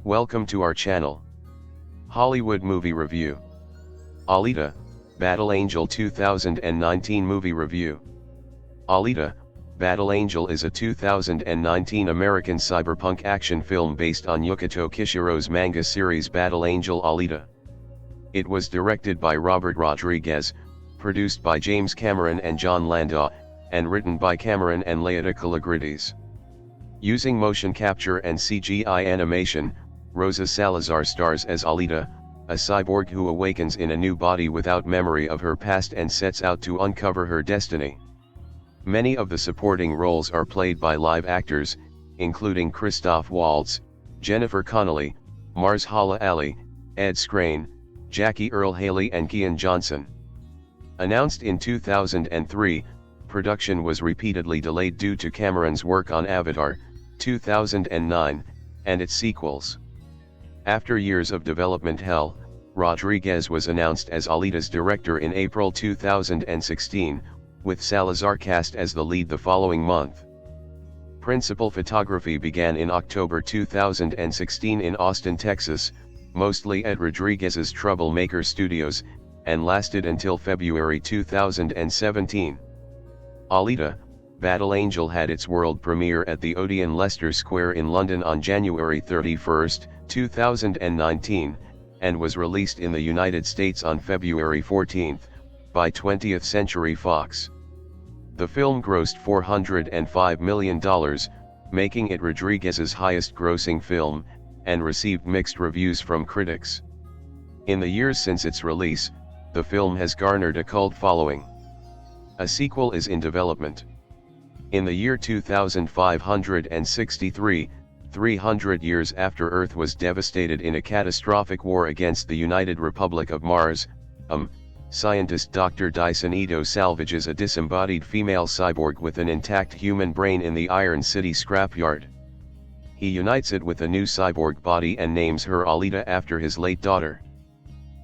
Welcome to our channel. Hollywood Movie Review. Alita, Battle Angel 2019 Movie Review. Alita, Battle Angel is a 2019 American cyberpunk action film based on Yukito Kishiro's manga series Battle Angel Alita. It was directed by Robert Rodriguez, produced by James Cameron and John Landau, and written by Cameron and Leota Kalogridis. Using motion capture and CGI animation, Rosa Salazar stars as Alita, a cyborg who awakens in a new body without memory of her past and sets out to uncover her destiny. Many of the supporting roles are played by live actors, including Christoph Waltz, Jennifer Connelly, Mahershala Ali, Ed Skrein, Jackie Earle Haley and Kian Johnson. Announced in 2003, production was repeatedly delayed due to Cameron's work on Avatar, 2009, and its sequels. After years of development hell, Rodriguez was announced as Alita's director in April 2016, with Salazar cast as the lead the following month. Principal photography began in October 2016 in Austin, Texas, mostly at Rodriguez's Troublemaker Studios, and lasted until February 2017. Alita, Battle Angel had its world premiere at the Odeon Leicester Square in London on January 31, 2019, and was released in the United States on February 14, by 20th Century Fox. The film grossed $405 million, making it Rodriguez's highest-grossing film, and received mixed reviews from critics. In the years since its release, the film has garnered a cult following. A sequel is in development. In the year 2563, 300 years after Earth was devastated in a catastrophic war against the United Republic of Mars, scientist Dr. Dyson Ito salvages a disembodied female cyborg with an intact human brain in the Iron City scrapyard. He unites it with a new cyborg body and names her Alita after his late daughter.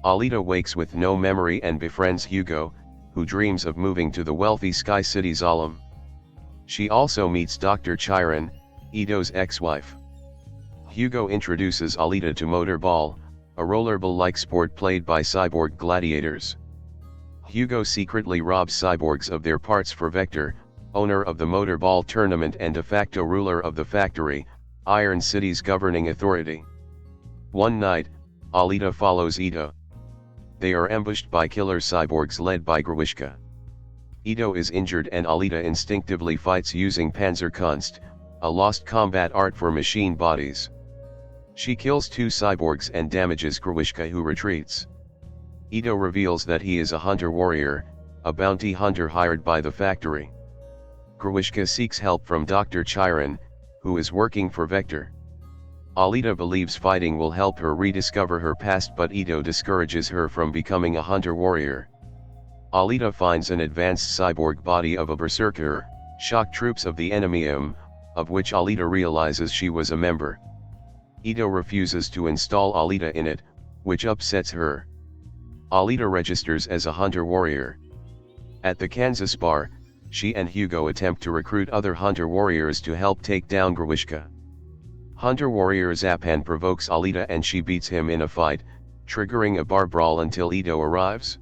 Alita wakes with no memory and befriends Hugo, who dreams of moving to the wealthy Sky City Zalem. She also meets Dr. Chiron, Ito's ex-wife. Hugo introduces Alita to motorball, a rollerball-like sport played by cyborg gladiators. Hugo secretly robs cyborgs of their parts for Vector, owner of the motorball tournament and de facto ruler of the factory, Iron City's governing authority. One night, Alita follows Ito. They are ambushed by killer cyborgs led by Grewishka. Ito is injured and Alita instinctively fights using Panzerkunst, a lost combat art for machine bodies. She kills two cyborgs and damages Grewishka, who retreats. Ito reveals that he is a hunter-warrior, a bounty hunter hired by the factory. Grewishka seeks help from Dr. Chiron, who is working for Vector. Alita believes fighting will help her rediscover her past, but Ito discourages her from becoming a hunter-warrior. Alita finds an advanced cyborg body of a berserker, shock troops of the enemy of which Alita realizes she was a member. Ito refuses to install Alita in it, which upsets her. Alita registers as a hunter-warrior. At the Kansas bar, she and Hugo attempt to recruit other hunter-warriors to help take down Grewishka. Hunter-warrior Zapan provokes Alita and she beats him in a fight, triggering a bar brawl until Ito arrives.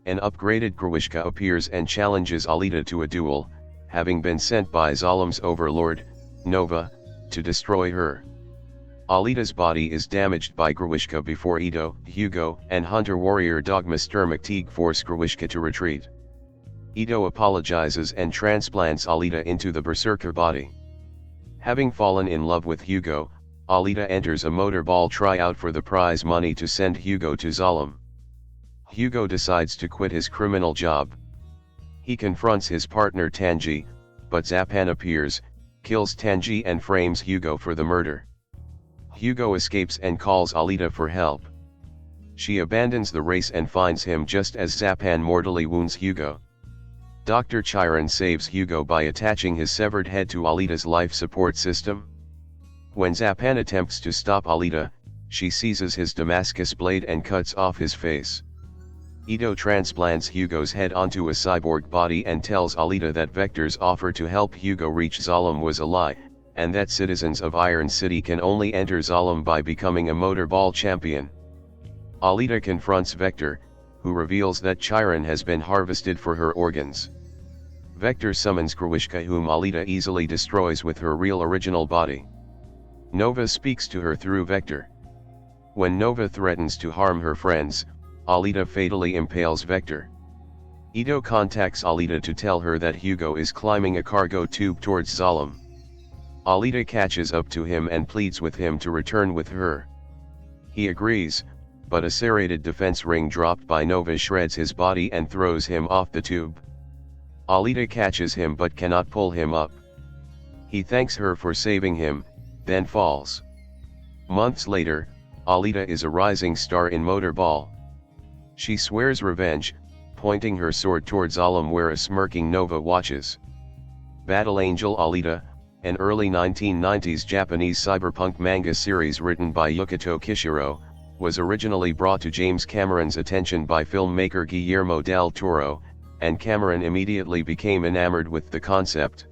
An upgraded Grewishka appears and challenges Alita to a duel, having been sent by Zalem's overlord, Nova, to destroy her. Alita's body is damaged by Grewishka before Ito, Hugo, and hunter-warrior Dogmaster McTeague force Grewishka to retreat. Ito apologizes and transplants Alita into the berserker body. Having fallen in love with Hugo, Alita enters a motorball tryout for the prize money to send Hugo to Zalem. Hugo decides to quit his criminal job. He confronts his partner Tanji, but Zapan appears, kills Tanji and frames Hugo for the murder. Hugo escapes and calls Alita for help. She abandons the race and finds him just as Zapan mortally wounds Hugo. Dr. Chiron saves Hugo by attaching his severed head to Alita's life support system. When Zapan attempts to stop Alita, she seizes his Damascus blade and cuts off his face. Ito transplants Hugo's head onto a cyborg body and tells Alita that Vector's offer to help Hugo reach Zalem was a lie, and that citizens of Iron City can only enter Zalem by becoming a motorball champion. Alita confronts Vector, who reveals that Chiron has been harvested for her organs. Vector summons Krwishka, whom Alita easily destroys with her real original body. Nova speaks to her through Vector. When Nova threatens to harm her friends, Alita fatally impales Vector. Ito contacts Alita to tell her that Hugo is climbing a cargo tube towards Zalem. Alita catches up to him and pleads with him to return with her. He agrees, but a serrated defense ring dropped by Nova shreds his body and throws him off the tube. Alita catches him but cannot pull him up. He thanks her for saving him, then falls. Months later, Alita is a rising star in Motorball. She swears revenge, pointing her sword towards Zalem where a smirking Nova watches. Battle Angel Alita, an early 1990s Japanese cyberpunk manga series written by Yukito Kishiro, was originally brought to James Cameron's attention by filmmaker Guillermo del Toro, and Cameron immediately became enamored with the concept.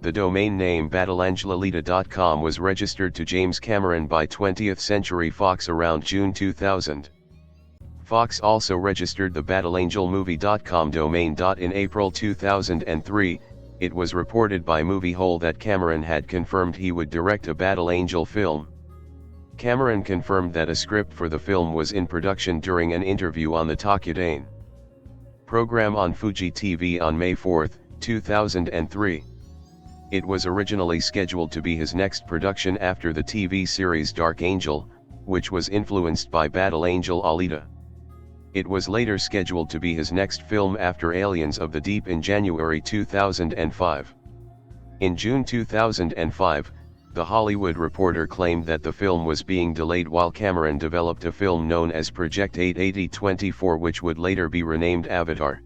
The domain name battleangelalita.com was registered to James Cameron by 20th Century Fox around June 2000. Fox also registered the battleangelmovie.com domain. In April 2003, it was reported by Movie Hole that Cameron had confirmed he would direct a Battle Angel film. Cameron confirmed that a script for the film was in production during an interview on the Tokyo program on Fuji TV on May 4, 2003. It was originally scheduled to be his next production after the TV series Dark Angel, which was influenced by Battle Angel Alita. It was later scheduled to be his next film after Aliens of the Deep in January 2005. In June 2005, The Hollywood Reporter claimed that the film was being delayed while Cameron developed a film known as Project 88024, which would later be renamed Avatar.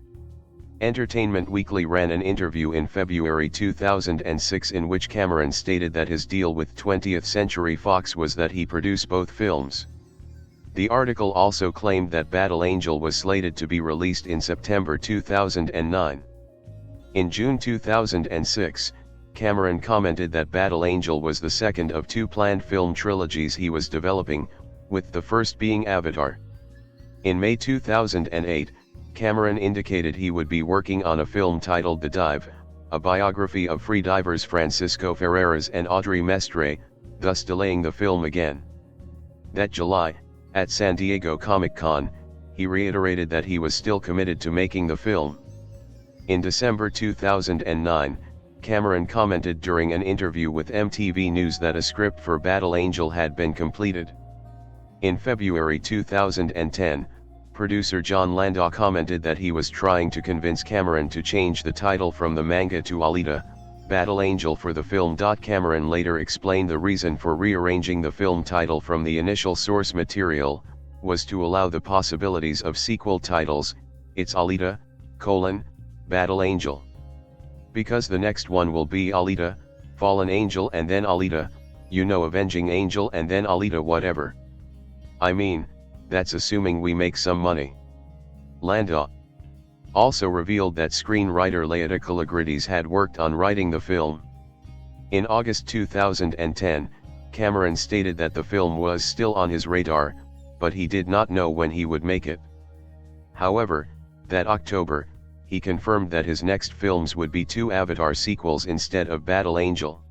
Entertainment Weekly ran an interview in February 2006 in which Cameron stated that his deal with 20th Century Fox was that he produce both films. The article also claimed that Battle Angel was slated to be released in September 2009. In June 2006, Cameron commented that Battle Angel was the second of two planned film trilogies he was developing, with the first being Avatar. In May 2008, Cameron indicated he would be working on a film titled The Dive, a biography of freedivers Francisco Ferreras and Audrey Mestre, thus delaying the film again. That July, at San Diego Comic-Con, he reiterated that he was still committed to making the film. In December 2009, Cameron commented during an interview with MTV News that a script for Battle Angel had been completed. In February 2010, producer John Landau commented that he was trying to convince Cameron to change the title from the manga to Alita, Battle Angel for the film. Cameron later explained the reason for rearranging the film title from the initial source material was to allow the possibilities of sequel titles. It's Alita, Battle Angel. Because the next one will be Alita, Fallen Angel and then Alita, Avenging Angel and then Alita whatever. I mean, that's assuming we make some money. Landau also revealed that screenwriter Laeta Kalogridis had worked on writing the film. In August 2010, Cameron stated that the film was still on his radar, but he did not know when he would make it. However, that October, he confirmed that his next films would be two Avatar sequels instead of Battle Angel.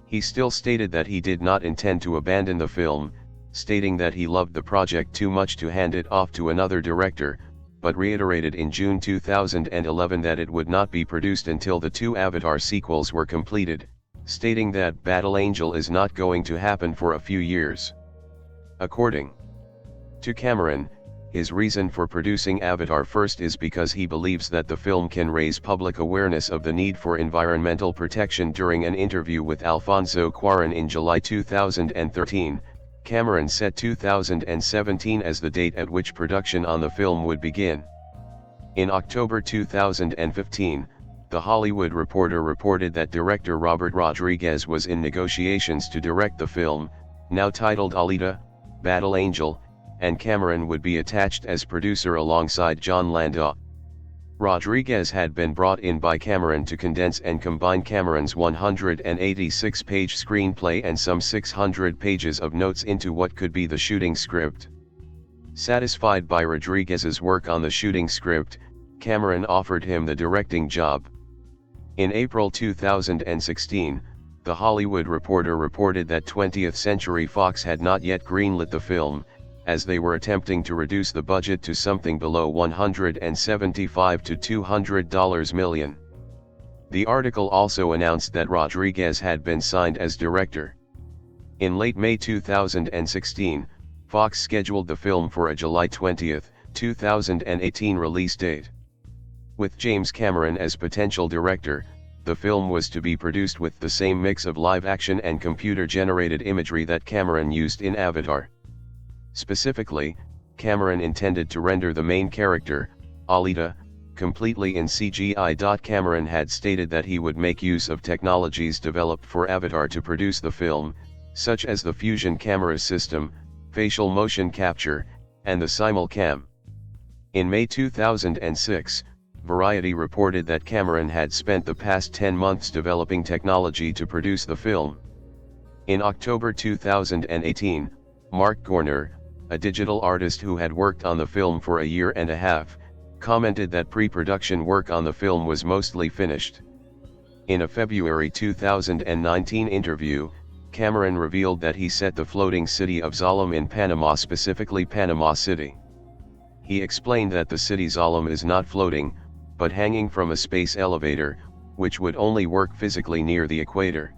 He still stated that he did not intend to abandon the film, stating that he loved the project too much to hand it off to another director, but reiterated in June 2011 that it would not be produced until the two Avatar sequels were completed, stating that Battle Angel is not going to happen for a few years. According to Cameron, his reason for producing Avatar first is because he believes that the film can raise public awareness of the need for environmental protection. During an interview with Alfonso Cuarón in July 2013, Cameron set 2017 as the date at which production on the film would begin. In October 2015, The Hollywood Reporter reported that director Robert Rodriguez was in negotiations to direct the film, now titled Alita, Battle Angel, and Cameron would be attached as producer alongside John Landau. Rodriguez had been brought in by Cameron to condense and combine Cameron's 186-page screenplay and some 600 pages of notes into what could be the shooting script. Satisfied by Rodriguez's work on the shooting script, Cameron offered him the directing job. In April 2016, The Hollywood Reporter reported that 20th Century Fox had not yet greenlit the film, as they were attempting to reduce the budget to something below $175 to $200 million. The article also announced that Rodriguez had been signed as director. In late May 2016, Fox scheduled the film for a July 20, 2018 release date. With James Cameron as potential director, the film was to be produced with the same mix of live-action and computer-generated imagery that Cameron used in Avatar. Specifically, Cameron intended to render the main character, Alita, completely in CGI. Cameron had stated that he would make use of technologies developed for Avatar to produce the film, such as the fusion camera system, facial motion capture, and the simulcam. In May 2006, Variety reported that Cameron had spent the past 10 months developing technology to produce the film. In October 2018, Mark Gorner, a digital artist who had worked on the film for a year and a half, commented that pre-production work on the film was mostly finished. In a February 2019 interview, Cameron revealed that he set the floating city of Zalem in Panama, specifically Panama City. He explained that the city Zalem is not floating, but hanging from a space elevator, which would only work physically near the equator.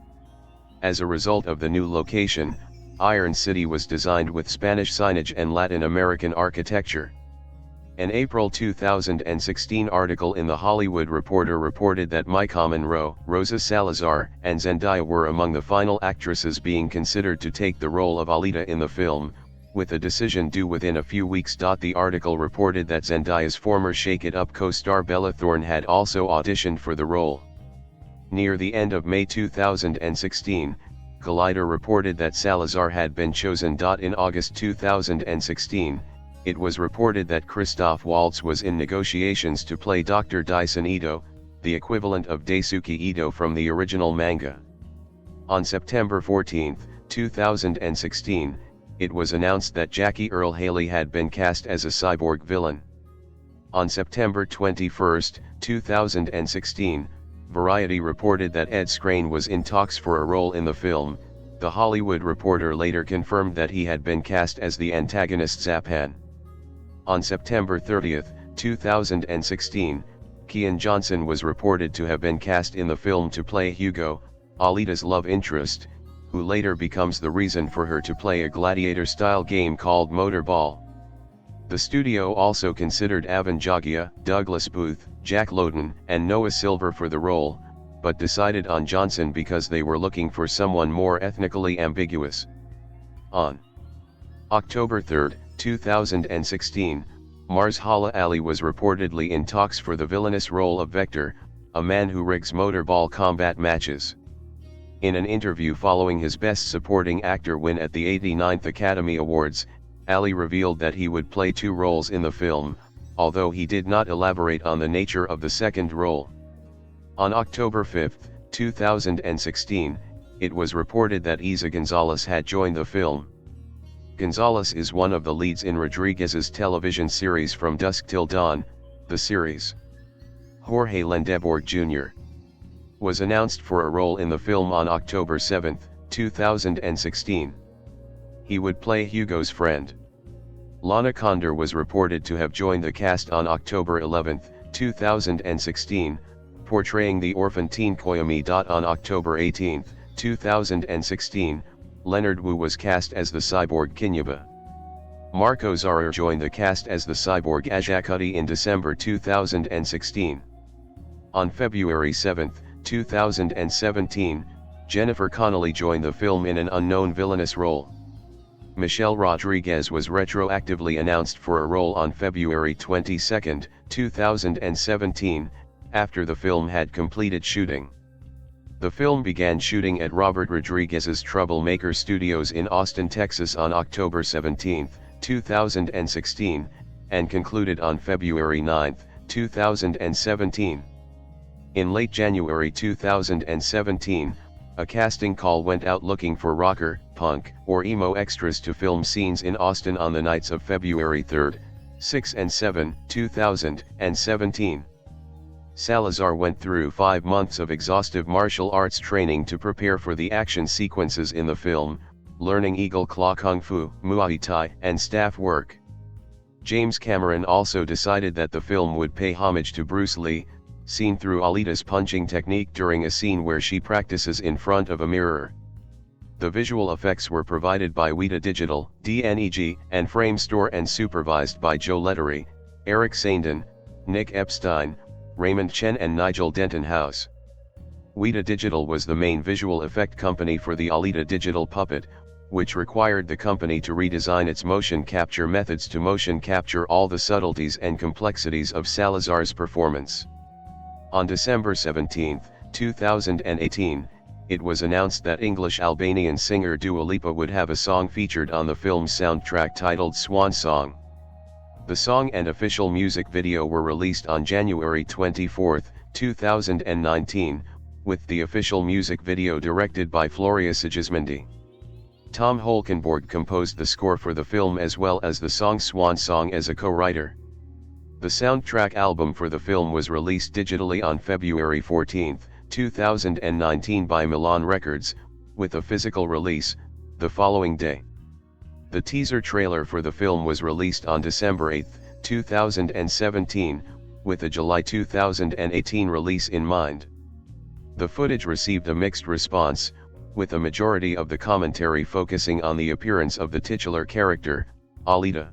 As a result of the new location, Iron City was designed with Spanish signage and Latin American architecture. An April 2016 article in The Hollywood Reporter reported that Maika Monroe, Rosa Salazar, and Zendaya were among the final actresses being considered to take the role of Alita in the film, with a decision due within a few weeks. The article reported that Zendaya's former Shake It Up co-star Bella Thorne had also auditioned for the role. Near the end of May 2016, Collider reported that Salazar had been chosen. In August 2016, it was reported that Christoph Waltz was in negotiations to play Dr. Dyson Ito, the equivalent of Daisuke Ito from the original manga. On September 14, 2016, it was announced that Jackie Earle Haley had been cast as a cyborg villain. On September 21, 2016, Variety reported that Ed Skrein was in talks for a role in the film. The Hollywood Reporter later confirmed that he had been cast as the antagonist Zapan. On September 30, 2016, Kian Johnson was reported to have been cast in the film to play Hugo, Alita's love interest, who later becomes the reason for her to play a gladiator-style game called Motorball. The studio also considered Avan Jagia, Douglas Booth, Jack Lowden, and Noah Silver for the role, but decided on Johnson because they were looking for someone more ethnically ambiguous. On October 3, 2016, Marshala Ali was reportedly in talks for the villainous role of Vector, a man who rigs motorball combat matches. In an interview following his Best Supporting Actor win at the 89th Academy Awards, Ali revealed that he would play two roles in the film, although he did not elaborate on the nature of the second role. On October 5, 2016, it was reported that Isa Gonzalez had joined the film. Gonzalez is one of the leads in Rodriguez's television series From Dusk Till Dawn. The series, Jorge Landeborg Jr., was announced for a role in the film on October 7, 2016. He would play Hugo's friend. Lana Condor was reported to have joined the cast on October 11, 2016, portraying the orphan teen Koyomi. On October 18, 2016, Leonard Wu was cast as the cyborg Kinyaba. Marco Zarer joined the cast as the cyborg Ajakuti in December 2016. On February 7, 2017, Jennifer Connelly joined the film in an unknown villainous role. Michelle Rodriguez was retroactively announced for a role on February 22, 2017, after the film had completed shooting. The film began shooting at Robert Rodriguez's Troublemaker Studios in Austin, Texas on October 17, 2016, and concluded on February 9, 2017. In late January 2017, a casting call went out looking for rocker, punk, or emo extras to film scenes in Austin on the nights of February 3, 6 and 7, 2017. Salazar went through 5 months of exhaustive martial arts training to prepare for the action sequences in the film, learning Eagle Claw Kung Fu, Muay Thai, and staff work. James Cameron also decided that the film would pay homage to Bruce Lee, seen through Alita's punching technique during a scene where she practices in front of a mirror. The visual effects were provided by Weta Digital, DNEG, and Frame Store and supervised by Joe Lettery, Eric Sandin, Nick Epstein, Raymond Chen and Nigel Denton House. Weta Digital was the main visual effect company for the Alita digital puppet, which required the company to redesign its motion capture methods to motion capture all the subtleties and complexities of Salazar's performance. On December 17, 2018, it was announced that English-Albanian singer Dua Lipa would have a song featured on the film's soundtrack titled Swan Song. The song and official music video were released on January 24, 2019, with the official music video directed by Floria Sigismondi. Tom Holkenborg composed the score for the film as well as the song Swan Song as a co-writer. The soundtrack album for the film was released digitally on February 14, 2019 by Milan Records, with a physical release the following day. The teaser trailer for the film was released on December 8, 2017, with a July 2018 release in mind. The footage received a mixed response, with a majority of the commentary focusing on the appearance of the titular character, Alita.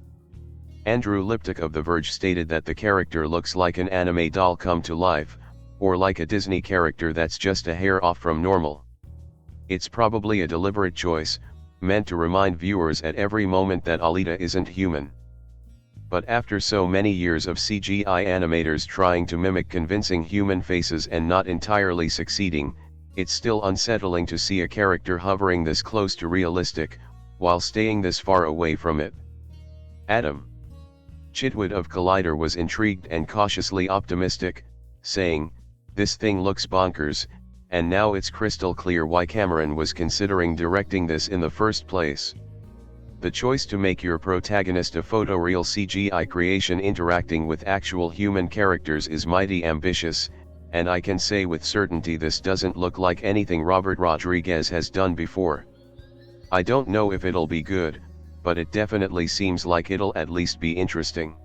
Andrew Liptak of The Verge stated that the character looks like an anime doll come to life, or like a Disney character that's just a hair off from normal. It's probably a deliberate choice, meant to remind viewers at every moment that Alita isn't human. But after so many years of CGI animators trying to mimic convincing human faces and not entirely succeeding, it's still unsettling to see a character hovering this close to realistic, while staying this far away from it. Adam Chitwood of Collider was intrigued and cautiously optimistic, saying, "This thing looks bonkers, and now it's crystal clear why Cameron was considering directing this in the first place. The choice to make your protagonist a photoreal CGI creation interacting with actual human characters is mighty ambitious, and I can say with certainty this doesn't look like anything Robert Rodriguez has done before. I don't know if it'll be good, but it definitely seems like it'll at least be interesting."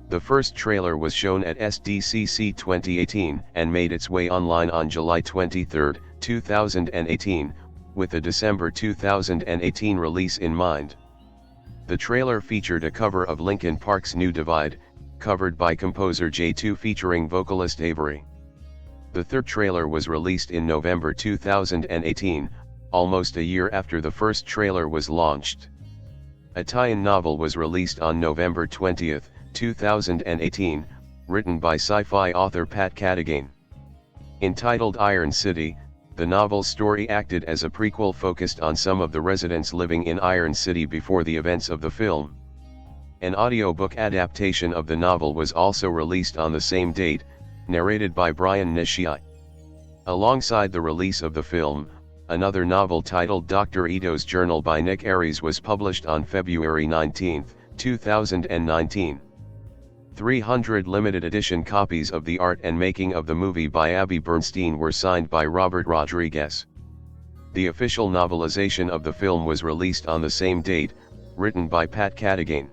The first trailer was shown at SDCC 2018 and made its way online on July 23, 2018, with a December 2018 release in mind. The trailer featured a cover of Linkin Park's New Divide, covered by composer J2 featuring vocalist Avery. The third trailer was released in November 2018, almost a year after the first trailer was launched. A tie-in novel was released on November 20, 2018, written by sci-fi author Pat Cadigan. Entitled Iron City, the novel's story acted as a prequel focused on some of the residents living in Iron City before the events of the film. An audiobook adaptation of the novel was also released on the same date, narrated by Brian Nishii. Alongside the release of the film, another novel titled Dr. Ito's Journal by Nick Aries was published on February 19, 2019. 300 limited edition copies of The Art and Making of the Movie by Abby Bernstein were signed by Robert Rodriguez. The official novelization of the film was released on the same date, written by Pat Cadigan.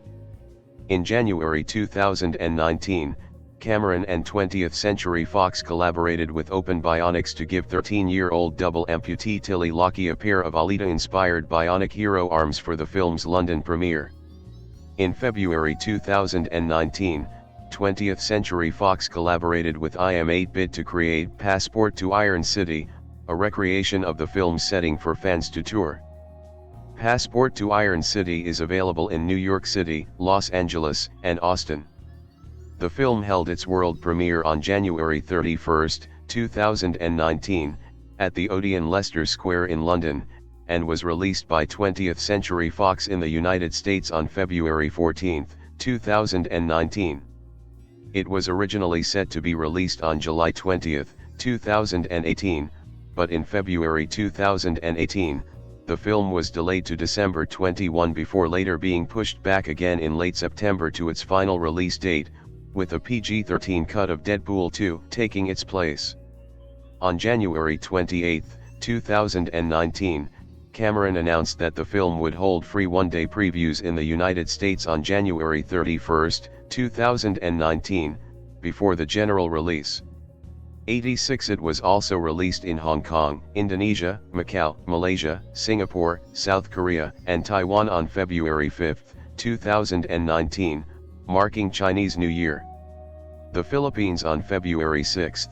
In January 2019, Cameron and 20th Century Fox collaborated with Open Bionics to give 13-year-old double amputee Tilly Lockey a pair of Alita-inspired bionic hero arms for the film's London premiere. In February 2019, 20th Century Fox collaborated with IM8-Bit to create Passport to Iron City, a recreation of the film's setting for fans to tour. Passport to Iron City is available in New York City, Los Angeles, and Austin. The film held its world premiere on January 31, 2019, at the Odeon Leicester Square in London, and was released by 20th Century Fox in the United States on February 14, 2019. It was originally set to be released on July 20, 2018, but in February 2018, the film was delayed to December 21 before later being pushed back again in late September to its final release date, with a PG-13 cut of Deadpool 2 taking its place. On January 28, 2019, Cameron announced that the film would hold free one-day previews in the United States on January 31, 2019, before the general release. 86 It was also released in Hong Kong, Indonesia, Macau, Malaysia, Singapore, South Korea, and Taiwan on February 5, 2019, marking Chinese New Year. The Philippines on February 6,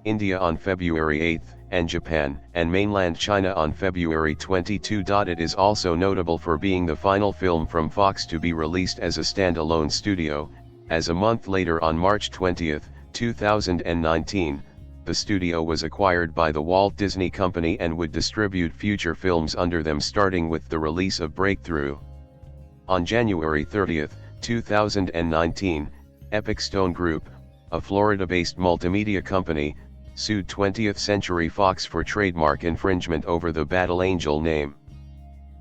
India on February 8, and Japan and mainland China on February 22. It is also notable for being the final film from Fox to be released as a standalone studio, as a month later on March 20, 2019, the studio was acquired by the Walt Disney Company and would distribute future films under them, starting with the release of Breakthrough. On January 30, 2019, Epic Stone Group, a Florida-based multimedia company, sued 20th Century Fox for trademark infringement over the Battle Angel name.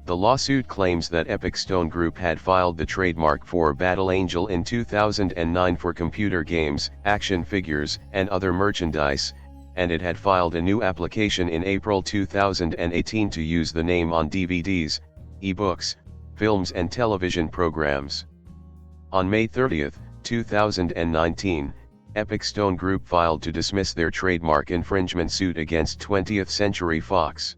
The lawsuit claims that Epic Stone Group had filed the trademark for Battle Angel in 2009 for computer games, action figures, and other merchandise, and it had filed a new application in April 2018 to use the name on DVDs, ebooks, films and television programs. On May 30, 2019, Epic Stone Group filed to dismiss their trademark infringement suit against 20th Century Fox.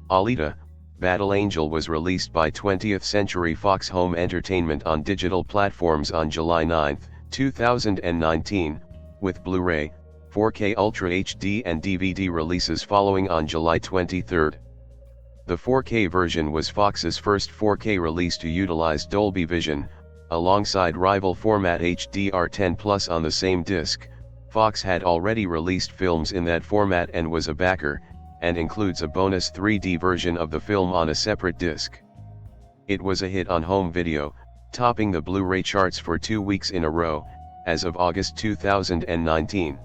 Alita, Battle Angel was released by 20th Century Fox Home Entertainment on digital platforms on July 9, 2019, with Blu-ray, 4K Ultra HD and DVD releases following on July 23. The 4K version was Fox's first 4K release to utilize Dolby Vision, alongside rival format HDR10 Plus on the same disc. Fox had already released films in that format and was a backer, and includes a bonus 3D version of the film on a separate disc. It was a hit on home video, topping the Blu-ray charts for 2 weeks in a row, as of August 2019.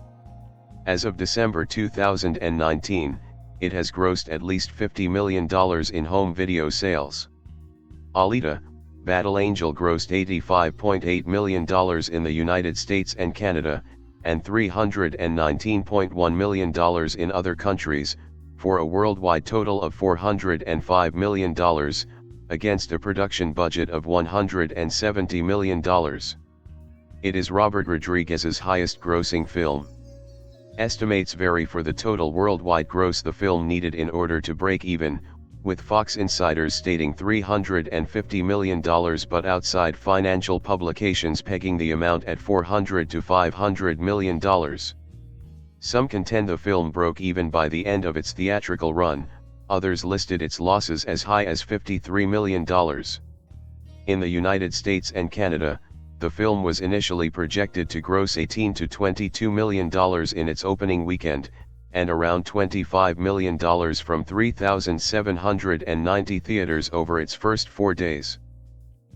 As of December 2019, it has grossed at least $50 million in home video sales. Alita, Battle Angel grossed $85.8 million in the United States and Canada, and $319.1 million in other countries, for a worldwide total of $405 million, against a production budget of $170 million. It is Robert Rodriguez's highest-grossing film. Estimates vary for the total worldwide gross the film needed in order to break even, with Fox insiders stating $350 million but outside financial publications pegging the amount at $400 to $500 million. Some contend the film broke even by the end of its theatrical run, others listed its losses as high as $53 million. In the United States and Canada, the film was initially projected to gross $18 to $22 million in its opening weekend, and around $25 million from 3,790 theaters over its first 4 days.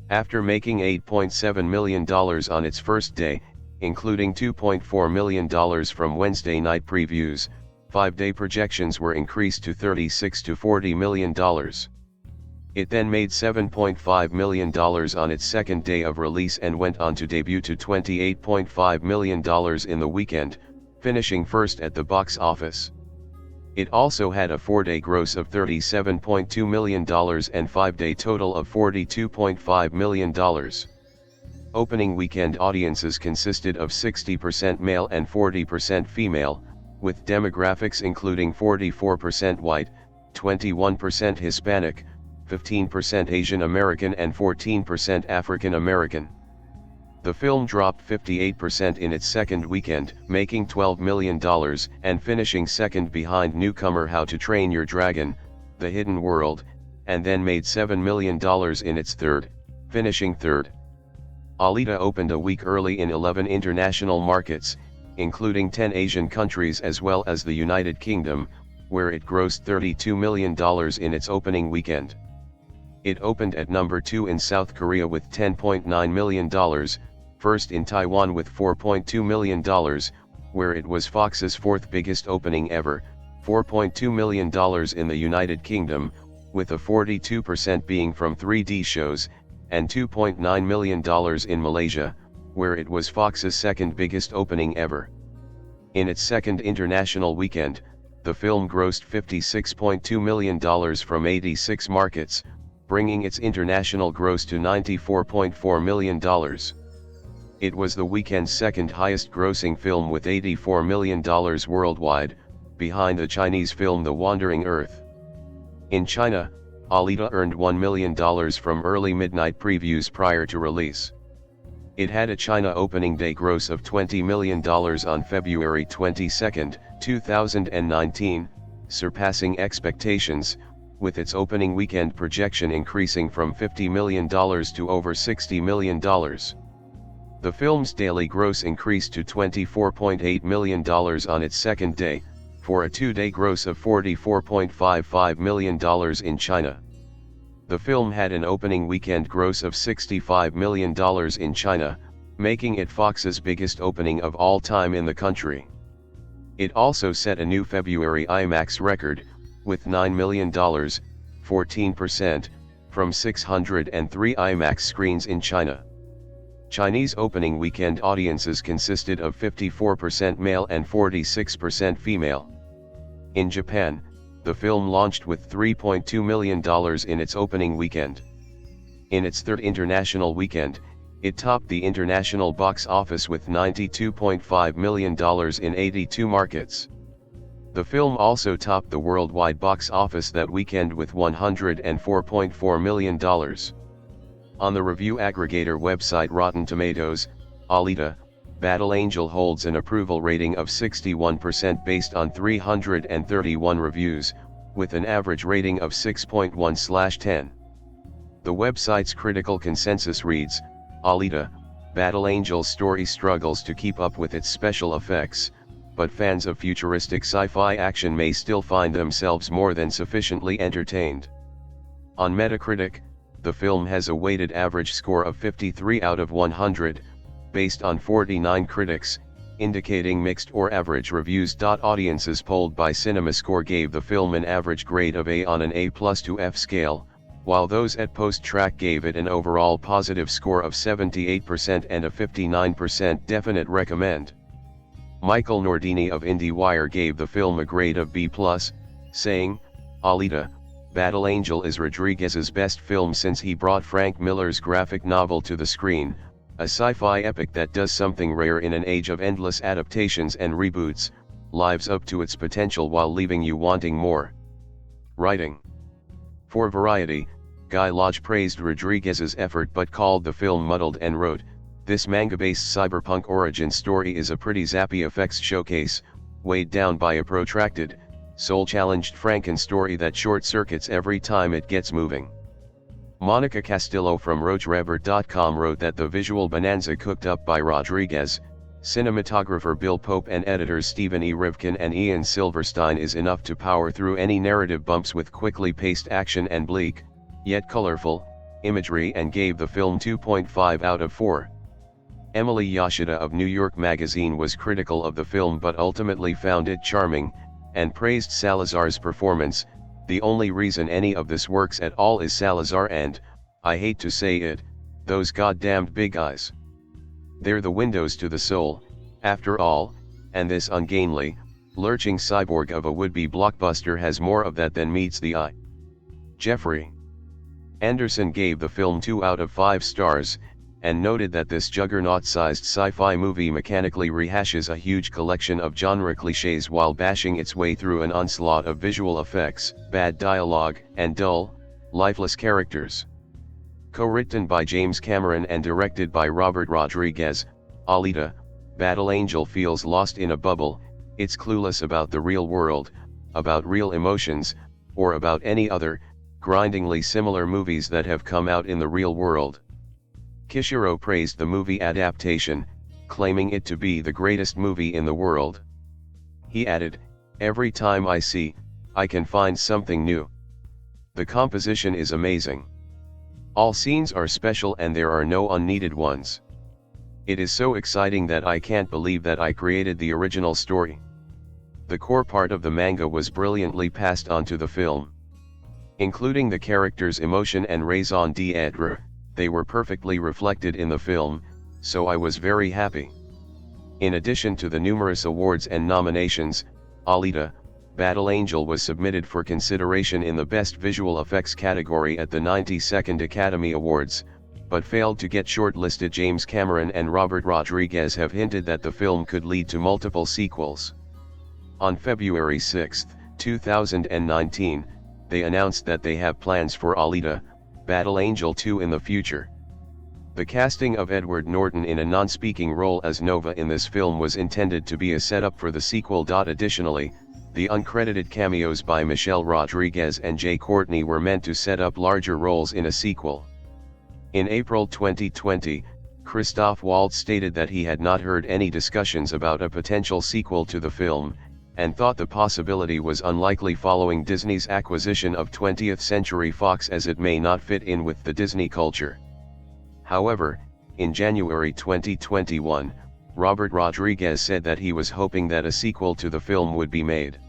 After making $8.7 million on its first day, including $2.4 million from Wednesday night previews, 5-day projections were increased to $36 to $40 million. It then made $7.5 million on its second day of release and went on to debut to $28.5 million in the weekend, finishing first at the box office. It also had a 4-day gross of $37.2 million and 5-day total of $42.5 million. Opening weekend audiences consisted of 60% male and 40% female, with demographics including 44% white, 21% Hispanic, 15% Asian American and 14% African American. The film dropped 58% in its second weekend, making $12 million, and finishing second behind newcomer How to Train Your Dragon, The Hidden World, and then made $7 million in its third, finishing third. Alita opened a week early in 11 international markets, including 10 Asian countries as well as the United Kingdom, where it grossed $32 million in its opening weekend. It opened at number 2 in South Korea with $10.9 million, first in Taiwan with $4.2 million, where it was Fox's fourth biggest opening ever, $4.2 million in the United Kingdom, with a 42% being from 3D shows, and $2.9 million in Malaysia, where it was Fox's second biggest opening ever. In its second international weekend, the film grossed $56.2 million from 86 markets, bringing its international gross to $94.4 million. It was the weekend's second highest grossing film with $84 million worldwide, behind the Chinese film The Wandering Earth. In China, Alita earned $1 million from early midnight previews prior to release. It had a China opening day gross of $20 million on February 22, 2019, surpassing expectations, with its opening weekend projection increasing from $50 million to over $60 million. The film's daily gross increased to $24.8 million on its second day, for a two-day gross of $44.55 million in China. The film had an opening weekend gross of $65 million in China, making it Fox's biggest opening of all time in the country. It also set a new February IMAX record, with $9 million, 14%, from 603 IMAX screens in China. Chinese opening weekend audiences consisted of 54% male and 46% female. In Japan, the film launched with $3.2 million in its opening weekend. In its third international weekend, it topped the international box office with $92.5 million in 82 markets. The film also topped the worldwide box office that weekend with $104.4 million. On the review aggregator website Rotten Tomatoes, Alita: Battle Angel holds an approval rating of 61% based on 331 reviews, with an average rating of 6.1/10. The website's critical consensus reads, Alita: Battle Angel's story struggles to keep up with its special effects, but fans of futuristic sci-fi action may still find themselves more than sufficiently entertained. On Metacritic, the film has a weighted average score of 53 out of 100, based on 49 critics, indicating mixed or average reviews. Audiences polled by CinemaScore gave the film an average grade of A on an A+ to F scale, while those at PostTrack gave it an overall positive score of 78% and a 59% definite recommend. Michael Nordini of IndieWire gave the film a grade of B+, saying, Alita: Battle Angel is Rodriguez's best film since he brought Frank Miller's graphic novel to the screen, a sci-fi epic that does something rare in an age of endless adaptations and reboots, lives up to its potential while leaving you wanting more. Writing. For Variety, Guy Lodge praised Rodriguez's effort but called the film muddled and wrote, this manga-based cyberpunk origin story is a pretty zappy effects showcase, weighed down by a protracted, soul-challenged Franken story that short-circuits every time it gets moving. Monica Castillo from RoachRebert.com wrote that the visual bonanza cooked up by Rodriguez, cinematographer Bill Pope and editors Stephen E. Rivkin and Ian Silverstein is enough to power through any narrative bumps with quickly paced action and bleak, yet colorful, imagery, and gave the film 2.5 out of 4. Emily Yoshida of New York Magazine was critical of the film but ultimately found it charming, and praised Salazar's performance. The only reason any of this works at all is Salazar and, I hate to say it, those goddamned big eyes. They're the windows to the soul, after all, and this ungainly, lurching cyborg of a would-be blockbuster has more of that than meets the eye. Jeffrey Anderson gave the film 2 out of 5 stars, and noted that this juggernaut-sized sci-fi movie mechanically rehashes a huge collection of genre cliches while bashing its way through an onslaught of visual effects, bad dialogue, and dull, lifeless characters. Co-written by James Cameron and directed by Robert Rodriguez, Alita: Battle Angel feels lost in a bubble. It's clueless about the real world, about real emotions, or about any other, grindingly similar movies that have come out in the real world. Kishiro praised the movie adaptation, claiming it to be the greatest movie in the world. He added, every time I can find something new. The composition is amazing. All scenes are special and there are no unneeded ones. It is so exciting that I can't believe that I created the original story. The core part of the manga was brilliantly passed on to the film. Including the characters' emotion and raison d'être, they were perfectly reflected in the film, so I was very happy. In addition to the numerous awards and nominations, Alita, Battle Angel was submitted for consideration in the Best Visual Effects category at the 92nd Academy Awards, but failed to get shortlisted. James Cameron and Robert Rodriguez have hinted that the film could lead to multiple sequels. On February 6, 2019, they announced that they have plans for Alita, Battle Angel 2 in the future. The casting of Edward Norton in a non-speaking role as Nova in this film was intended to be a setup for the sequel. Additionally, the uncredited cameos by Michelle Rodriguez and Jai Courtney were meant to set up larger roles in a sequel. In April 2020, Christoph Waltz stated that he had not heard any discussions about a potential sequel to the film, and thought the possibility was unlikely following Disney's acquisition of 20th Century Fox, as it may not fit in with the Disney culture. However, in January 2021, Robert Rodriguez said that he was hoping that a sequel to the film would be made.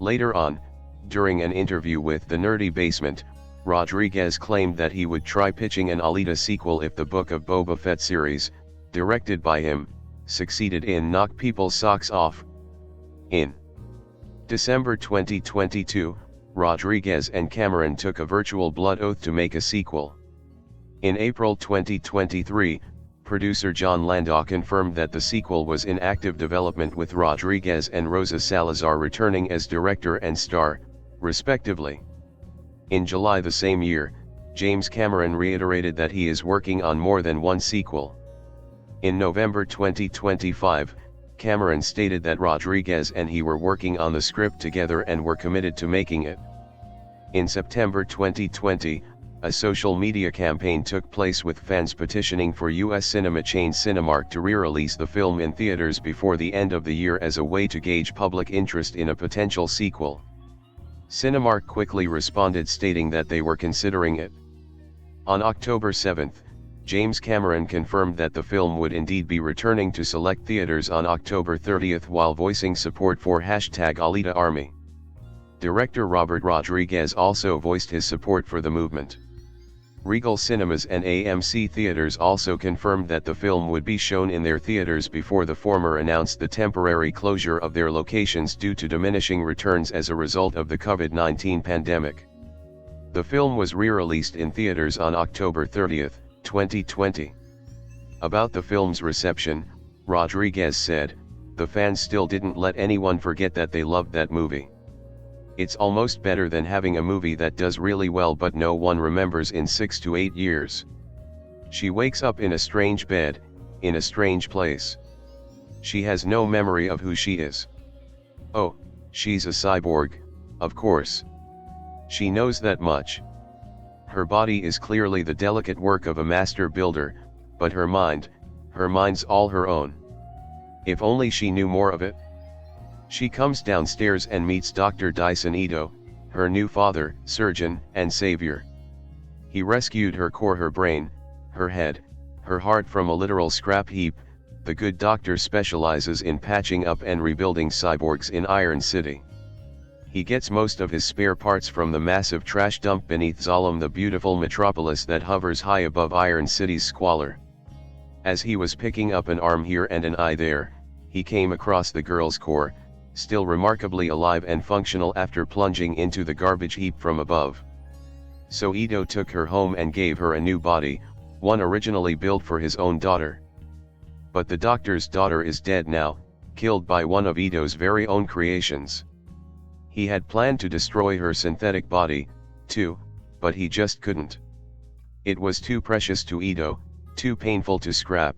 Later on, during an interview with The Nerdy Basement, Rodriguez claimed that he would try pitching an Alita sequel if the Book of Boba Fett series, directed by him, succeeded in knock people's socks off. In December 2022, Rodriguez and Cameron took a virtual blood oath to make a sequel. In April 2023, producer John Landau confirmed that the sequel was in active development, with Rodriguez and Rosa Salazar returning as director and star, respectively. In July the same year, James Cameron reiterated that he is working on more than one sequel. In November 2025, Cameron stated that Rodriguez and he were working on the script together and were committed to making it. In September 2020, a social media campaign took place with fans petitioning for U.S. cinema chain Cinemark to re-release the film in theaters before the end of the year as a way to gauge public interest in a potential sequel. Cinemark quickly responded, stating that they were considering it. On October 7, James Cameron confirmed that the film would indeed be returning to select theaters on October 30 while voicing support for #AlitaArmy. Director Robert Rodriguez also voiced his support for the movement. Regal Cinemas and AMC Theaters also confirmed that the film would be shown in their theaters before the former announced the temporary closure of their locations due to diminishing returns as a result of the COVID-19 pandemic. The film was re-released in theaters on October 30, 2020. About the film's reception, Rodriguez said, "The fans still didn't let anyone forget that they loved that movie. It's almost better than having a movie that does really well but no one remembers in 6 to 8 years. She wakes up in a strange bed, in a strange place. She has no memory of who she is. Oh, she's a cyborg, of course. She knows that much. Her body is clearly the delicate work of a master builder, but her mind's all her own. If only she knew more of it." She comes downstairs and meets Dr. Dyson Ito, her new father, surgeon, and savior. He rescued her core, her brain, her head, her heart from a literal scrap heap. The good doctor specializes in patching up and rebuilding cyborgs in Iron City. He gets most of his spare parts from the massive trash dump beneath Zalem, the beautiful metropolis that hovers high above Iron City's squalor. As he was picking up an arm here and an eye there, he came across the girl's core, still remarkably alive and functional after plunging into the garbage heap from above. So Ito took her home and gave her a new body, one originally built for his own daughter. But the doctor's daughter is dead now, killed by one of Ito's very own creations. He had planned to destroy her synthetic body, too, but he just couldn't. It was too precious to Ito, too painful to scrap.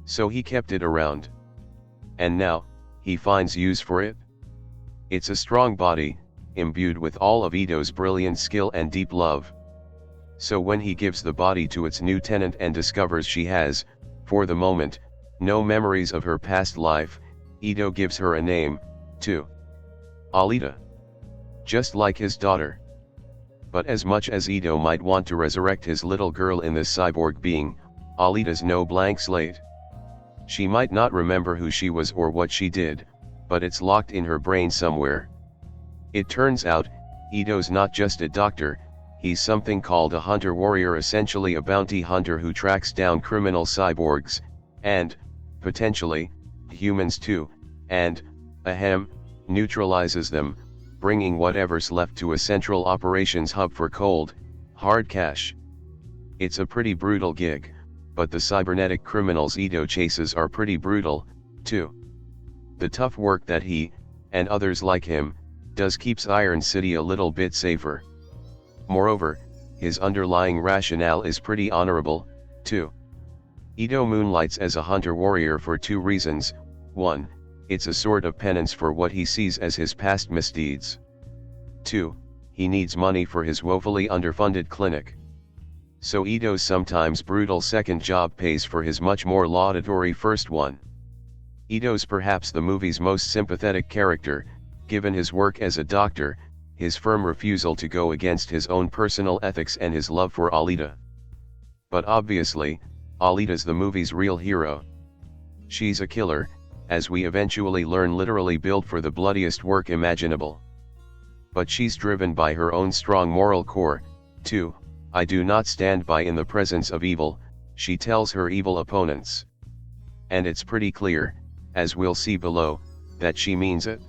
So he kept it around. And now, he finds use for it. It's a strong body, imbued with all of Ito's brilliant skill and deep love. So when he gives the body to its new tenant and discovers she has, for the moment, no memories of her past life, Ito gives her a name, too. Alita. Just like his daughter. But as much as Ito might want to resurrect his little girl in this cyborg being, Alita's no blank slate. She might not remember who she was or what she did, but it's locked in her brain somewhere. It turns out, Ito's not just a doctor, he's something called a hunter-warrior, essentially a bounty hunter who tracks down criminal cyborgs, and, potentially, humans too, and, neutralizes them, bringing whatever's left to a central operations hub for cold, hard cash. It's a pretty brutal gig, but the cybernetic criminals Ito chases are pretty brutal, too. The tough work that he, and others like him, does keeps Iron City a little bit safer. Moreover, his underlying rationale is pretty honorable, too. Ito moonlights as a hunter-warrior for two reasons. 1, it's a sort of penance for what he sees as his past misdeeds. 2, he needs money for his woefully underfunded clinic. So Ito's sometimes brutal second job pays for his much more laudatory first one. Ito's perhaps the movie's most sympathetic character, given his work as a doctor, his firm refusal to go against his own personal ethics and his love for Alita. But obviously, Alita's the movie's real hero. She's a killer, as we eventually learn, literally built for the bloodiest work imaginable. But she's driven by her own strong moral core, too. I do not stand by in the presence of evil, she tells her evil opponents. And it's pretty clear, as we'll see below, that she means it.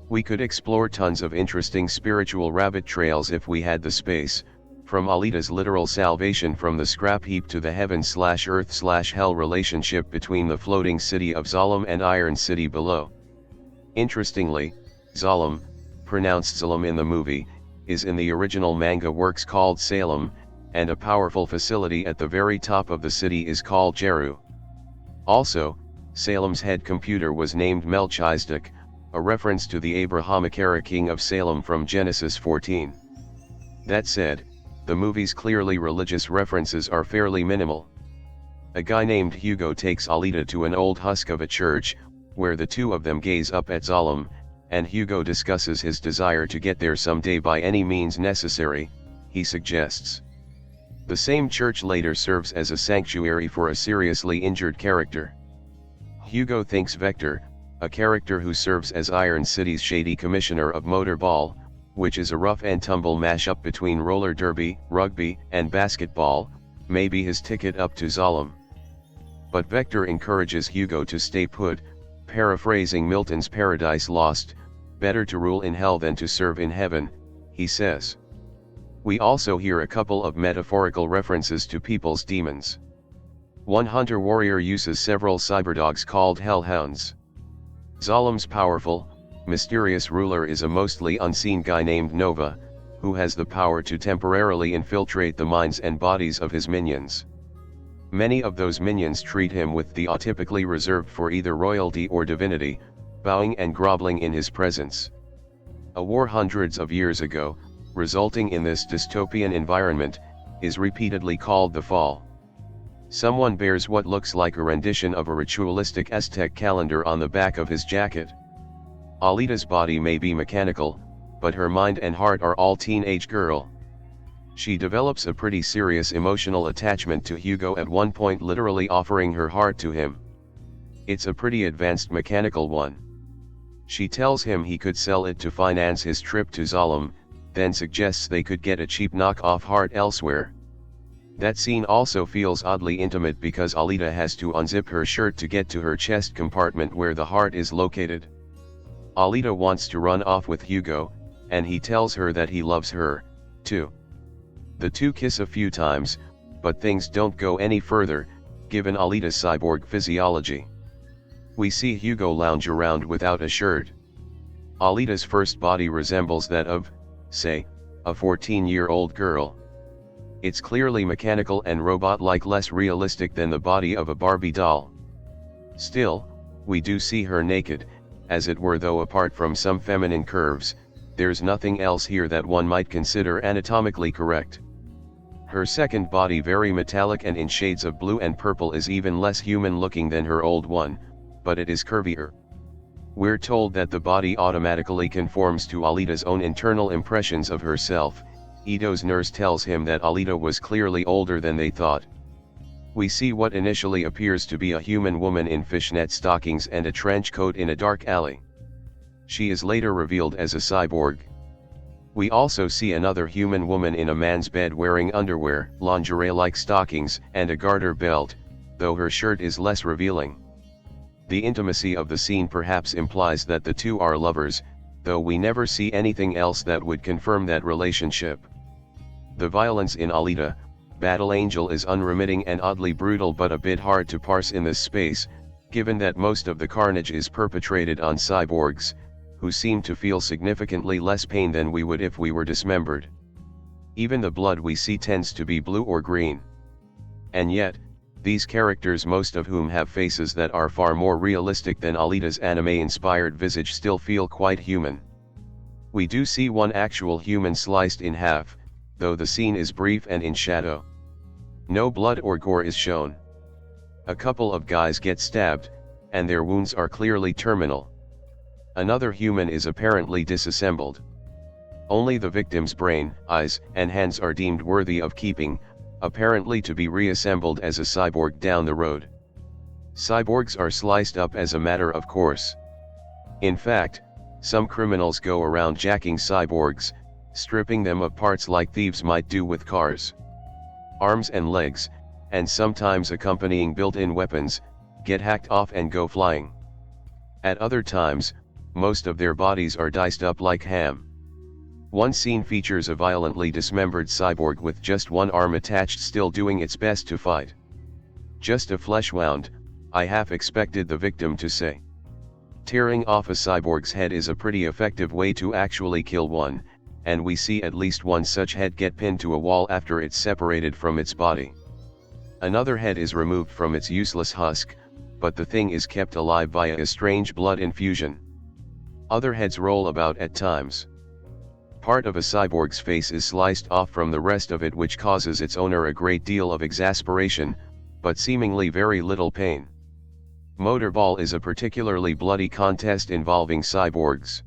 We could explore tons of interesting spiritual rabbit trails if we had the space, from Alita's literal salvation from the scrap heap to the heaven/earth/hell relationship between the floating city of Zalem and Iron City below. Interestingly, Zalem, pronounced Zalem in the movie, is in the original manga works called Salem, and a powerful facility at the very top of the city is called Jeru. Also, Salem's head computer was named Melchizedek, a reference to the Abrahamic era king of Salem from Genesis 14. That said, the movie's clearly religious references are fairly minimal. A guy named Hugo takes Alita to an old husk of a church, where the two of them gaze up at Zalem, and Hugo discusses his desire to get there someday by any means necessary, he suggests. The same church later serves as a sanctuary for a seriously injured character. Hugo thinks Vector, a character who serves as Iron City's shady commissioner of motorball, which is a rough and tumble mashup between roller derby, rugby, and basketball, may be his ticket up to Zalem. But Vector encourages Hugo to stay put, paraphrasing Milton's Paradise Lost, better to rule in hell than to serve in heaven, he says. We also hear a couple of metaphorical references to people's demons. One hunter-warrior uses several cyberdogs called hellhounds. Zalem's powerful, mysterious ruler is a mostly unseen guy named Nova, who has the power to temporarily infiltrate the minds and bodies of his minions. Many of those minions treat him with the awe typically reserved for either royalty or divinity, bowing and groveling in his presence. A war hundreds of years ago, resulting in this dystopian environment, is repeatedly called the Fall. Someone bears what looks like a rendition of a ritualistic Aztec calendar on the back of his jacket. Alita's body may be mechanical, but her mind and heart are all teenage girl. She develops a pretty serious emotional attachment to Hugo at one point, literally offering her heart to him. It's a pretty advanced mechanical one. She tells him he could sell it to finance his trip to Zalem, then suggests they could get a cheap knockoff heart elsewhere. That scene also feels oddly intimate because Alita has to unzip her shirt to get to her chest compartment where the heart is located. Alita wants to run off with Hugo, and he tells her that he loves her, too. The two kiss a few times, but things don't go any further, given Alita's cyborg physiology. We see Hugo lounge around without a shirt. Alita's first body resembles that of, say, a 14-year-old girl. It's clearly mechanical and robot-like, less realistic than the body of a Barbie doll. Still, we do see her naked, as it were, though apart from some feminine curves, there's nothing else here that one might consider anatomically correct. Her second body, very metallic and in shades of blue and purple, is even less human-looking than her old one, but it is curvier. We're told that the body automatically conforms to Alita's own internal impressions of herself. Ito's nurse tells him that Alita was clearly older than they thought. We see what initially appears to be a human woman in fishnet stockings and a trench coat in a dark alley. She is later revealed as a cyborg. We also see another human woman in a man's bed wearing underwear, lingerie-like stockings, and a garter belt, though her shirt is less revealing. The intimacy of the scene perhaps implies that the two are lovers, though we never see anything else that would confirm that relationship. The violence in Alita, Battle Angel is unremitting and oddly brutal, but a bit hard to parse in this space, given that most of the carnage is perpetrated on cyborgs, who seem to feel significantly less pain than we would if we were dismembered. Even the blood we see tends to be blue or green. And yet, these characters, most of whom have faces that are far more realistic than Alita's anime-inspired visage, still feel quite human. We do see one actual human sliced in half, though the scene is brief and in shadow. No blood or gore is shown. A couple of guys get stabbed, and their wounds are clearly terminal. Another human is apparently disassembled. Only the victim's brain, eyes, and hands are deemed worthy of keeping, apparently to be reassembled as a cyborg down the road. Cyborgs are sliced up as a matter of course. In fact, some criminals go around jacking cyborgs, stripping them of parts like thieves might do with cars. Arms and legs, and sometimes accompanying built-in weapons, get hacked off and go flying. At other times, most of their bodies are diced up like ham. One scene features a violently dismembered cyborg with just one arm attached, still doing its best to fight. "Just a flesh wound," I half expected the victim to say. Tearing off a cyborg's head is a pretty effective way to actually kill one, and we see at least one such head get pinned to a wall after it's separated from its body. Another head is removed from its useless husk, but the thing is kept alive via a strange blood infusion. Other heads roll about at times. Part of a cyborg's face is sliced off from the rest of it, which causes its owner a great deal of exasperation, but seemingly very little pain. Motorball is a particularly bloody contest involving cyborgs.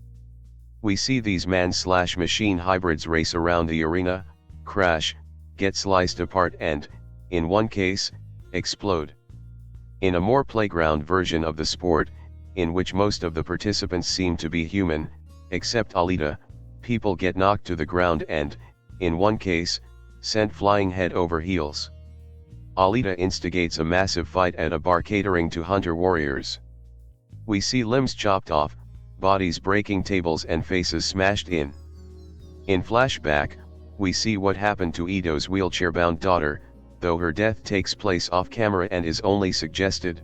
We see these man-slash-machine hybrids race around the arena, crash, get sliced apart and, in one case, explode. In a more playground version of the sport, in which most of the participants seem to be human, except Alita, people get knocked to the ground and, in one case, sent flying head over heels. Alita instigates a massive fight at a bar catering to hunter warriors. We see limbs chopped off, bodies breaking, tables and faces smashed in. In flashback, we see what happened to Ito's wheelchair-bound daughter, though her death takes place off camera and is only suggested.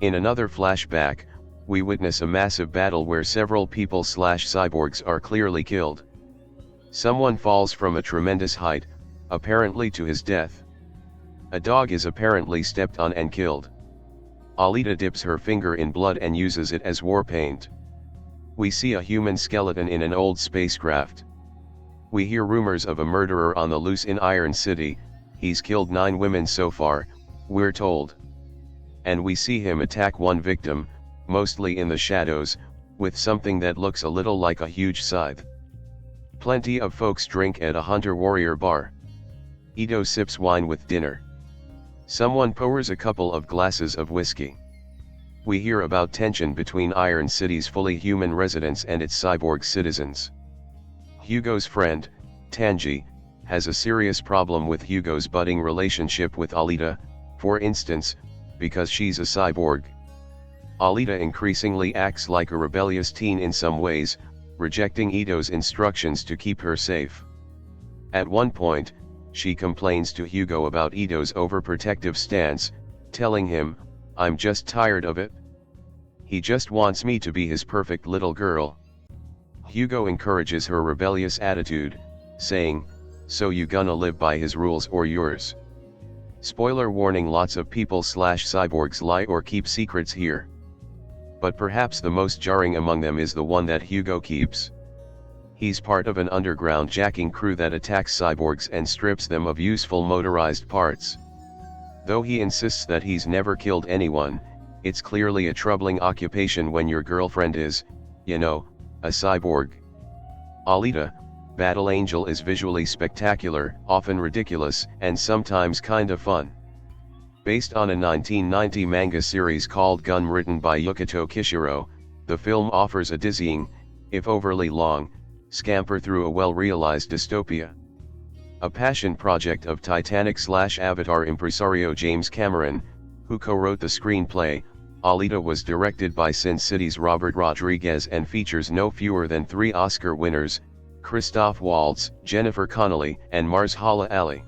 In another flashback, we witness a massive battle where several people/cyborgs are clearly killed. Someone falls from a tremendous height, apparently to his death. A dog is apparently stepped on and killed. Alita dips her finger in blood and uses it as war paint. We see a human skeleton in an old spacecraft. We hear rumors of a murderer on the loose in Iron City. He's killed 9 women so far, we're told. And we see him attack one victim, mostly in the shadows, with something that looks a little like a huge scythe. Plenty of folks drink at a hunter-warrior bar. Ito sips wine with dinner. Someone pours a couple of glasses of whiskey. We hear about tension between Iron City's fully human residents and its cyborg citizens. Hugo's friend, Tanji, has a serious problem with Hugo's budding relationship with Alita, for instance, because she's a cyborg. Alita increasingly acts like a rebellious teen in some ways, rejecting Ito's instructions to keep her safe. At one point, she complains to Hugo about Ito's overprotective stance, telling him, "I'm just tired of it. He just wants me to be his perfect little girl." Hugo encourages her rebellious attitude, saying, "So you gonna live by his rules or yours?" Spoiler warning: lots of people/cyborgs lie or keep secrets here. But perhaps the most jarring among them is the one that Hugo keeps. He's part of an underground jacking crew that attacks cyborgs and strips them of useful motorized parts. Though he insists that he's never killed anyone, it's clearly a troubling occupation when your girlfriend is, you know, a cyborg. Alita, Battle Angel, is visually spectacular, often ridiculous, and sometimes kinda fun. Based on a 1990 manga series called Gun written by Yukito Kishiro, the film offers a dizzying, if overly long, scamper through a well-realized dystopia. A passion project of Titanic/Avatar impresario James Cameron, who co-wrote the screenplay, Alita was directed by Sin City's Robert Rodriguez and features no fewer than 3 Oscar winners, Christoph Waltz, Jennifer Connelly, and Mahershala Ali.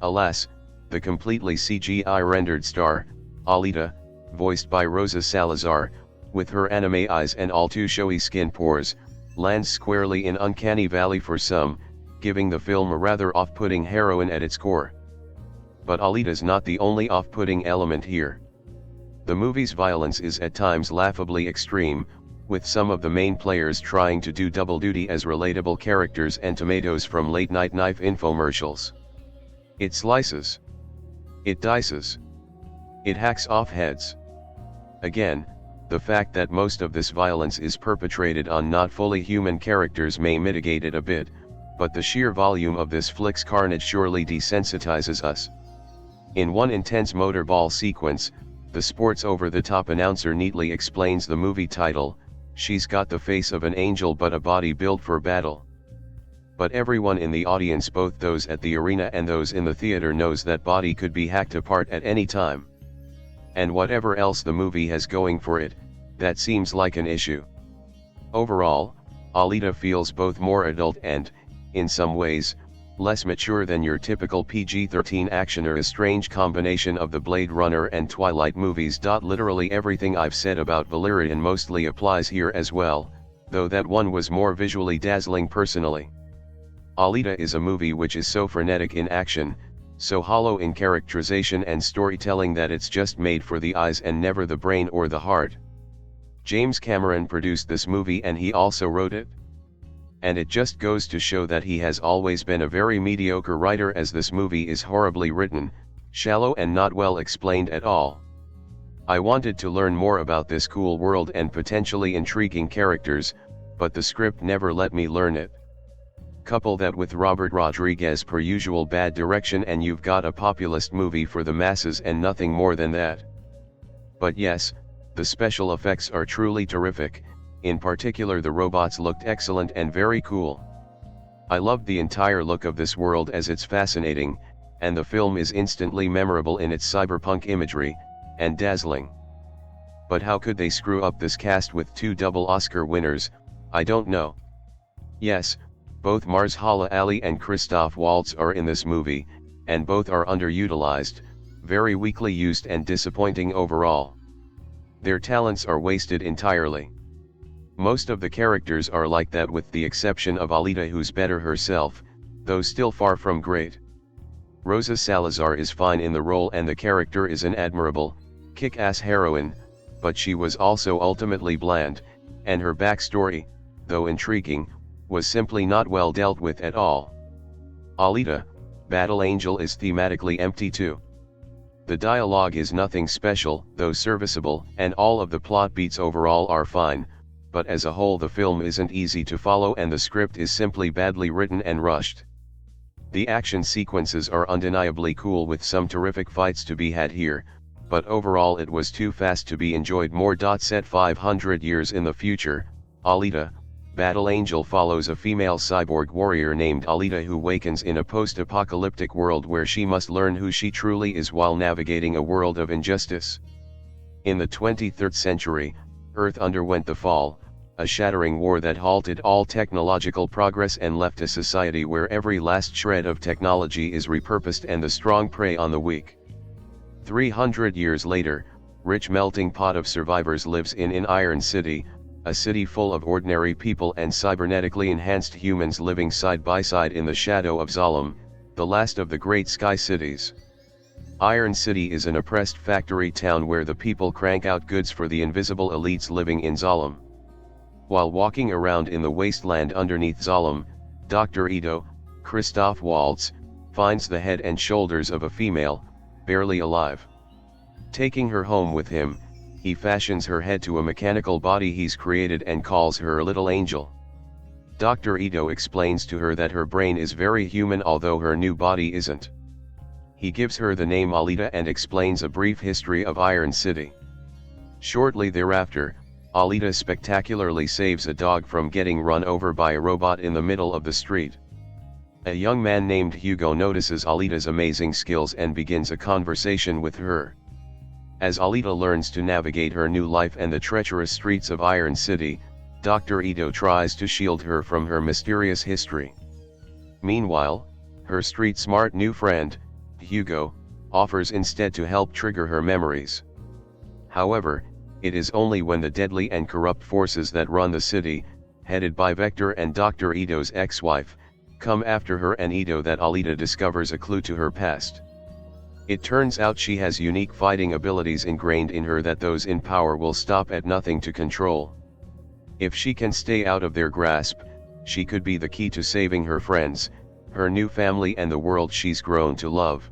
Alas, the completely CGI-rendered star, Alita, voiced by Rosa Salazar, with her anime eyes and all too showy skin pores, lands squarely in Uncanny Valley for some, giving the film a rather off-putting heroine at its core. But Alita's not the only off-putting element here. The movie's violence is at times laughably extreme, with some of the main players trying to do double duty as relatable characters and tomatoes from late-night knife infomercials. It slices. It dices. It hacks off heads. Again, the fact that most of this violence is perpetrated on not fully human characters may mitigate it a bit, but the sheer volume of this flick's carnage surely desensitizes us. In one intense motorball sequence, the sports over-the-top announcer neatly explains the movie title, "She's got the face of an angel but a body built for battle." But everyone in the audience, both those at the arena and those in the theater, knows that body could be hacked apart at any time. And whatever else the movie has going for it, that seems like an issue. Overall, Alita feels both more adult and, in some ways, less mature than your typical PG-13 actioner, a strange combination of the Blade Runner and Twilight movies. Literally everything I've said about Valerian mostly applies here as well, though that one was more visually dazzling personally. Alita is a movie which is so frenetic in action, so hollow in characterization and storytelling that it's just made for the eyes and never the brain or the heart. James Cameron produced this movie and he also wrote it. And it just goes to show that he has always been a very mediocre writer, as this movie is horribly written, shallow and not well explained at all. I wanted to learn more about this cool world and potentially intriguing characters, but the script never let me learn it. Couple that with Robert Rodriguez per usual bad direction and you've got a populist movie for the masses and nothing more than that. But yes, the special effects are truly terrific, in particular the robots looked excellent and very cool. I loved the entire look of this world as it's fascinating, and the film is instantly memorable in its cyberpunk imagery, and dazzling. But how could they screw up this cast with 2 double Oscar winners? I don't know. Yes, both Mahershala Ali and Christoph Waltz are in this movie, and both are underutilized, very weakly used and disappointing overall. Their talents are wasted entirely. Most of the characters are like that with the exception of Alita, who's better herself, though still far from great. Rosa Salazar is fine in the role and the character is an admirable, kick-ass heroine, but she was also ultimately bland, and her backstory, though intriguing, was simply not well dealt with at all. Alita, Battle Angel, is thematically empty too. The dialogue is nothing special, though serviceable, and all of the plot beats overall are fine, but as a whole the film isn't easy to follow and the script is simply badly written and rushed. The action sequences are undeniably cool with some terrific fights to be had here, but overall it was too fast to be enjoyed more. Set 500 years in the future, Alita, Battle Angel follows a female cyborg warrior named Alita who wakens in a post-apocalyptic world where she must learn who she truly is while navigating a world of injustice. In the 23rd century, Earth underwent the Fall, a shattering war that halted all technological progress and left a society where every last shred of technology is repurposed and the strong prey on the weak. 300 years later, rich melting pot of survivors lives in Iron City, a city full of ordinary people and cybernetically enhanced humans living side by side in the shadow of Zalem, the last of the great sky cities. Iron City is an oppressed factory town where the people crank out goods for the invisible elites living in Zalem. While walking around in the wasteland underneath Zalem, Dr. Ito, Christoph Waltz, finds the head and shoulders of a female, barely alive. Taking her home with him, he fashions her head to a mechanical body he's created and calls her Little Angel. Dr. Ito explains to her that her brain is very human although her new body isn't. He gives her the name Alita and explains a brief history of Iron City. Shortly thereafter, Alita spectacularly saves a dog from getting run over by a robot in the middle of the street. A young man named Hugo notices Alita's amazing skills and begins a conversation with her. As Alita learns to navigate her new life and the treacherous streets of Iron City, Dr. Ito tries to shield her from her mysterious history. Meanwhile, her street-smart new friend, Hugo, offers instead to help trigger her memories. However, it is only when the deadly and corrupt forces that run the city, headed by Vector and Dr. Ito's ex-wife, come after her and Ito that Alita discovers a clue to her past. It turns out she has unique fighting abilities ingrained in her that those in power will stop at nothing to control. If she can stay out of their grasp, she could be the key to saving her friends, her new family and the world she's grown to love.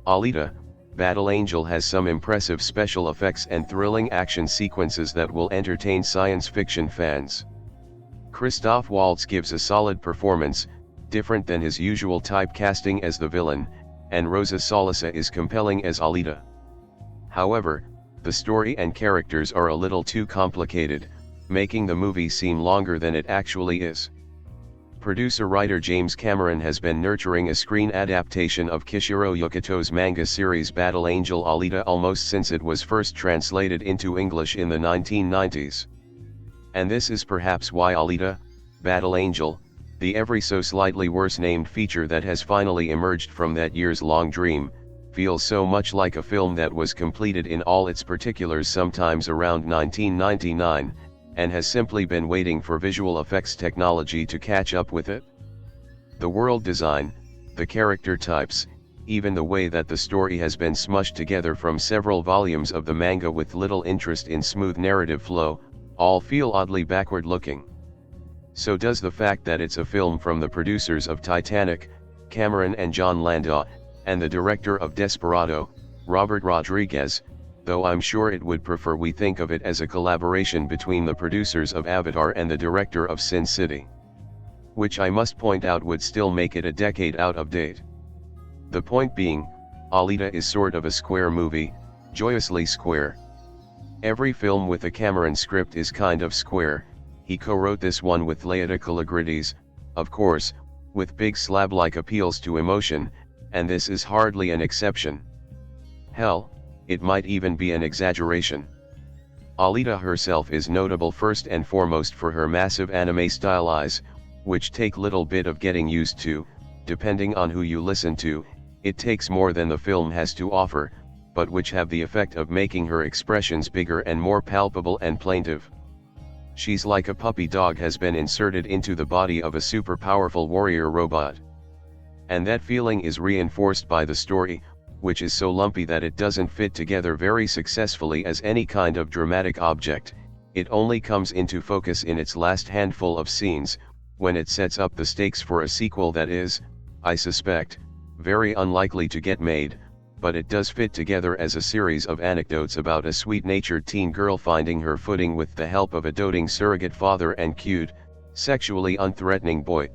Alita, Battle Angel has some impressive special effects and thrilling action sequences that will entertain science fiction fans. Christoph Waltz gives a solid performance, different than his usual typecasting as the villain, and Rosa Salazar is compelling as Alita. However, the story and characters are a little too complicated, making the movie seem longer than it actually is. Producer-writer James Cameron has been nurturing a screen adaptation of Kishiro Yukito's manga series Battle Angel Alita almost since it was first translated into English in the 1990s. And this is perhaps why Alita, Battle Angel, the ever so slightly worse named feature that has finally emerged from that years long dream, feels so much like a film that was completed in all its particulars sometimes around 1999, and has simply been waiting for visual effects technology to catch up with it. The world design, the character types, even the way that the story has been smushed together from several volumes of the manga with little interest in smooth narrative flow, all feel oddly backward-looking. So does the fact that it's a film from the producers of Titanic, Cameron and John Landau, and the director of Desperado, Robert Rodriguez, though I'm sure it would prefer we think of it as a collaboration between the producers of Avatar and the director of Sin City. Which I must point out would still make it a decade out of date. The point being, Alita is sort of a square movie, joyously square. Every film with a Cameron script is kind of square. He co-wrote this one with Laeta Kalogridis, of course, with big slab-like appeals to emotion, and this is hardly an exception. Hell, it might even be an exaggeration. Alita herself is notable first and foremost for her massive anime-style eyes, which take little bit of getting used to. Depending on who you listen to, it takes more than the film has to offer, but which have the effect of making her expressions bigger and more palpable and plaintive. She's like a puppy dog has been inserted into the body of a super powerful warrior robot. And that feeling is reinforced by the story, which is so lumpy that it doesn't fit together very successfully as any kind of dramatic object. It only comes into focus in its last handful of scenes, when it sets up the stakes for a sequel that is, I suspect, very unlikely to get made, but it does fit together as a series of anecdotes about a sweet-natured teen girl finding her footing with the help of a doting surrogate father and cute, sexually unthreatening boy.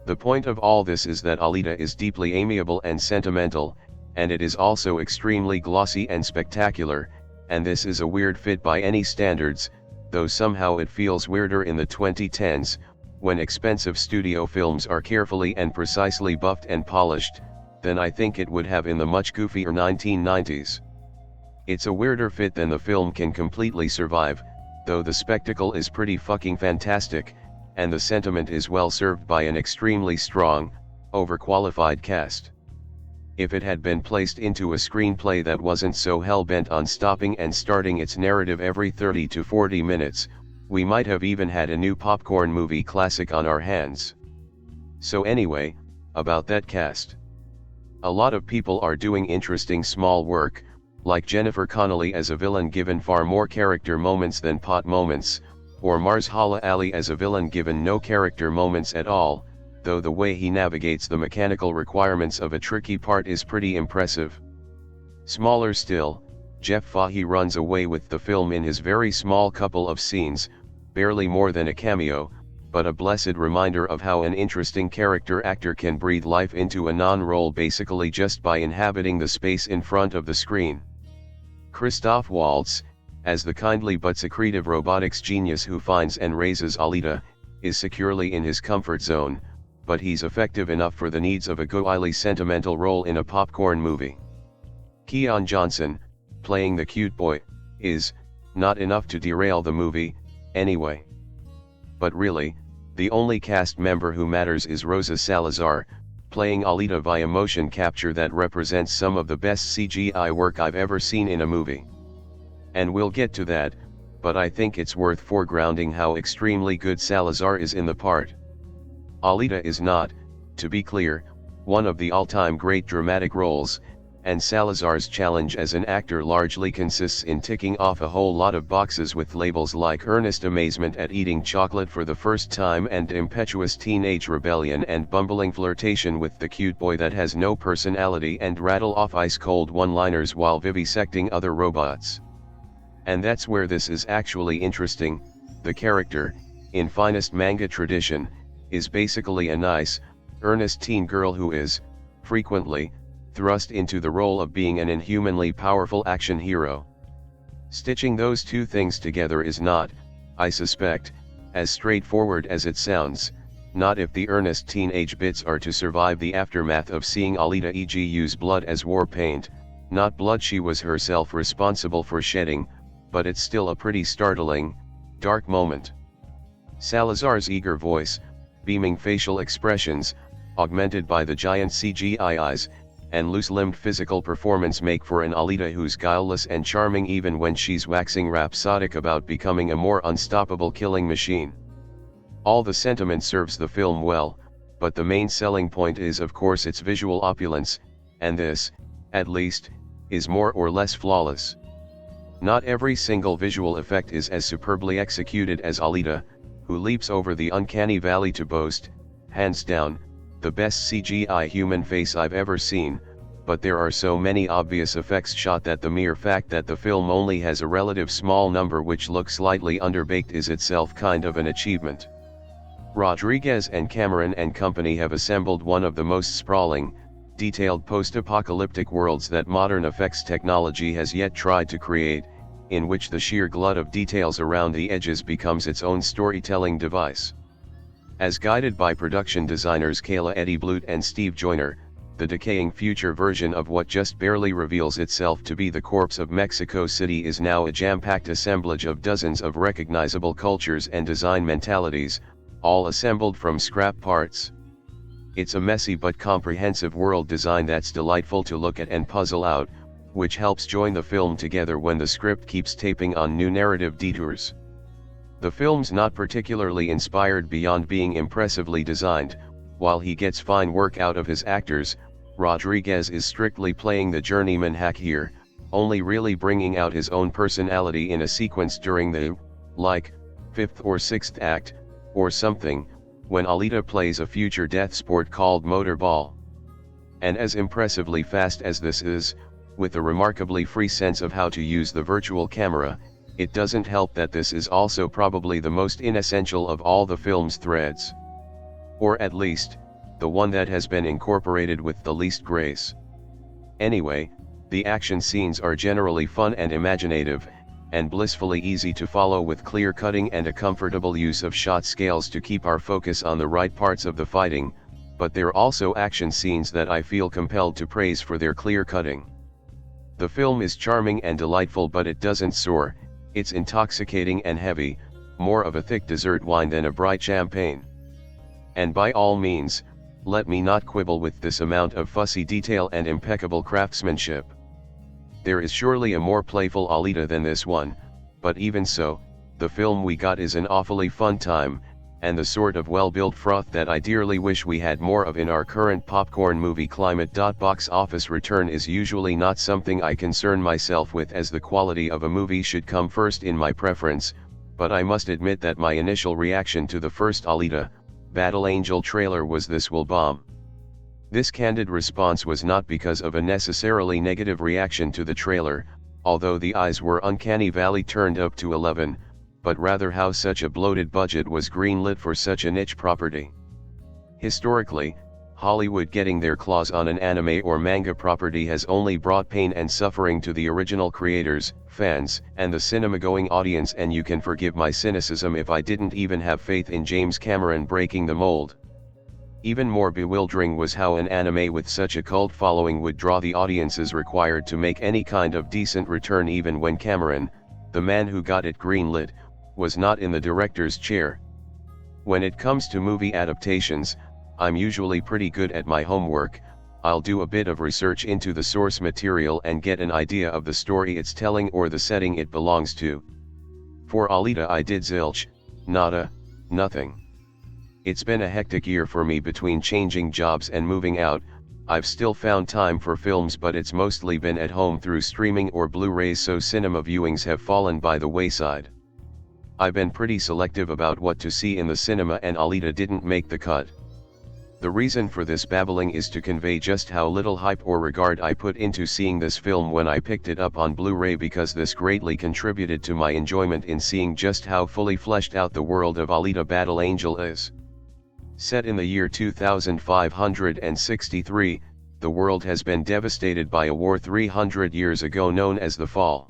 The point of all this is that Alita is deeply amiable and sentimental, and it is also extremely glossy and spectacular, and this is a weird fit by any standards, though somehow it feels weirder in the 2010s, when expensive studio films are carefully and precisely buffed and polished, than I think it would have in the much goofier 1990s. It's a weirder fit than the film can completely survive, though the spectacle is pretty fucking fantastic, and the sentiment is well served by an extremely strong, overqualified cast. If it had been placed into a screenplay that wasn't so hell-bent on stopping and starting its narrative every 30 to 40 minutes, we might have even had a new popcorn movie classic on our hands. So anyway, about that cast. A lot of people are doing interesting small work, like Jennifer Connelly as a villain given far more character moments than pot moments, or Mahershala Ali as a villain given no character moments at all, though the way he navigates the mechanical requirements of a tricky part is pretty impressive. Smaller still, Jeff Fahey runs away with the film in his very small couple of scenes, barely more than a cameo, but a blessed reminder of how an interesting character actor can breathe life into a non-role basically just by inhabiting the space in front of the screen. Christoph Waltz, as the kindly but secretive robotics genius who finds and raises Alita, is securely in his comfort zone, but he's effective enough for the needs of a goily sentimental role in a popcorn movie. Keon Johnson, playing the cute boy, is not enough to derail the movie, anyway. But really, the only cast member who matters is Rosa Salazar, playing Alita via motion capture that represents some of the best CGI work I've ever seen in a movie. And we'll get to that, but I think it's worth foregrounding how extremely good Salazar is in the part. Alita is not, to be clear, one of the all-time great dramatic roles, and Salazar's challenge as an actor largely consists in ticking off a whole lot of boxes with labels like earnest amazement at eating chocolate for the first time and impetuous teenage rebellion and bumbling flirtation with the cute boy that has no personality and rattle off ice-cold one-liners while vivisecting other robots. And that's where this is actually interesting. The character, in finest manga tradition, is basically a nice, earnest teen girl who is, frequently, thrust into the role of being an inhumanly powerful action hero. Stitching those two things together is not, I suspect, as straightforward as it sounds, not if the earnest teenage bits are to survive the aftermath of seeing Alita e.g. use blood as war paint, not blood she was herself responsible for shedding, but it's still a pretty startling, dark moment. Salazar's eager voice, beaming facial expressions, augmented by the giant CGI eyes, and loose-limbed physical performance make for an Alita who's guileless and charming even when she's waxing rhapsodic about becoming a more unstoppable killing machine. All the sentiment serves the film well, but the main selling point is of course its visual opulence, and this, at least, is more or less flawless. Not every single visual effect is as superbly executed as Alita, who leaps over the uncanny valley to boast, hands down, the best CGI human face I've ever seen, but there are so many obvious effects shot that the mere fact that the film only has a relative small number which look slightly underbaked is itself kind of an achievement. Rodriguez and Cameron and company have assembled one of the most sprawling, detailed post-apocalyptic worlds that modern effects technology has yet tried to create, in which the sheer glut of details around the edges becomes its own storytelling device. As guided by production designers Kayla Eddie Bluth and Steve Joyner, the decaying future version of what just barely reveals itself to be the corpse of Mexico City is now a jam-packed assemblage of dozens of recognizable cultures and design mentalities, all assembled from scrap parts. It's a messy but comprehensive world design that's delightful to look at and puzzle out, which helps join the film together when the script keeps taping on new narrative detours. The film's not particularly inspired beyond being impressively designed. While he gets fine work out of his actors, Rodriguez is strictly playing the journeyman hack here, only really bringing out his own personality in a sequence during the, fifth or sixth act, or something, when Alita plays a future death sport called Motorball. And as impressively fast as this is, with a remarkably free sense of how to use the virtual camera, it doesn't help that this is also probably the most inessential of all the film's threads. Or at least, the one that has been incorporated with the least grace. Anyway, the action scenes are generally fun and imaginative, and blissfully easy to follow with clear cutting and a comfortable use of shot scales to keep our focus on the right parts of the fighting, but they're also action scenes that I feel compelled to praise for their clear cutting. The film is charming and delightful, but it doesn't soar. It's intoxicating and heavy, more of a thick dessert wine than a bright champagne. And by all means, let me not quibble with this amount of fussy detail and impeccable craftsmanship. There is surely a more playful Alita than this one, but even so, the film we got is an awfully fun time, and the sort of well-built froth that I dearly wish we had more of in our current popcorn movie climate. Box office return is usually not something I concern myself with, as the quality of a movie should come first in my preference, but I must admit that my initial reaction to the first Alita, Battle Angel trailer was "this will bomb." This candid response was not because of a necessarily negative reaction to the trailer, although the eyes were uncanny valley turned up to 11, but rather how such a bloated budget was greenlit for such a niche property. Historically, Hollywood getting their claws on an anime or manga property has only brought pain and suffering to the original creators, fans, and the cinema-going audience, and you can forgive my cynicism if I didn't even have faith in James Cameron breaking the mold. Even more bewildering was how an anime with such a cult following would draw the audiences required to make any kind of decent return even when Cameron, the man who got it greenlit, was not in the director's chair. When it comes to movie adaptations, I'm usually pretty good at my homework. I'll do a bit of research into the source material and get an idea of the story it's telling or the setting it belongs to. For Alita I did zilch, nada, nothing. It's been a hectic year for me between changing jobs and moving out. I've still found time for films, but it's mostly been at home through streaming or Blu-rays, so cinema viewings have fallen by the wayside. I've been pretty selective about what to see in the cinema, and Alita didn't make the cut. The reason for this babbling is to convey just how little hype or regard I put into seeing this film when I picked it up on Blu-ray, because this greatly contributed to my enjoyment in seeing just how fully fleshed out the world of Alita Battle Angel is. Set in the year 2563, the world has been devastated by a war 300 years ago known as the Fall.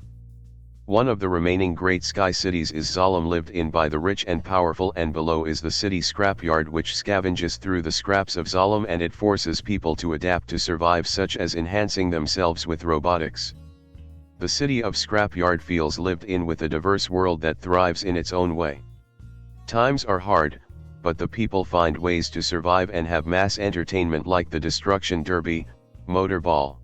One of the remaining great sky cities is Zalem, lived in by the rich and powerful, and below is the city scrapyard, which scavenges through the scraps of Zalem, and it forces people to adapt to survive, such as enhancing themselves with robotics. The city of Scrapyard feels lived in with a diverse world that thrives in its own way. Times are hard, but the people find ways to survive and have mass entertainment like the Destruction Derby, Motorball.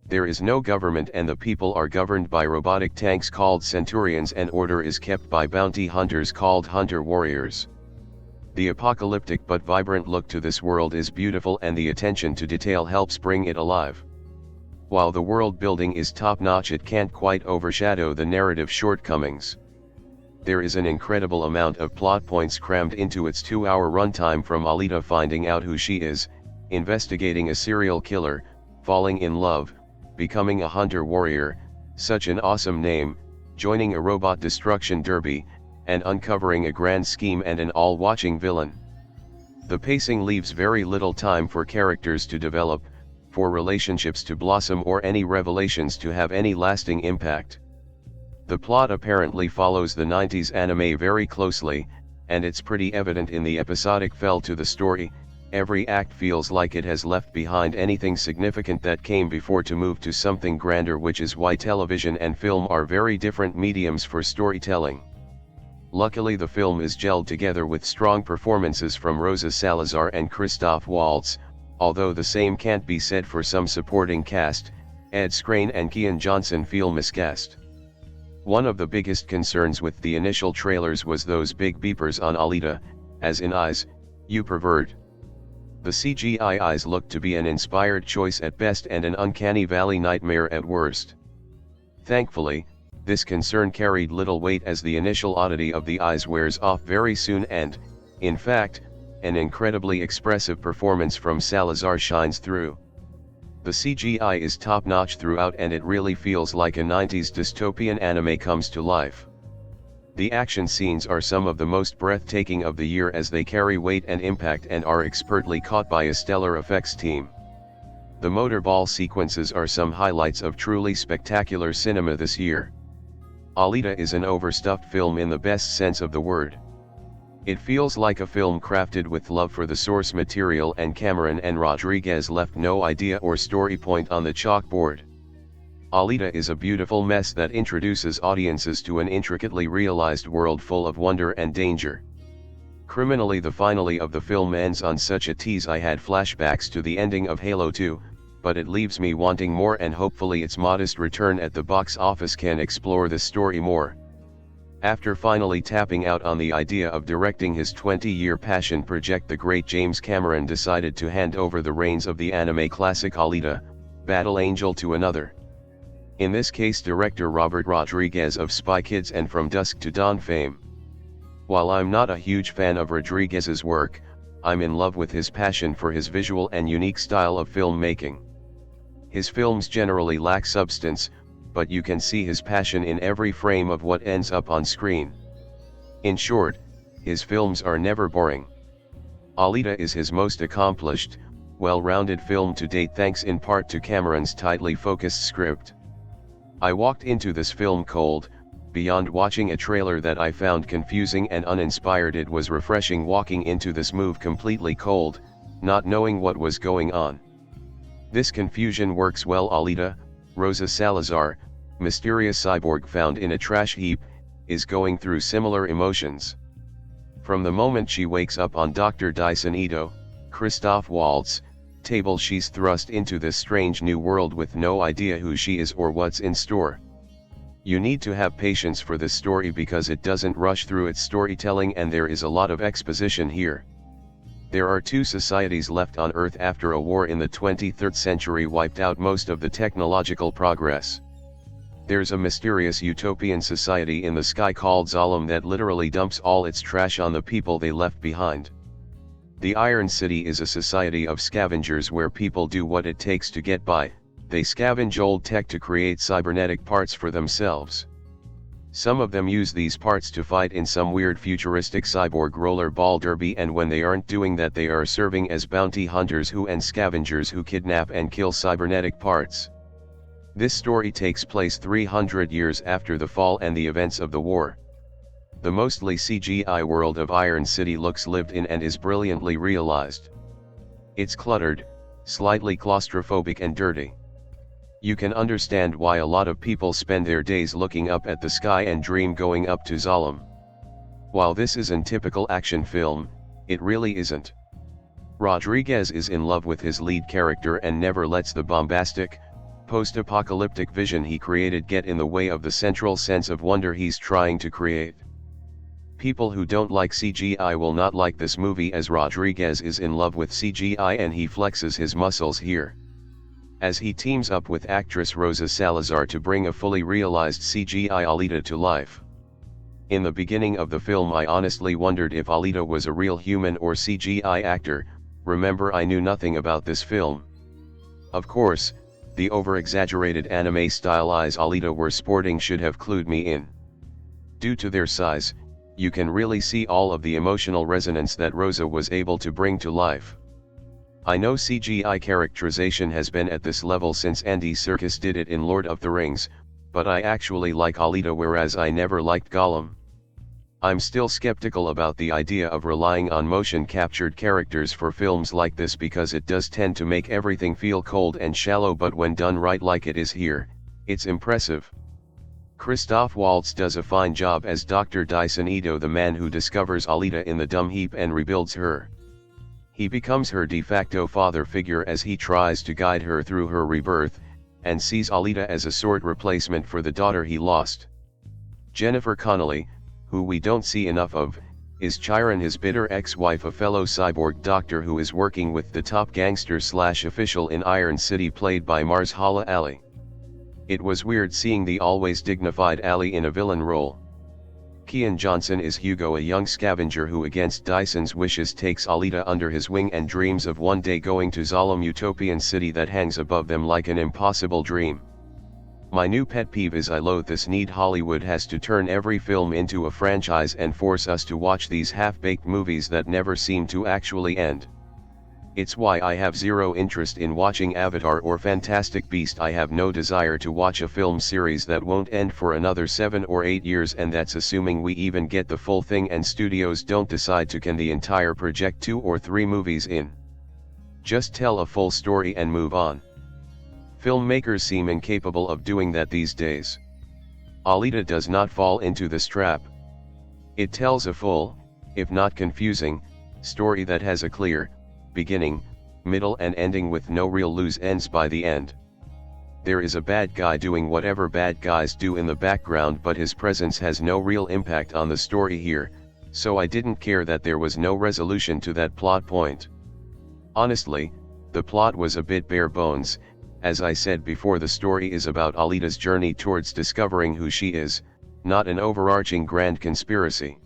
There is no government, and the people are governed by robotic tanks called Centurions, and order is kept by bounty hunters called Hunter Warriors. The apocalyptic but vibrant look to this world is beautiful, and the attention to detail helps bring it alive. While the world building is top-notch, it can't quite overshadow the narrative shortcomings. There is an incredible amount of plot points crammed into its 2-hour runtime, from Alita finding out who she is, investigating a serial killer, falling in love, becoming a hunter warrior, such an awesome name, joining a robot destruction derby, and uncovering a grand scheme and an all-watching villain. The pacing leaves very little time for characters to develop, for relationships to blossom, or any revelations to have any lasting impact. The plot apparently follows the 90s anime very closely, and it's pretty evident in the episodic feel to the story. Every act feels like it has left behind anything significant that came before to move to something grander, which is why television and film are very different mediums for storytelling. Luckily, the film is gelled together with strong performances from Rosa Salazar and Christoph Waltz, although the same can't be said for some supporting cast. Ed Skrein and Kian Johnson feel miscast. One of the biggest concerns with the initial trailers was those big beepers on Alita, as in eyes, you pervert. The CGI eyes looked to be an inspired choice at best and an uncanny valley nightmare at worst. Thankfully, this concern carried little weight, as the initial oddity of the eyes wears off very soon, and, in fact, an incredibly expressive performance from Salazar shines through. The CGI is top-notch throughout, and it really feels like a 90s dystopian anime comes to life. The action scenes are some of the most breathtaking of the year, as they carry weight and impact and are expertly caught by a stellar effects team. The motorball sequences are some highlights of truly spectacular cinema this year. Alita is an overstuffed film in the best sense of the word. It feels like a film crafted with love for the source material, and Cameron and Rodriguez left no idea or story point on the chalkboard. Alita is a beautiful mess that introduces audiences to an intricately realized world full of wonder and danger. Criminally, the finale of the film ends on such a tease. I had flashbacks to the ending of Halo 2, but it leaves me wanting more, and hopefully its modest return at the box office can explore this story more. After finally tapping out on the idea of directing his 20-year passion project, the great James Cameron decided to hand over the reins of the anime classic Alita, Battle Angel, to another. In this case, director Robert Rodriguez of Spy Kids and From Dusk to Dawn fame. While I'm not a huge fan of Rodriguez's work, I'm in love with his passion for his visual and unique style of filmmaking. His films generally lack substance, but you can see his passion in every frame of what ends up on screen. In short, his films are never boring. Alita is his most accomplished, well-rounded film to date thanks in part to Cameron's tightly focused script. I walked into this film cold, beyond watching a trailer that I found confusing and uninspired. It was refreshing walking into this movie completely cold, not knowing what was going on. This confusion works well. Alita, Rosa Salazar, mysterious cyborg found in a trash heap, is going through similar emotions. From the moment she wakes up on Dr. Dyson Ito, Christoph Waltz, table, she's thrust into this strange new world with no idea who she is or what's in store. You need to have patience for this story because it doesn't rush through its storytelling and there is a lot of exposition here. There are two societies left on Earth after a war in the 23rd century wiped out most of the technological progress. There's a mysterious utopian society in the sky called Zalem that literally dumps all its trash on the people they left behind. The Iron City is a society of scavengers where people do what it takes to get by. They scavenge old tech to create cybernetic parts for themselves. Some of them use these parts to fight in some weird futuristic cyborg rollerball derby, and when they aren't doing that they are serving as bounty hunters and scavengers who kidnap and kill cybernetic parts. This story takes place 300 years after the fall and the events of the war. The mostly CGI world of Iron City looks lived in and is brilliantly realized. It's cluttered, slightly claustrophobic and dirty. You can understand why a lot of people spend their days looking up at the sky and dream going up to Zalem. While this isn't typical action film, it really isn't. Rodriguez is in love with his lead character and never lets the bombastic, post-apocalyptic vision he created get in the way of the central sense of wonder he's trying to create. People who don't like CGI will not like this movie, as Rodriguez is in love with CGI and he flexes his muscles here. As he teams up with actress Rosa Salazar to bring a fully realized CGI Alita to life. In the beginning of the film I honestly wondered if Alita was a real human or CGI actor. Remember, I knew nothing about this film. Of course, the over-exaggerated anime style eyes Alita were sporting should have clued me in. Due to their size, you can really see all of the emotional resonance that Rosa was able to bring to life. I know CGI characterization has been at this level since Andy Serkis did it in Lord of the Rings, but I actually like Alita, whereas I never liked Gollum. I'm still skeptical about the idea of relying on motion captured characters for films like this because it does tend to make everything feel cold and shallow, but when done right like it is here, it's impressive. Christoph Waltz does a fine job as Dr. Dyson Ito, the man who discovers Alita in the dump heap and rebuilds her. He becomes her de facto father figure as he tries to guide her through her rebirth, and sees Alita as a sort replacement for the daughter he lost. Jennifer Connelly, who we don't see enough of, is Chiron, his bitter ex-wife, a fellow cyborg doctor who is working with the top gangster/official in Iron City played by Mahershala Ali. It was weird seeing the always dignified Ali in a villain role. Kian Johnson is Hugo, a young scavenger who against Dyson's wishes takes Alita under his wing and dreams of one day going to Zalem, utopian city that hangs above them like an impossible dream. My new pet peeve is I loathe this need Hollywood has to turn every film into a franchise and force us to watch these half-baked movies that never seem to actually end. It's why I have zero interest in watching Avatar or Fantastic Beast. I have no desire to watch a film series that won't end for another 7 or 8 years, and that's assuming we even get the full thing and studios don't decide to can the entire project 2 or 3 movies in. Just tell a full story and move on. Filmmakers seem incapable of doing that these days. Alita does not fall into this trap. It tells a full, if not confusing, story that has a clear beginning, middle and ending with no real loose ends by the end. There is a bad guy doing whatever bad guys do in the background, but his presence has no real impact on the story here, so I didn't care that there was no resolution to that plot point. Honestly, the plot was a bit bare bones. As I said before, the story is about Alita's journey towards discovering who she is, not an overarching grand conspiracy.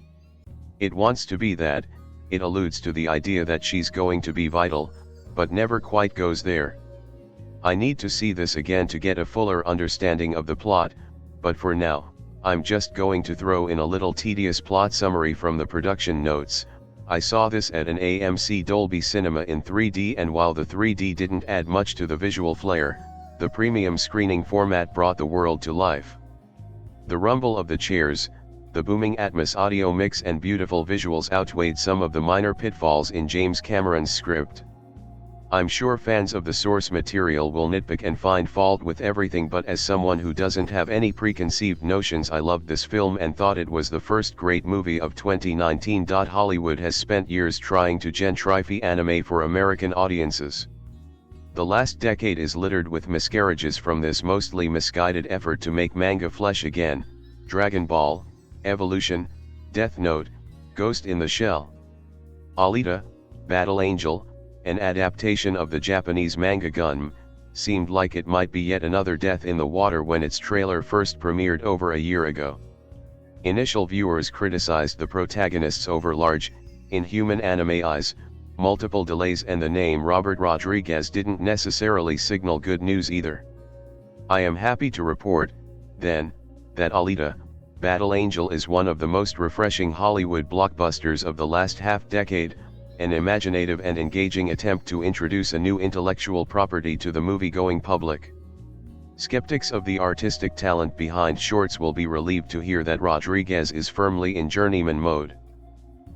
It wants to be that. It alludes to the idea that she's going to be vital, but never quite goes there. I need to see this again to get a fuller understanding of the plot, but for now, I'm just going to throw in a little tedious plot summary from the production notes. I saw this at an AMC Dolby Cinema in 3D, and while the 3D didn't add much to the visual flair, the premium screening format brought the world to life. The rumble of the chairs, the booming Atmos audio mix and beautiful visuals outweighed some of the minor pitfalls in James Cameron's script. I'm sure fans of the source material will nitpick and find fault with everything, but as someone who doesn't have any preconceived notions, I loved this film and thought it was the first great movie of 2019. Hollywood has spent years trying to gentrify anime for American audiences. The last decade is littered with miscarriages from this mostly misguided effort to make manga flesh again: Dragon Ball, Evolution, Death Note, Ghost in the Shell. Alita, Battle Angel, an adaptation of the Japanese manga Gunm, seemed like it might be yet another death in the water when its trailer first premiered over a year ago. Initial viewers criticized the protagonists over large, inhuman anime eyes, multiple delays, and the name Robert Rodriguez didn't necessarily signal good news either. I am happy to report, then, that Alita, Battle Angel is one of the most refreshing Hollywood blockbusters of the last half-decade, an imaginative and engaging attempt to introduce a new intellectual property to the movie-going public. Skeptics of the artistic talent behind shorts will be relieved to hear that Rodriguez is firmly in journeyman mode.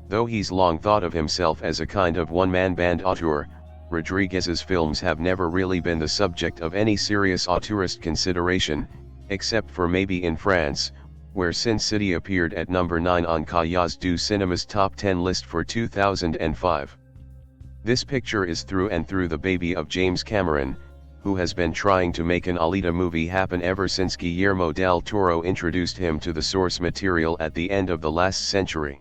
Though he's long thought of himself as a kind of one-man band auteur, Rodriguez's films have never really been the subject of any serious auteurist consideration, except for maybe in France, where Sin City appeared at number 9 on Cahiers du Cinema's top 10 list for 2005. This picture is through and through the baby of James Cameron, who has been trying to make an Alita movie happen ever since Guillermo del Toro introduced him to the source material at the end of the last century.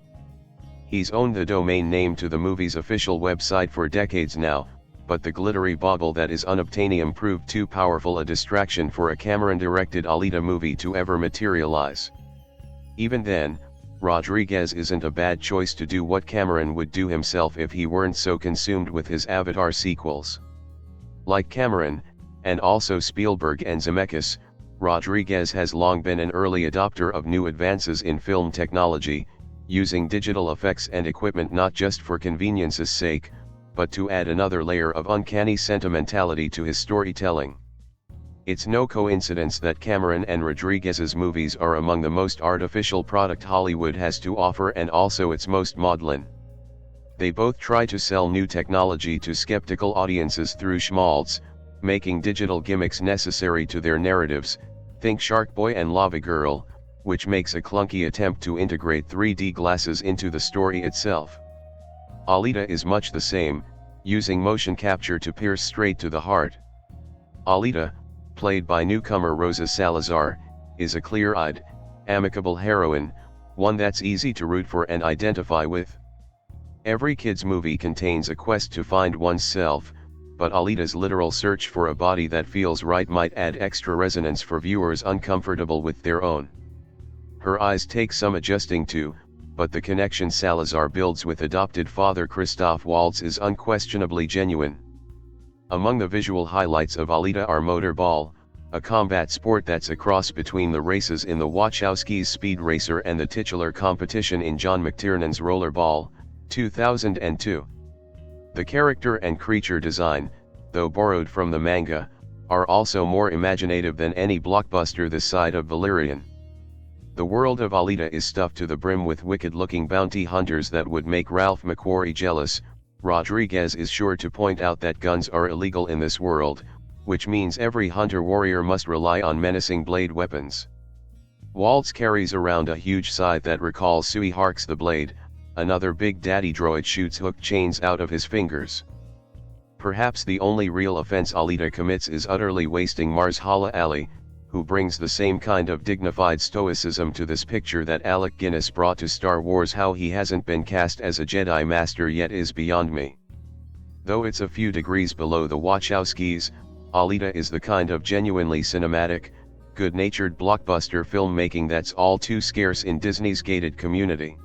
He's owned the domain name to the movie's official website for decades now, but the glittery bauble that is unobtainium proved too powerful a distraction for a Cameron-directed Alita movie to ever materialize. Even then, Rodriguez isn't a bad choice to do what Cameron would do himself if he weren't so consumed with his Avatar sequels. Like Cameron, and also Spielberg and Zemeckis, Rodriguez has long been an early adopter of new advances in film technology, using digital effects and equipment not just for convenience's sake, but to add another layer of uncanny sentimentality to his storytelling. It's no coincidence that Cameron and Rodriguez's movies are among the most artificial product Hollywood has to offer, and also its most maudlin. They both try to sell new technology to skeptical audiences through schmaltz, making digital gimmicks necessary to their narratives. Think Shark Boy and Lava Girl, which makes a clunky attempt to integrate 3D glasses into the story itself. Alita is much the same, using motion capture to pierce straight to the heart. Alita, played by newcomer Rosa Salazar, is a clear-eyed, amicable heroine, one that's easy to root for and identify with. Every kid's movie contains a quest to find oneself, but Alita's literal search for a body that feels right might add extra resonance for viewers uncomfortable with their own. Her eyes take some adjusting to, but the connection Salazar builds with adopted father Christoph Waltz is unquestionably genuine. Among the visual highlights of Alita are Motorball, a combat sport that's a cross between the races in the Wachowskis' Speed Racer and the titular competition in John McTiernan's Rollerball, 2002. The character and creature design, though borrowed from the manga, are also more imaginative than any blockbuster this side of Valerian. The world of Alita is stuffed to the brim with wicked-looking bounty hunters that would make Ralph McQuarrie jealous. Rodriguez is sure to point out that guns are illegal in this world, which means every hunter-warrior must rely on menacing blade weapons. Waltz carries around a huge scythe that recalls Sui Hark's The Blade. Another Big Daddy droid shoots hooked chains out of his fingers. Perhaps the only real offense Alita commits is utterly wasting Marshala Ali, who brings the same kind of dignified stoicism to this picture that Alec Guinness brought to Star Wars. How he hasn't been cast as a Jedi Master yet is beyond me. Though it's a few degrees below the Wachowskis, Alita is the kind of genuinely cinematic, good-natured blockbuster filmmaking that's all too scarce in Disney's gated community.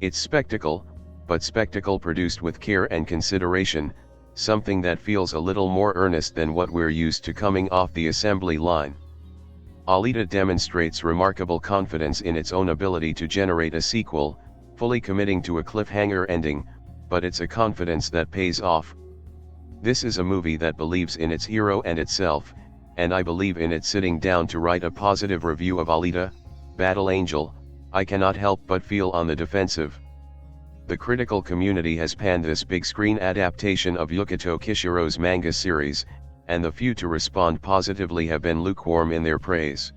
It's spectacle, but spectacle produced with care and consideration, something that feels a little more earnest than what we're used to coming off the assembly line. Alita demonstrates remarkable confidence in its own ability to generate a sequel, fully committing to a cliffhanger ending, but it's a confidence that pays off. This is a movie that believes in its hero and itself, and I believe in it. Sitting down to write a positive review of Alita, Battle Angel, I cannot help but feel on the defensive. The critical community has panned this big screen adaptation of Yukito Kishiro's manga series, and the few to respond positively have been lukewarm in their praise.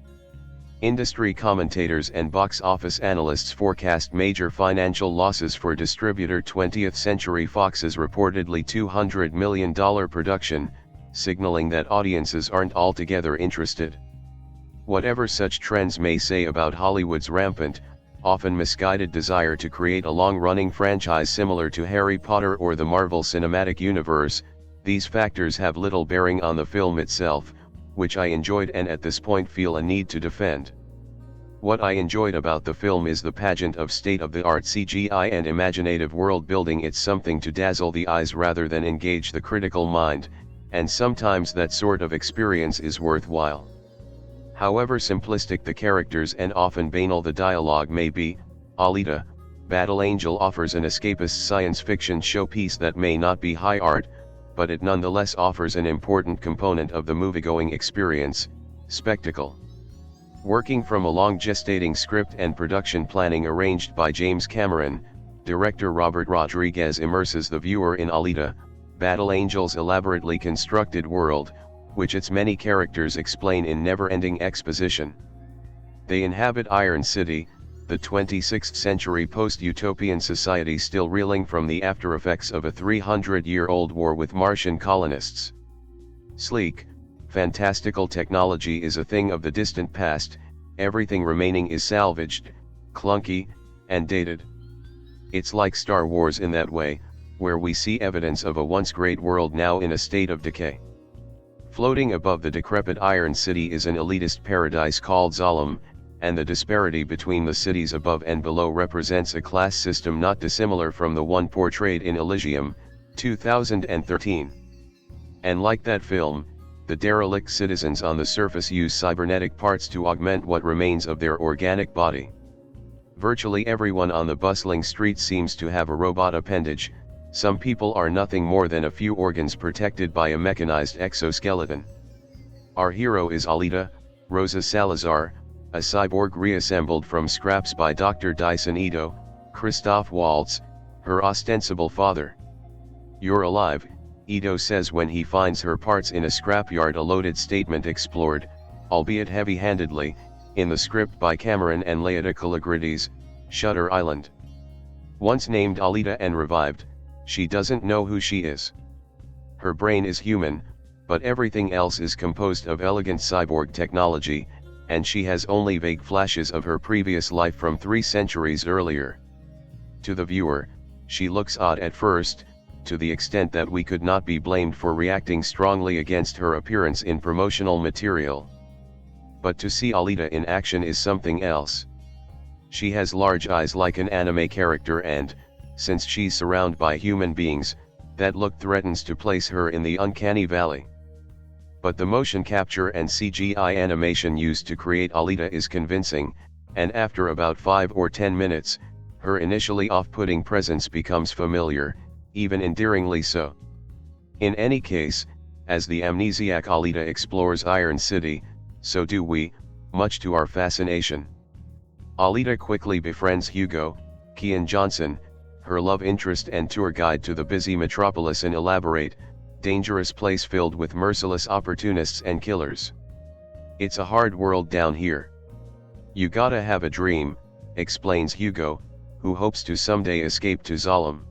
Industry commentators and box office analysts forecast major financial losses for distributor 20th Century Fox's reportedly $200 million production, signaling that audiences aren't altogether interested. Whatever such trends may say about Hollywood's rampant, often misguided desire to create a long-running franchise similar to Harry Potter or the Marvel Cinematic Universe, these factors have little bearing on the film itself, which I enjoyed and at this point feel a need to defend. What I enjoyed about the film is the pageant of state-of-the-art CGI and imaginative world-building. It's something to dazzle the eyes rather than engage the critical mind, and sometimes that sort of experience is worthwhile. However simplistic the characters and often banal the dialogue may be, Alita, Battle Angel offers an escapist science fiction showpiece that may not be high art, but it nonetheless offers an important component of the moviegoing experience: spectacle. Working from a long gestating script and production planning arranged by James Cameron, director Robert Rodriguez immerses the viewer in Alita, Battle Angel's elaborately constructed world, which its many characters explain in never-ending exposition. They inhabit Iron City, the 26th century post-utopian society still reeling from the after-effects of a 300-year-old war with Martian colonists. Sleek, fantastical technology is a thing of the distant past, everything remaining is salvaged, clunky, and dated. It's like Star Wars in that way, where we see evidence of a once great world now in a state of decay. Floating above the decrepit Iron City is an elitist paradise called Zalem, and the disparity between the cities above and below represents a class system not dissimilar from the one portrayed in Elysium, 2013. And like that film, the derelict citizens on the surface use cybernetic parts to augment what remains of their organic body. Virtually everyone on the bustling streets seems to have a robot appendage. Some people are nothing more than a few organs protected by a mechanized exoskeleton. Our hero is Alita, Rosa Salazar, a cyborg reassembled from scraps by Dr. Dyson Ito, Christoph Waltz, her ostensible father. "You're alive," Ito says when he finds her parts in a scrapyard. A loaded statement explored, albeit heavy-handedly, in the script by Cameron and Laeta Kalogridis, Shutter Island. Once named Alita and revived, she doesn't know who she is. Her brain is human, but everything else is composed of elegant cyborg technology, and she has only vague flashes of her previous life from 3 centuries earlier. To the viewer, she looks odd at first, to the extent that we could not be blamed for reacting strongly against her appearance in promotional material. But to see Alita in action is something else. She has large eyes like an anime character and, since she's surrounded by human beings, that look threatens to place her in the uncanny valley. But the motion capture and CGI animation used to create Alita is convincing, and after about 5 or 10 minutes, her initially off-putting presence becomes familiar, even endearingly so. In any case, as the amnesiac Alita explores Iron City, so do we, much to our fascination. Alita quickly befriends Hugo, Kian Johnson, her love interest and tour guide to the busy metropolis, an elaborate, dangerous place filled with merciless opportunists and killers. "It's a hard world down here. You gotta have a dream," explains Hugo, who hopes to someday escape to Zalem.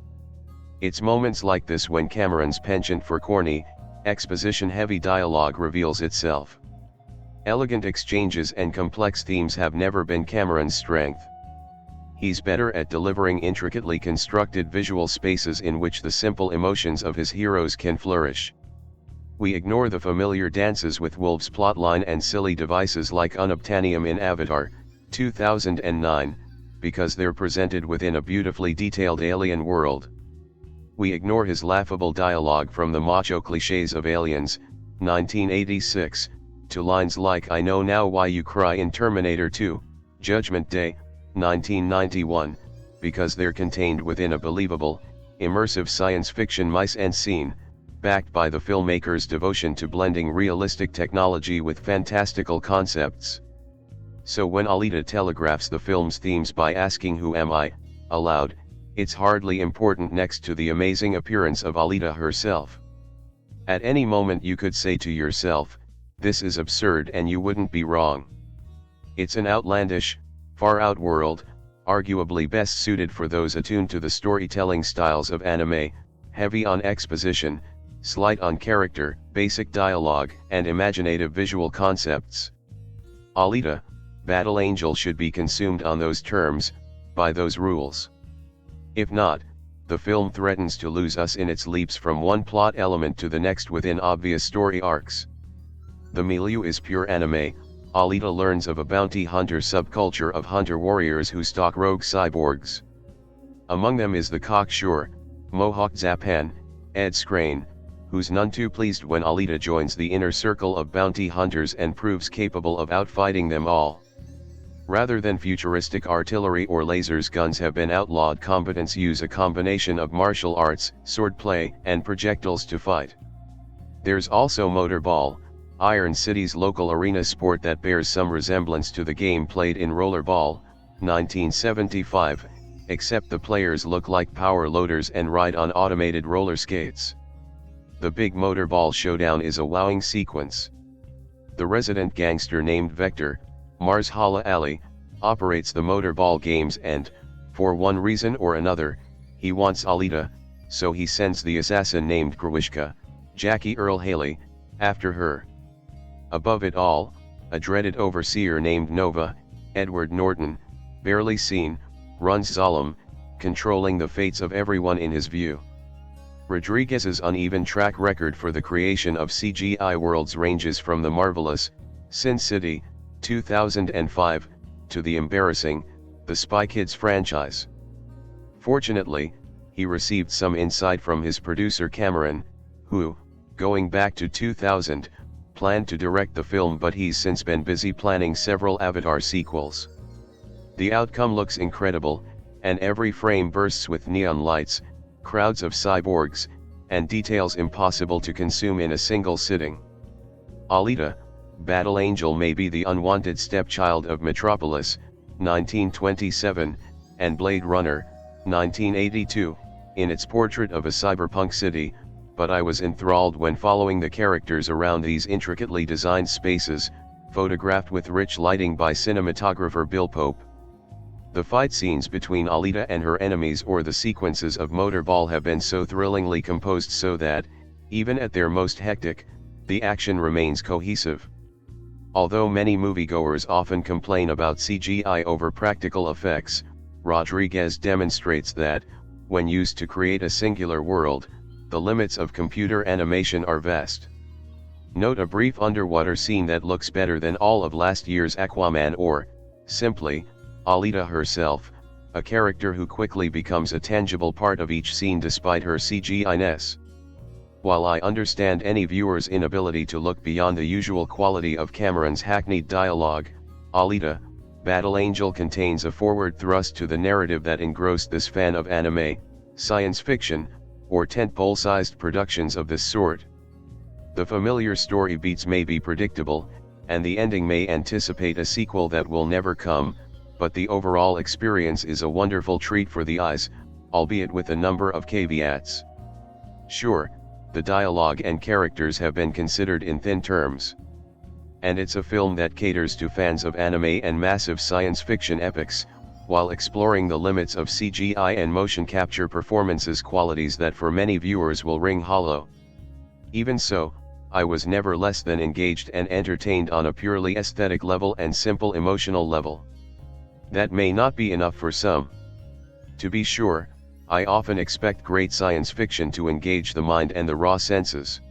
It's moments like this when Cameron's penchant for corny, exposition-heavy dialogue reveals itself. Elegant exchanges and complex themes have never been Cameron's strength. He's better at delivering intricately constructed visual spaces in which the simple emotions of his heroes can flourish. We ignore the familiar dances with wolves plotline and silly devices like unobtainium in Avatar, 2009, because they're presented within a beautifully detailed alien world. We ignore his laughable dialogue from the macho clichés of Aliens, 1986, to lines like "I know now why you cry" in Terminator 2, Judgment Day, 1991, because they're contained within a believable, immersive science fiction mise-en-scene, backed by the filmmaker's devotion to blending realistic technology with fantastical concepts. So when Alita telegraphs the film's themes by asking "Who am I?" aloud, it's hardly important next to the amazing appearance of Alita herself. At any moment you could say to yourself, "This is absurd," and you wouldn't be wrong. It's an outlandish, far-out world, arguably best suited for those attuned to the storytelling styles of anime, heavy on exposition, slight on character, basic dialogue, and imaginative visual concepts. Alita, Battle Angel should be consumed on those terms, by those rules. If not, the film threatens to lose us in its leaps from one plot element to the next within obvious story arcs. The milieu is pure anime. Alita learns of a bounty hunter subculture of hunter warriors who stalk rogue cyborgs. Among them is the cocksure, Mohawk Zapan, Ed Skrein, who's none too pleased when Alita joins the inner circle of bounty hunters and proves capable of outfighting them all. Rather than futuristic artillery or lasers, guns have been outlawed. Combatants use a combination of martial arts, swordplay, and projectiles to fight. There's also Motorball, Iron City's local arena sport that bears some resemblance to the game played in Rollerball, 1975, except the players look like power loaders and ride on automated roller skates. The big Motorball showdown is a wowing sequence. The resident gangster named Vector, Marshala Ali, operates the Motorball games and, for one reason or another, he wants Alita, so he sends the assassin named Grewishka, Jackie Earl Haley, after her. Above it all, a dreaded overseer named Nova, Edward Norton, barely seen, runs solemn, controlling the fates of everyone in his view. Rodriguez's uneven track record for the creation of CGI worlds ranges from the marvelous Sin City, 2005, to the embarrassing The Spy Kids franchise. Fortunately, he received some insight from his producer Cameron, who, going back to 2000, planned to direct the film, but he's since been busy planning several Avatar sequels. The outcome looks incredible, and every frame bursts with neon lights, crowds of cyborgs, and details impossible to consume in a single sitting. Alita, Battle Angel may be the unwanted stepchild of Metropolis, 1927, and Blade Runner, 1982, in its portrait of a cyberpunk city, but I was enthralled when following the characters around these intricately designed spaces, photographed with rich lighting by cinematographer Bill Pope. The fight scenes between Alita and her enemies or the sequences of Motorball have been so thrillingly composed so that, even at their most hectic, the action remains cohesive. Although many moviegoers often complain about CGI over practical effects, Rodriguez demonstrates that, when used to create a singular world, the limits of computer animation are vast. Note a brief underwater scene that looks better than all of last year's Aquaman, or, simply, Alita herself, a character who quickly becomes a tangible part of each scene despite her CGI-ness. While I understand any viewer's inability to look beyond the usual quality of Cameron's hackneyed dialogue, Alita, Battle Angel contains a forward thrust to the narrative that engrossed this fan of anime, science fiction, or tentpole-sized productions of this sort. The familiar story beats may be predictable, and the ending may anticipate a sequel that will never come, but the overall experience is a wonderful treat for the eyes, albeit with a number of caveats. Sure, the dialogue and characters have been considered in thin terms. And it's a film that caters to fans of anime and massive science fiction epics, while exploring the limits of CGI and motion capture performances, qualities that for many viewers will ring hollow. Even so, I was never less than engaged and entertained on a purely aesthetic level and simple emotional level. That may not be enough for some. To be sure, I often expect great science fiction to engage the mind and the raw senses.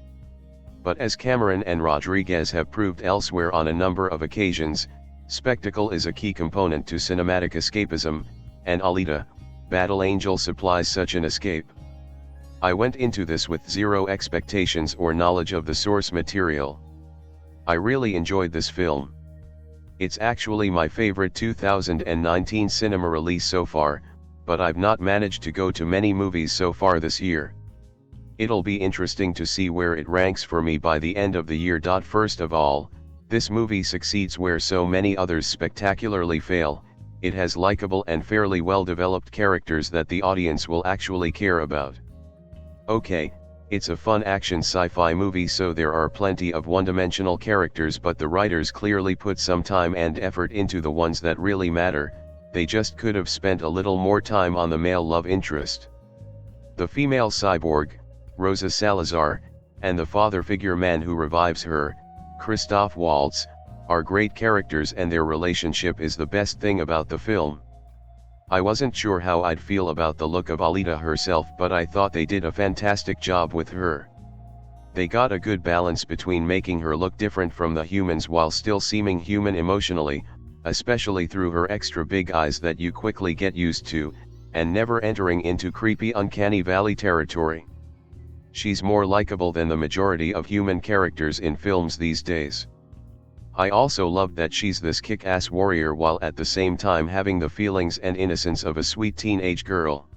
But as Cameron and Rodriguez have proved elsewhere on a number of occasions, spectacle is a key component to cinematic escapism, and Alita, Battle Angel supplies such an escape. I went into this with zero expectations or knowledge of the source material. I really enjoyed this film. It's actually my favorite 2019 cinema release so far, but I've not managed to go to many movies so far this year. It'll be interesting to see where it ranks for me by the end of the year. First of all, this movie succeeds where so many others spectacularly fail. It has likable and fairly well-developed characters that the audience will actually care about. Okay, it's a fun action sci-fi movie, so there are plenty of one-dimensional characters, but the writers clearly put some time and effort into the ones that really matter. They just could have spent a little more time on the male love interest. The female cyborg, Rosa Salazar, and the father figure man who revives her, Christoph Waltz, are great characters, and their relationship is the best thing about the film. I wasn't sure how I'd feel about the look of Alita herself, but I thought they did a fantastic job with her. They got a good balance between making her look different from the humans while still seeming human emotionally, especially through her extra big eyes that you quickly get used to, and never entering into creepy uncanny valley territory. She's more likable than the majority of human characters in films these days. I also loved that she's this kick-ass warrior while at the same time having the feelings and innocence of a sweet teenage girl.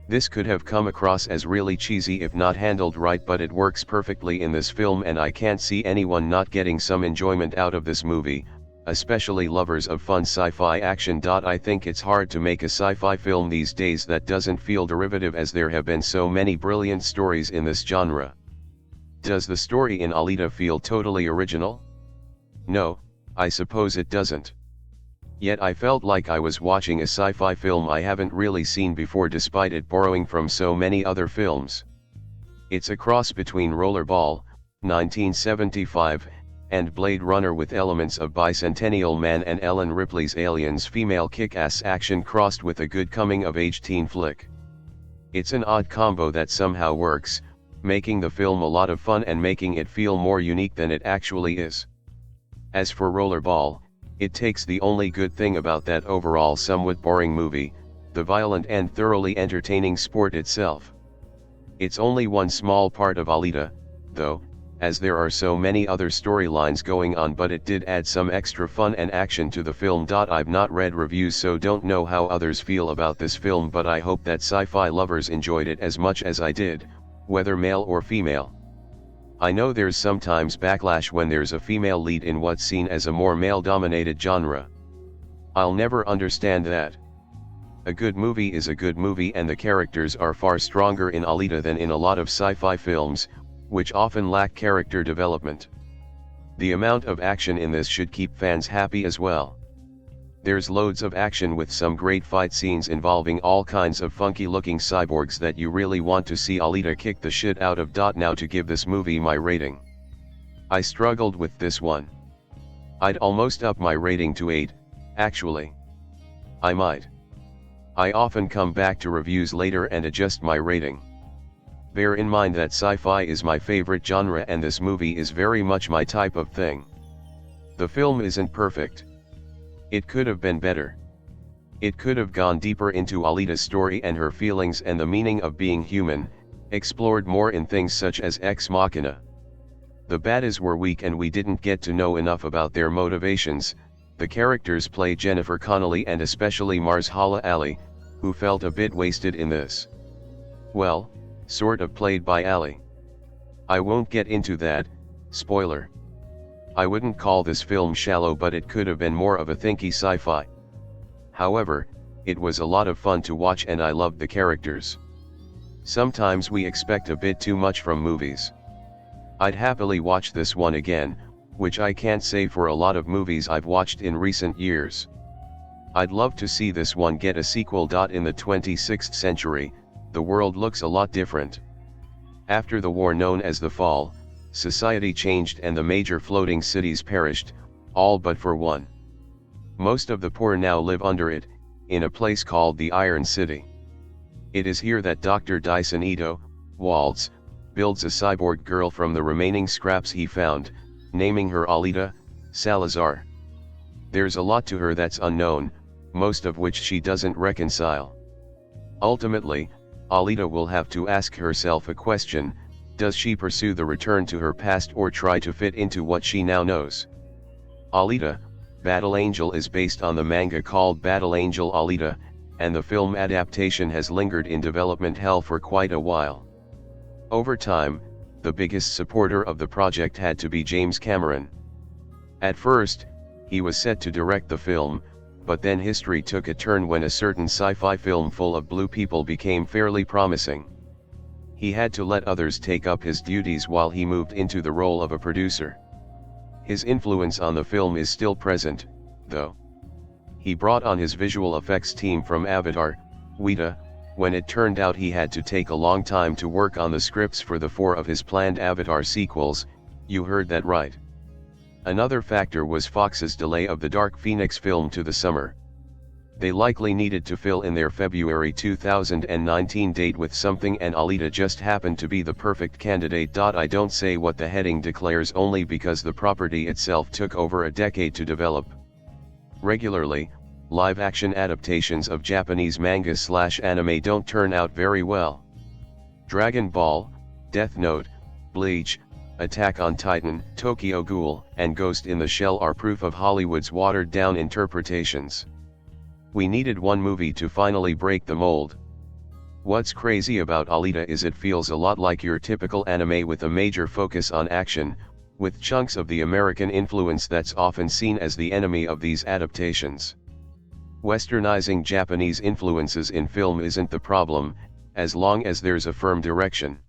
This could have come across as really cheesy if not handled right, but it works perfectly in this film, and I can't see anyone not getting some enjoyment out of this movie, especially lovers of fun sci-fi action. I think it's hard to make a sci-fi film these days that doesn't feel derivative, as there have been so many brilliant stories in this genre. Does the story in Alita feel totally original? No, I suppose it doesn't. Yet I felt like I was watching a sci-fi film I haven't really seen before, despite it borrowing from so many other films. It's a cross between Rollerball, 1975, and Blade Runner, with elements of Bicentennial Man and Ellen Ripley's Aliens female kick-ass action crossed with a good coming-of-age teen flick. It's an odd combo that somehow works, making the film a lot of fun and making it feel more unique than it actually is. As for Rollerball, it takes the only good thing about that overall somewhat boring movie, the violent and thoroughly entertaining sport itself. It's only one small part of Alita, though, as there are so many other storylines going on, but it did add some extra fun and action to the film. I've not read reviews, so don't know how others feel about this film, but I hope that sci-fi lovers enjoyed it as much as I did, whether male or female. I know there's sometimes backlash when there's a female lead in what's seen as a more male-dominated genre. I'll never understand that. A good movie is a good movie, and the characters are far stronger in Alita than in a lot of sci-fi films, which often lack character development. The amount of action in this should keep fans happy as well. There's loads of action with some great fight scenes involving all kinds of funky looking cyborgs that you really want to see Alita kick the shit out of. Now to give this movie my rating. I struggled with this one. I'd almost up my rating to 8, actually. I might. I often come back to reviews later and adjust my rating. Bear in mind that sci-fi is my favorite genre, and this movie is very much my type of thing. The film isn't perfect. It could have been better. It could have gone deeper into Alita's story and her feelings and the meaning of being human, explored more in things such as Ex Machina. The baddies were weak and we didn't get to know enough about their motivations. The characters play Jennifer Connelly and especially Marshala Ali, who felt a bit wasted in this. Well, sort of played by Ali. I won't get into that, spoiler. I wouldn't call this film shallow, but it could have been more of a thinky sci-fi. However, it was a lot of fun to watch and I loved the characters. Sometimes we expect a bit too much from movies. I'd happily watch this one again, which I can't say for a lot of movies I've watched in recent years. I'd love to see this one get a sequel. In the 26th century, the world looks a lot different. After the war known as the Fall, society changed and the major floating cities perished, all but for one. Most of the poor now live under it, in a place called the Iron City. It is here that Dr. Dyson Waltz builds a cyborg girl from the remaining scraps he found, naming her Alita Salazar. There's a lot to her that's unknown, most of which she doesn't reconcile. Ultimately, Alita will have to ask herself a question: Does she pursue the return to her past or try to fit into what she now knows? Alita, Battle Angel is based on the manga called Battle Angel Alita, and the film adaptation has lingered in development hell for quite a while. Over time, the biggest supporter of the project had to be James Cameron. At first, he was set to direct the film, but then history took a turn when a certain sci-fi film full of blue people became fairly promising. He had to let others take up his duties while he moved into the role of a producer. His influence on the film is still present, though. He brought on his visual effects team from Avatar, Weta, when it turned out he had to take a long time to work on the scripts for the 4 of his planned Avatar sequels. You heard that right. Another factor was Fox's delay of the Dark Phoenix film to the summer. They likely needed to fill in their February 2019 date with something, and Alita just happened to be the perfect candidate. I don't say what the heading declares only because the property itself took over a decade to develop. Regularly, live-action adaptations of Japanese manga/anime don't turn out very well. Dragon Ball, Death Note, Bleach, Attack on Titan, Tokyo Ghoul, and Ghost in the Shell are proof of Hollywood's watered-down interpretations. We needed one movie to finally break the mold. What's crazy about Alita is it feels a lot like your typical anime with a major focus on action, with chunks of the American influence that's often seen as the enemy of these adaptations. Westernizing Japanese influences in film isn't the problem, as long as there's a firm direction.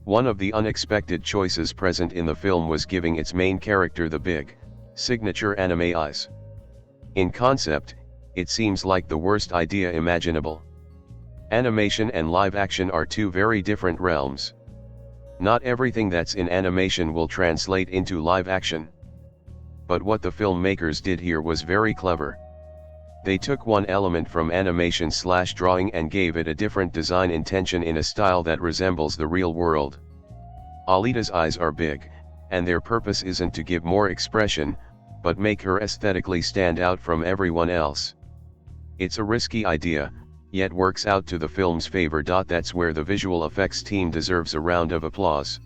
One of the unexpected choices present in the film was giving its main character the big, signature anime eyes. In concept, it seems like the worst idea imaginable. Animation and live action are two very different realms. Not everything that's in animation will translate into live action. But what the filmmakers did here was very clever. They took one element from animation/drawing and gave it a different design intention in a style that resembles the real world. Alita's eyes are big, and their purpose isn't to give more expression, but make her aesthetically stand out from everyone else. It's a risky idea, yet works out to the film's favor. That's where the visual effects team deserves a round of applause.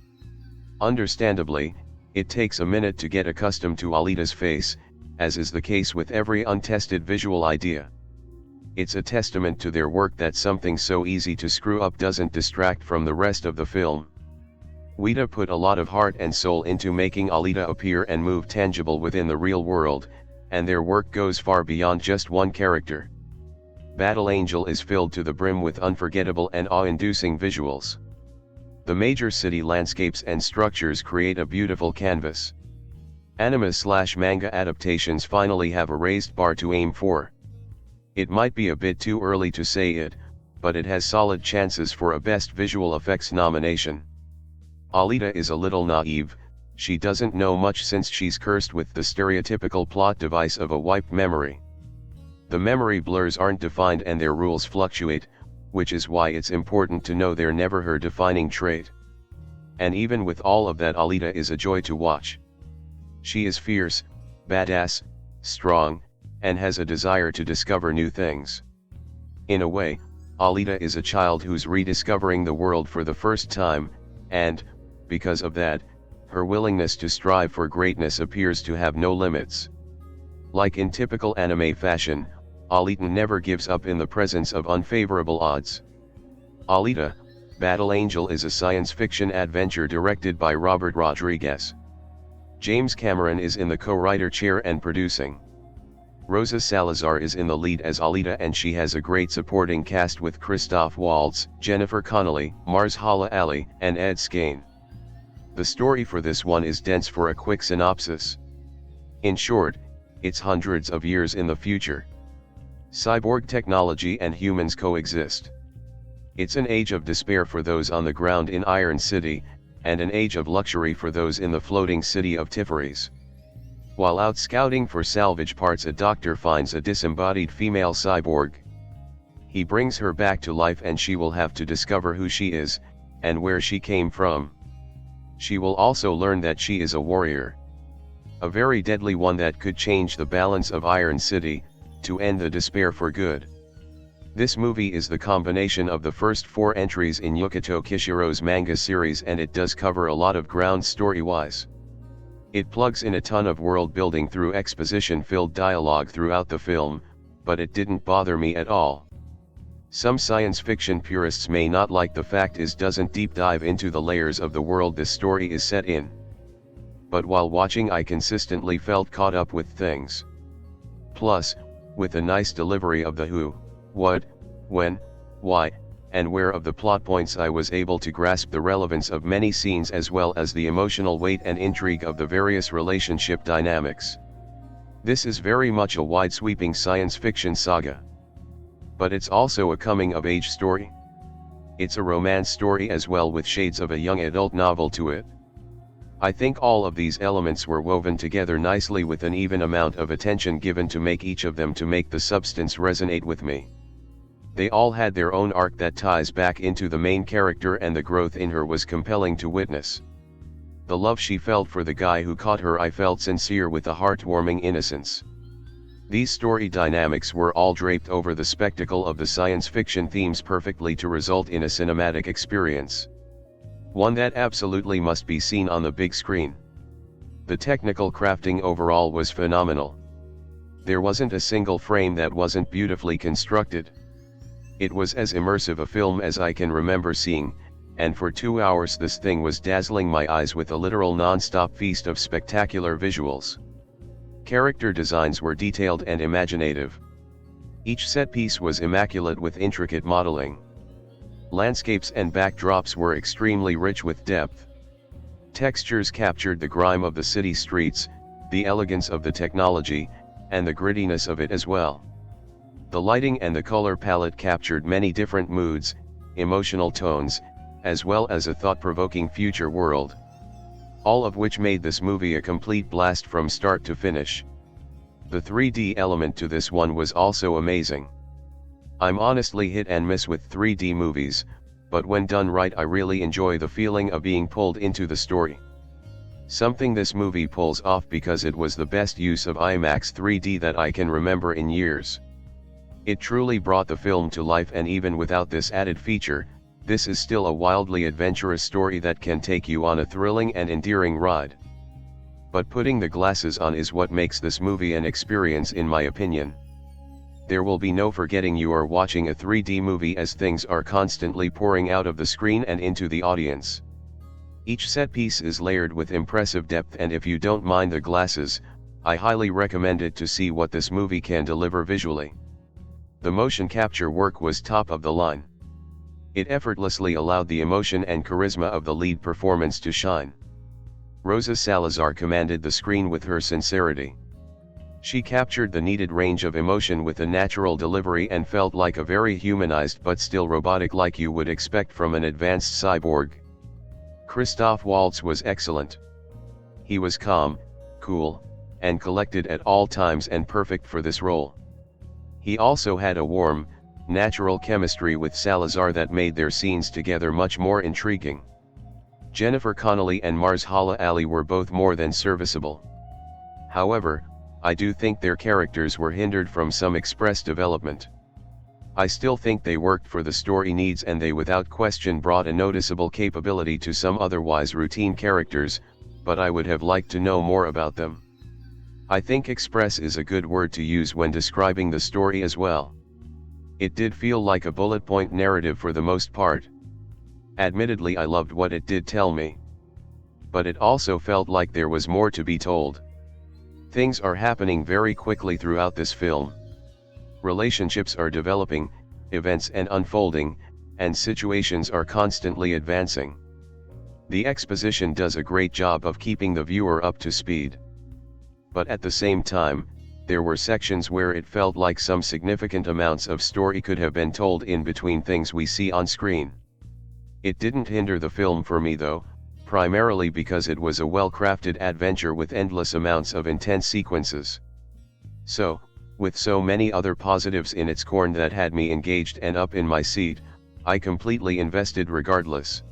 Understandably, it takes a minute to get accustomed to Alita's face, as is the case with every untested visual idea. It's a testament to their work that something so easy to screw up doesn't distract from the rest of the film. Weta put a lot of heart and soul into making Alita appear and move tangible within the real world, and their work goes far beyond just one character. Battle Angel is filled to the brim with unforgettable and awe-inducing visuals. The major city landscapes and structures create a beautiful canvas. Anime/manga adaptations finally have a raised bar to aim for. It might be a bit too early to say it, but it has solid chances for a Best Visual Effects nomination. Alita is a little naive. She doesn't know much since she's cursed with the stereotypical plot device of a wiped memory. The memory blurs aren't defined and their rules fluctuate, which is why it's important to know they're never her defining trait. And even with all of that, Alita is a joy to watch. She is fierce, badass, strong, and has a desire to discover new things. In a way, Alita is a child who's rediscovering the world for the first time, and, because of that, her willingness to strive for greatness appears to have no limits. Like in typical anime fashion, Alita never gives up in the presence of unfavorable odds. Alita, Battle Angel is a science fiction adventure directed by Robert Rodriguez. James Cameron is in the co-writer chair and producing. Rosa Salazar is in the lead as Alita, and she has a great supporting cast with Christoph Waltz, Jennifer Connelly, Mahershala Ali, and Ed Skrein. The story for this one is dense. For a quick synopsis. In short, it's hundreds of years in the future. Cyborg technology and humans coexist. It's an age of despair for those on the ground in Iron City, and an age of luxury for those in the floating city of Tiferes. While out scouting for salvage parts, a doctor finds a disembodied female cyborg. He brings her back to life, and she will have to discover who she is, and where she came from. She will also learn that she is a warrior. A very deadly one that could change the balance of Iron City, to end the despair for good. This movie is the combination of the first 4 entries in Yukito Kishiro's manga series, and it does cover a lot of ground story-wise. It plugs in a ton of world building through exposition-filled dialogue throughout the film, but it didn't bother me at all. Some science fiction purists may not like the fact it doesn't deep dive into the layers of the world this story is set in. But while watching, I consistently felt caught up with things. Plus, with a nice delivery of the who, what, when, why, and where of the plot points, I was able to grasp the relevance of many scenes as well as the emotional weight and intrigue of the various relationship dynamics. This is very much a wide-sweeping science fiction saga. But it's also a coming-of-age story. It's a romance story as well, with shades of a young adult novel to it. I think all of these elements were woven together nicely with an even amount of attention given to make each of them to make the substance resonate with me. They all had their own arc that ties back into the main character, and the growth in her was compelling to witness. The love she felt for the guy who caught her, I felt sincere with a heartwarming innocence. These story dynamics were all draped over the spectacle of the science fiction themes perfectly to result in a cinematic experience. One that absolutely must be seen on the big screen. The technical crafting overall was phenomenal. There wasn't a single frame that wasn't beautifully constructed. It was as immersive a film as I can remember seeing, and for 2 hours this thing was dazzling my eyes with a literal non-stop feast of spectacular visuals. Character designs were detailed and imaginative. Each set piece was immaculate with intricate modeling. Landscapes and backdrops were extremely rich with depth. Textures captured the grime of the city streets, the elegance of the technology, and the grittiness of it as well. The lighting and the color palette captured many different moods, emotional tones, as well as a thought-provoking future world. All of which made this movie a complete blast from start to finish. The 3D element to this one was also amazing. I'm honestly hit and miss with 3D movies, but when done right I really enjoy the feeling of being pulled into the story. Something this movie pulls off because it was the best use of IMAX 3D that I can remember in years. It truly brought the film to life, and even without this added feature, this is still a wildly adventurous story that can take you on a thrilling and endearing ride. But putting the glasses on is what makes this movie an experience, in my opinion. There will be no forgetting you are watching a 3D movie, as things are constantly pouring out of the screen and into the audience. Each set piece is layered with impressive depth, and if you don't mind the glasses, I highly recommend it to see what this movie can deliver visually. The motion capture work was top of the line. It effortlessly allowed the emotion and charisma of the lead performance to shine. Rosa Salazar commanded the screen with her sincerity. She captured the needed range of emotion with a natural delivery and felt like a very humanized but still robotic, like you would expect from an advanced cyborg. Christoph Waltz was excellent. He was calm, cool, and collected at all times, and perfect for this role. He also had a warm, natural chemistry with Salazar that made their scenes together much more intriguing. Jennifer Connelly and Mahershala Ali were both more than serviceable. However, I do think their characters were hindered from some express development. I still think they worked for the story needs, and they without question brought a noticeable capability to some otherwise routine characters, but I would have liked to know more about them. I think express is a good word to use when describing the story as well. It did feel like a bullet point narrative for the most part. Admittedly, I loved what it did tell me. But it also felt like there was more to be told. Things are happening very quickly throughout this film. Relationships are developing, events and unfolding, and situations are constantly advancing. The exposition does a great job of keeping the viewer up to speed. But at the same time, there were sections where it felt like some significant amounts of story could have been told in between things we see on screen. It didn't hinder the film for me though, primarily because it was a well-crafted adventure with endless amounts of intense sequences. So, with so many other positives in its corn that had me engaged and up in my seat, I completely invested regardless.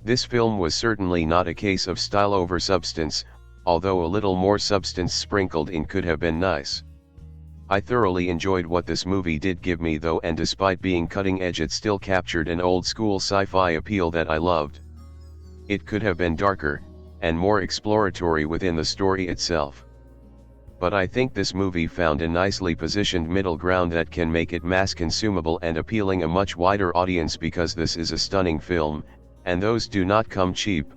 This film was certainly not a case of style over substance, although a little more substance sprinkled in could have been nice. I thoroughly enjoyed what this movie did give me though, and despite being cutting edge it still captured an old school sci-fi appeal that I loved. It could have been darker, and more exploratory within the story itself. But I think this movie found a nicely positioned middle ground that can make it mass consumable and appealing a much wider audience, because this is a stunning film, and those do not come cheap.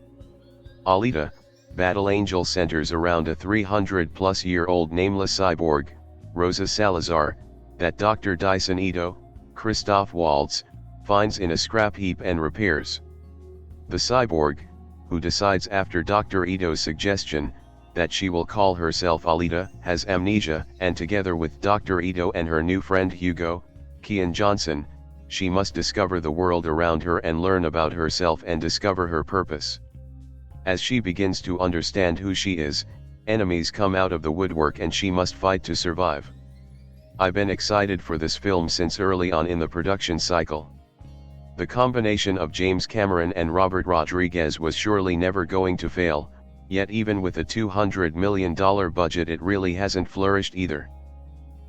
Alita, Battle Angel centers around a 300-plus-year-old nameless cyborg, Rosa Salazar, that Dr. Dyson Ito, Christoph Waltz, finds in a scrap heap and repairs. The cyborg, who decides after Dr. Ito's suggestion, that she will call herself Alita, has amnesia, and together with Dr. Ito and her new friend Hugo, Kian Johnson, she must discover the world around her and learn about herself and discover her purpose. As she begins to understand who she is, enemies come out of the woodwork and she must fight to survive. I've been excited for this film since early on in the production cycle. The combination of James Cameron and Robert Rodriguez was surely never going to fail, yet even with a $200 million budget it really hasn't flourished either.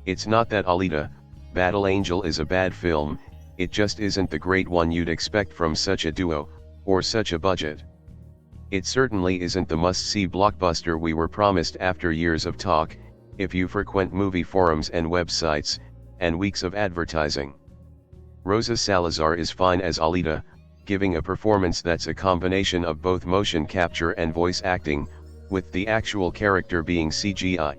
It's not that Alita, Battle Angel is a bad film, it just isn't the great one you'd expect from such a duo, or such a budget. It certainly isn't the must-see blockbuster we were promised after years of talk, if you frequent movie forums and websites, and weeks of advertising. Rosa Salazar is fine as Alita, giving a performance that's a combination of both motion capture and voice acting, with the actual character being CGI.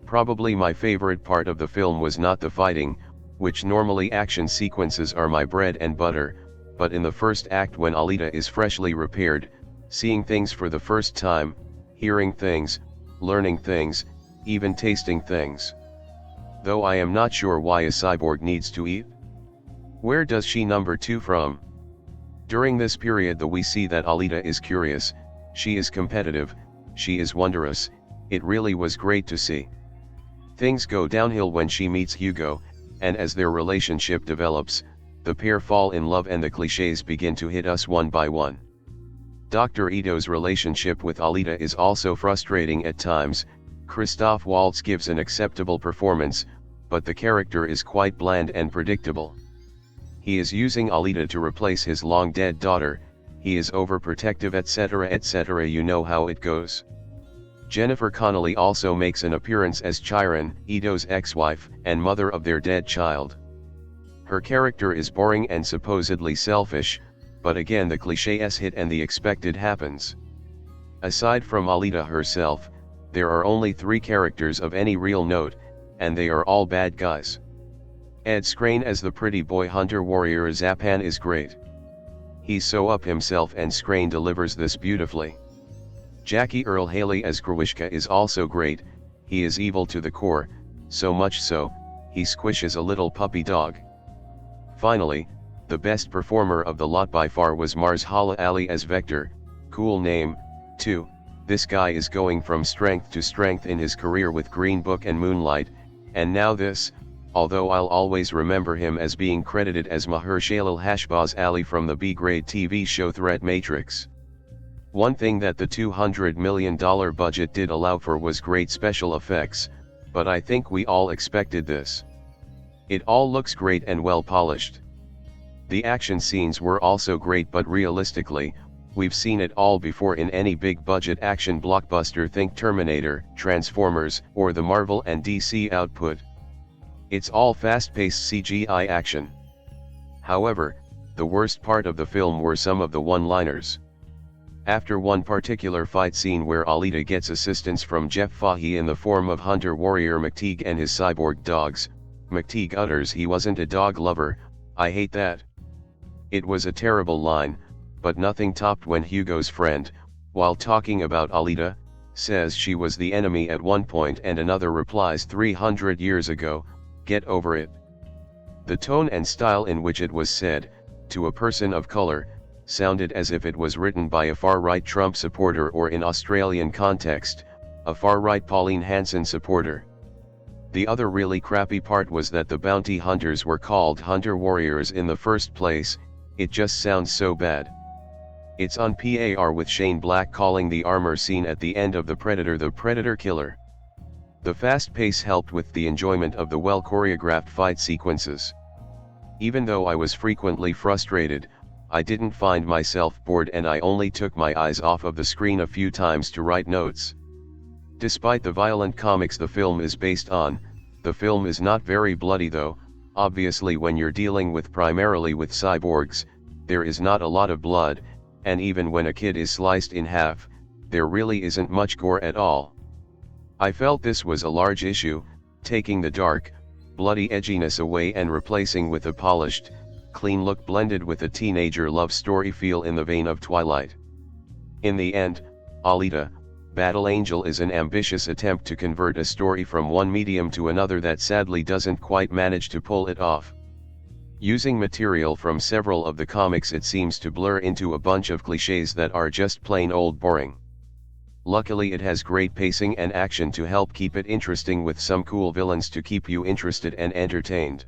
Probably my favorite part of the film was not the fighting, which normally action sequences are my bread and butter, but in the first act when Alita is freshly repaired, seeing things for the first time, hearing things, learning things, even tasting things. Though I am not sure why a cyborg needs to eat. Where does she number 2 from? During this period we see that Alita is curious, she is competitive, she is wondrous, it really was great to see. Things go downhill when she meets Hugo, and as their relationship develops, the pair fall in love and the clichés begin to hit us one by one. Dr. Ito's relationship with Alita is also frustrating at times. Christoph Waltz gives an acceptable performance, but the character is quite bland and predictable. He is using Alita to replace his long-dead daughter, he is overprotective, etc., etc., you know how it goes. Jennifer Connelly also makes an appearance as Chiron, Ito's ex-wife, and mother of their dead child. Her character is boring and supposedly selfish, but again the clichés hit and the expected happens. Aside from Alita herself, there are only 3 characters of any real note, and they are all bad guys. Ed Skrein as the pretty boy hunter warrior Zapan is great. He's so up himself and Skrein delivers this beautifully. Jackie Earle Haley as Grewishka is also great, he is evil to the core, so much so, he squishes a little puppy dog. Finally, the best performer of the lot by far was Mahershala Ali as Vector, cool name, too. This guy is going from strength to strength in his career with Green Book and Moonlight, and now this, although I'll always remember him as being credited as Mahershala Hashbaz Ali from the B-grade TV show Threat Matrix. One thing that the $200 million budget did allow for was great special effects, but I think we all expected this. It all looks great and well polished. The action scenes were also great, but realistically, we've seen it all before in any big budget action blockbuster, think Terminator, Transformers, or the Marvel and DC output. It's all fast-paced CGI action. However, the worst part of the film were some of the one-liners. After one particular fight scene where Alita gets assistance from Jeff Fahey in the form of Hunter Warrior McTeague and his cyborg dogs, McTeague utters he wasn't a dog lover, I hate that. It was a terrible line, but nothing topped when Hugo's friend, while talking about Alita, says she was the enemy at one point and another replies 300 years ago, get over it. The tone and style in which it was said, to a person of color, sounded as if it was written by a far-right Trump supporter or, in Australian context, a far-right Pauline Hanson supporter. The other really crappy part was that the bounty hunters were called hunter warriors in the first place, it just sounds so bad. It's on par with Shane Black calling the armor scene at the end of The Predator killer. The fast pace helped with the enjoyment of the well-choreographed fight sequences. Even though I was frequently frustrated, I didn't find myself bored, and I only took my eyes off of the screen a few times to write notes. Despite the violent comics the film is based on, the film is not very bloody though. Obviously when you're dealing primarily with cyborgs, there is not a lot of blood, and even when a kid is sliced in half, there really isn't much gore at all. I felt this was a large issue, taking the dark, bloody edginess away and replacing with a polished, clean look blended with a teenager love story feel in the vein of Twilight. In the end, Alita, Battle Angel is an ambitious attempt to convert a story from one medium to another that sadly doesn't quite manage to pull it off. Using material from several of the comics, it seems to blur into a bunch of cliches that are just plain old boring. Luckily it has great pacing and action to help keep it interesting, with some cool villains to keep you interested and entertained.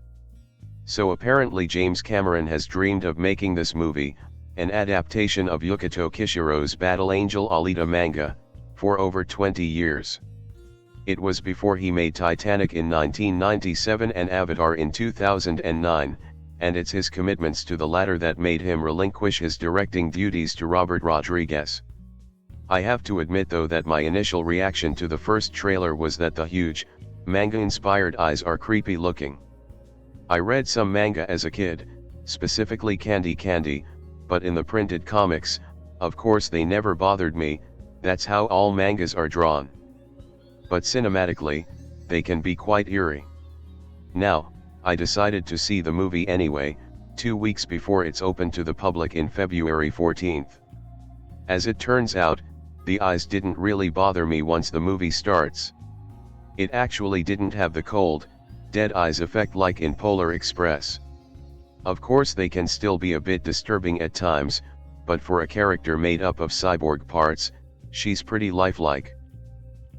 So apparently James Cameron has dreamed of making this movie, an adaptation of Yukito Kishiro's Battle Angel Alita manga, for over 20 years. It was before he made Titanic in 1997 and Avatar in 2009, and it's his commitments to the latter that made him relinquish his directing duties to Robert Rodriguez. I have to admit though that my initial reaction to the first trailer was that the huge, manga-inspired eyes are creepy looking. I read some manga as a kid, specifically Candy Candy, but in the printed comics, of course they never bothered me. That's how all mangas are drawn. But cinematically, they can be quite eerie. Now, I decided to see the movie anyway, 2 weeks before it's open to the public in February 14th. As it turns out, the eyes didn't really bother me once the movie starts. It actually didn't have the cold, dead eyes effect like in Polar Express. Of course they can still be a bit disturbing at times, but for a character made up of cyborg parts, she's pretty lifelike.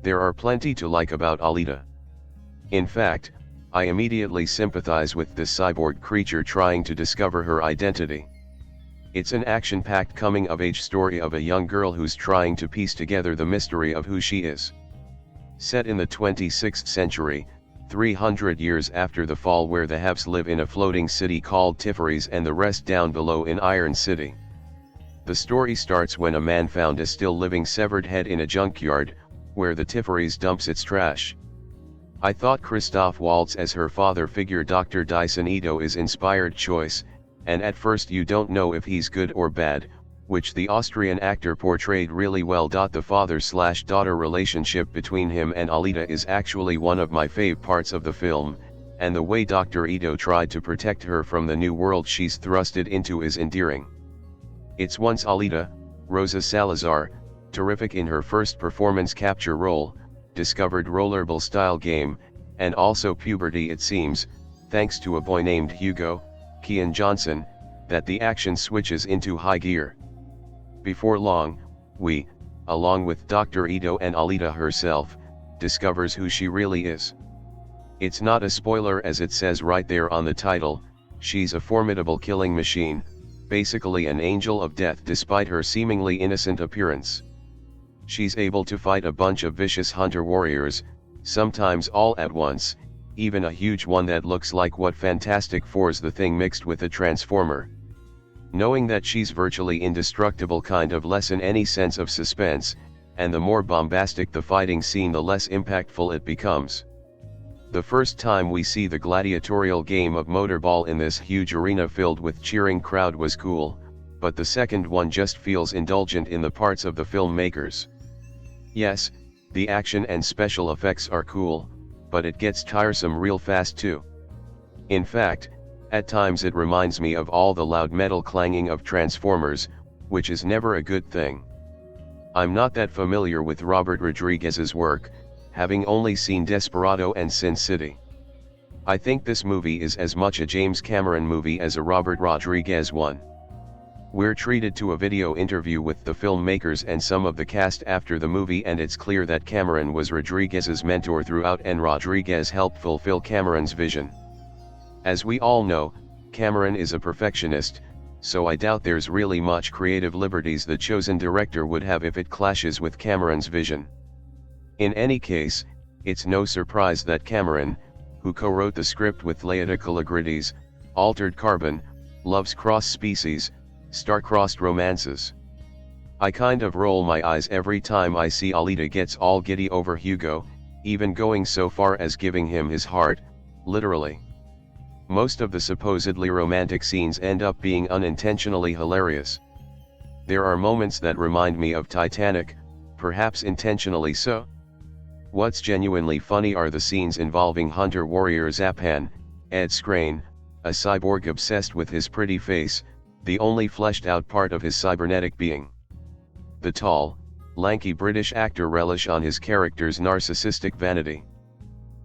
There are plenty to like about Alita. In fact, I immediately sympathize with this cyborg creature trying to discover her identity. It's an action-packed coming-of-age story of a young girl who's trying to piece together the mystery of who she is. Set in the 26th century, 300 years after the fall, where the Haves live in a floating city called Tiferes and the rest down below in Iron City. The story starts when a man found a still-living severed head in a junkyard, where the Tiferes dumps its trash. I thought Christoph Waltz as her father figure Dr. Dyson Ito is inspired choice, and at first you don't know if he's good or bad, which the Austrian actor portrayed really well. The father-slash-daughter relationship between him and Alita is actually one of my fave parts of the film, and the way Dr. Ito tried to protect her from the new world she's thrusted into is endearing. It's once Alita, Rosa Salazar, terrific in her first performance capture role, discovered rollerball-style game, and also puberty, it seems, thanks to a boy named Hugo, Kian Johnson, that the action switches into high gear. Before long, we, along with Dr. Ito and Alita herself, discovers who she really is. It's not a spoiler as it says right there on the title, she's a formidable killing machine, basically an angel of death despite her seemingly innocent appearance. She's able to fight a bunch of vicious hunter warriors, sometimes all at once, even a huge one that looks like what Fantastic Four's The Thing mixed with a Transformer. Knowing that she's virtually indestructible kind of lessen any sense of suspense, and the more bombastic the fighting scene the less impactful it becomes. The first time we see the gladiatorial game of motorball in this huge arena filled with cheering crowd was cool, but the second one just feels indulgent in the parts of the filmmakers. Yes, the action and special effects are cool, but it gets tiresome real fast too. In fact, at times it reminds me of all the loud metal clanging of Transformers, which is never a good thing. I'm not that familiar with Robert Rodriguez's work, having only seen Desperado and Sin City. I think this movie is as much a James Cameron movie as a Robert Rodriguez one. We're treated to a video interview with the filmmakers and some of the cast after the movie, and it's clear that Cameron was Rodriguez's mentor throughout and Rodriguez helped fulfill Cameron's vision. As we all know, Cameron is a perfectionist, so I doubt there's really much creative liberties the chosen director would have if it clashes with Cameron's vision. In any case, It's no surprise that Cameron, who co-wrote the script with Leita Kalogridis, Altered Carbon, loves cross-species, star-crossed romances. I kind of roll my eyes every time I see Alita gets all giddy over Hugo, even going so far as giving him his heart, literally. Most of the supposedly romantic scenes end up being unintentionally hilarious. There are moments that remind me of Titanic, perhaps intentionally so. What's genuinely funny are the scenes involving Hunter-warrior Zapan, Ed Skrein, a cyborg obsessed with his pretty face, the only fleshed-out part of his cybernetic being. The tall, lanky British actor relish on his character's narcissistic vanity.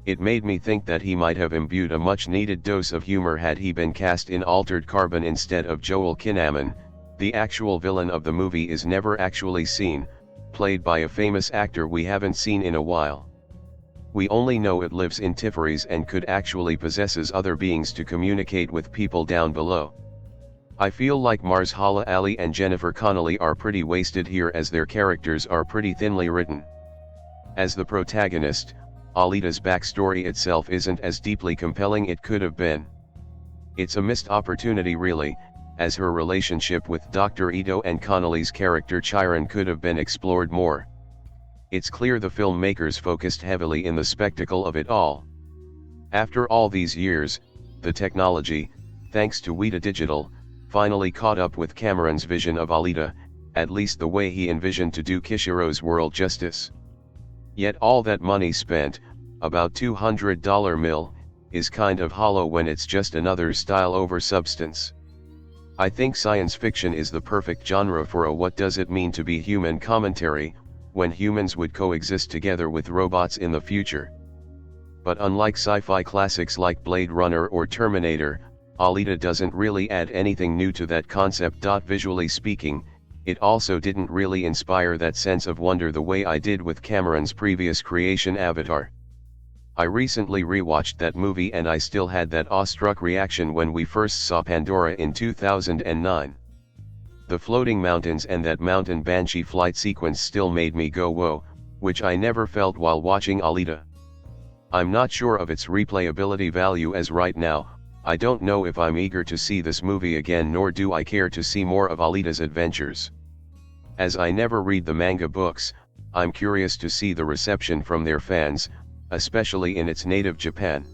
It made me think that he might have imbued a much-needed dose of humor had he been cast in Altered Carbon instead of Joel Kinnaman. The actual villain of the movie is never actually seen, played by a famous actor we haven't seen in a while. We only know it lives in Tiferes and could actually possesses other beings to communicate with people down below. I feel like Marshala Ali and Jennifer Connelly are pretty wasted here as their characters are pretty thinly written. As the protagonist, Alita's backstory itself isn't as deeply compelling it could have been. It's a missed opportunity really, as her relationship with Dr. Ito and Connelly's character Chiron could have been explored more. It's clear the filmmakers focused heavily in the spectacle of it all. After all these years, the technology, thanks to Weta Digital, finally caught up with Cameron's vision of Alita, at least the way he envisioned to do Kishiro's world justice. Yet all that money spent, about $200 mil, is kind of hollow when it's just another style over substance. I think science fiction is the perfect genre for a what does it mean to be human commentary, when humans would coexist together with robots in the future. But unlike sci-fi classics like Blade Runner or Terminator, Alita doesn't really add anything new to that concept. Visually speaking, it also didn't really inspire that sense of wonder the way I did with Cameron's previous creation Avatar. I recently rewatched that movie and I still had that awestruck reaction when we first saw Pandora in 2009. The floating mountains and that mountain banshee flight sequence still made me go whoa, which I never felt while watching Alita. I'm not sure of its replayability value as right now. I don't know if I'm eager to see this movie again, nor do I care to see more of Alita's adventures. As I never read the manga books, I'm curious to see the reception from their fans, especially in its native Japan.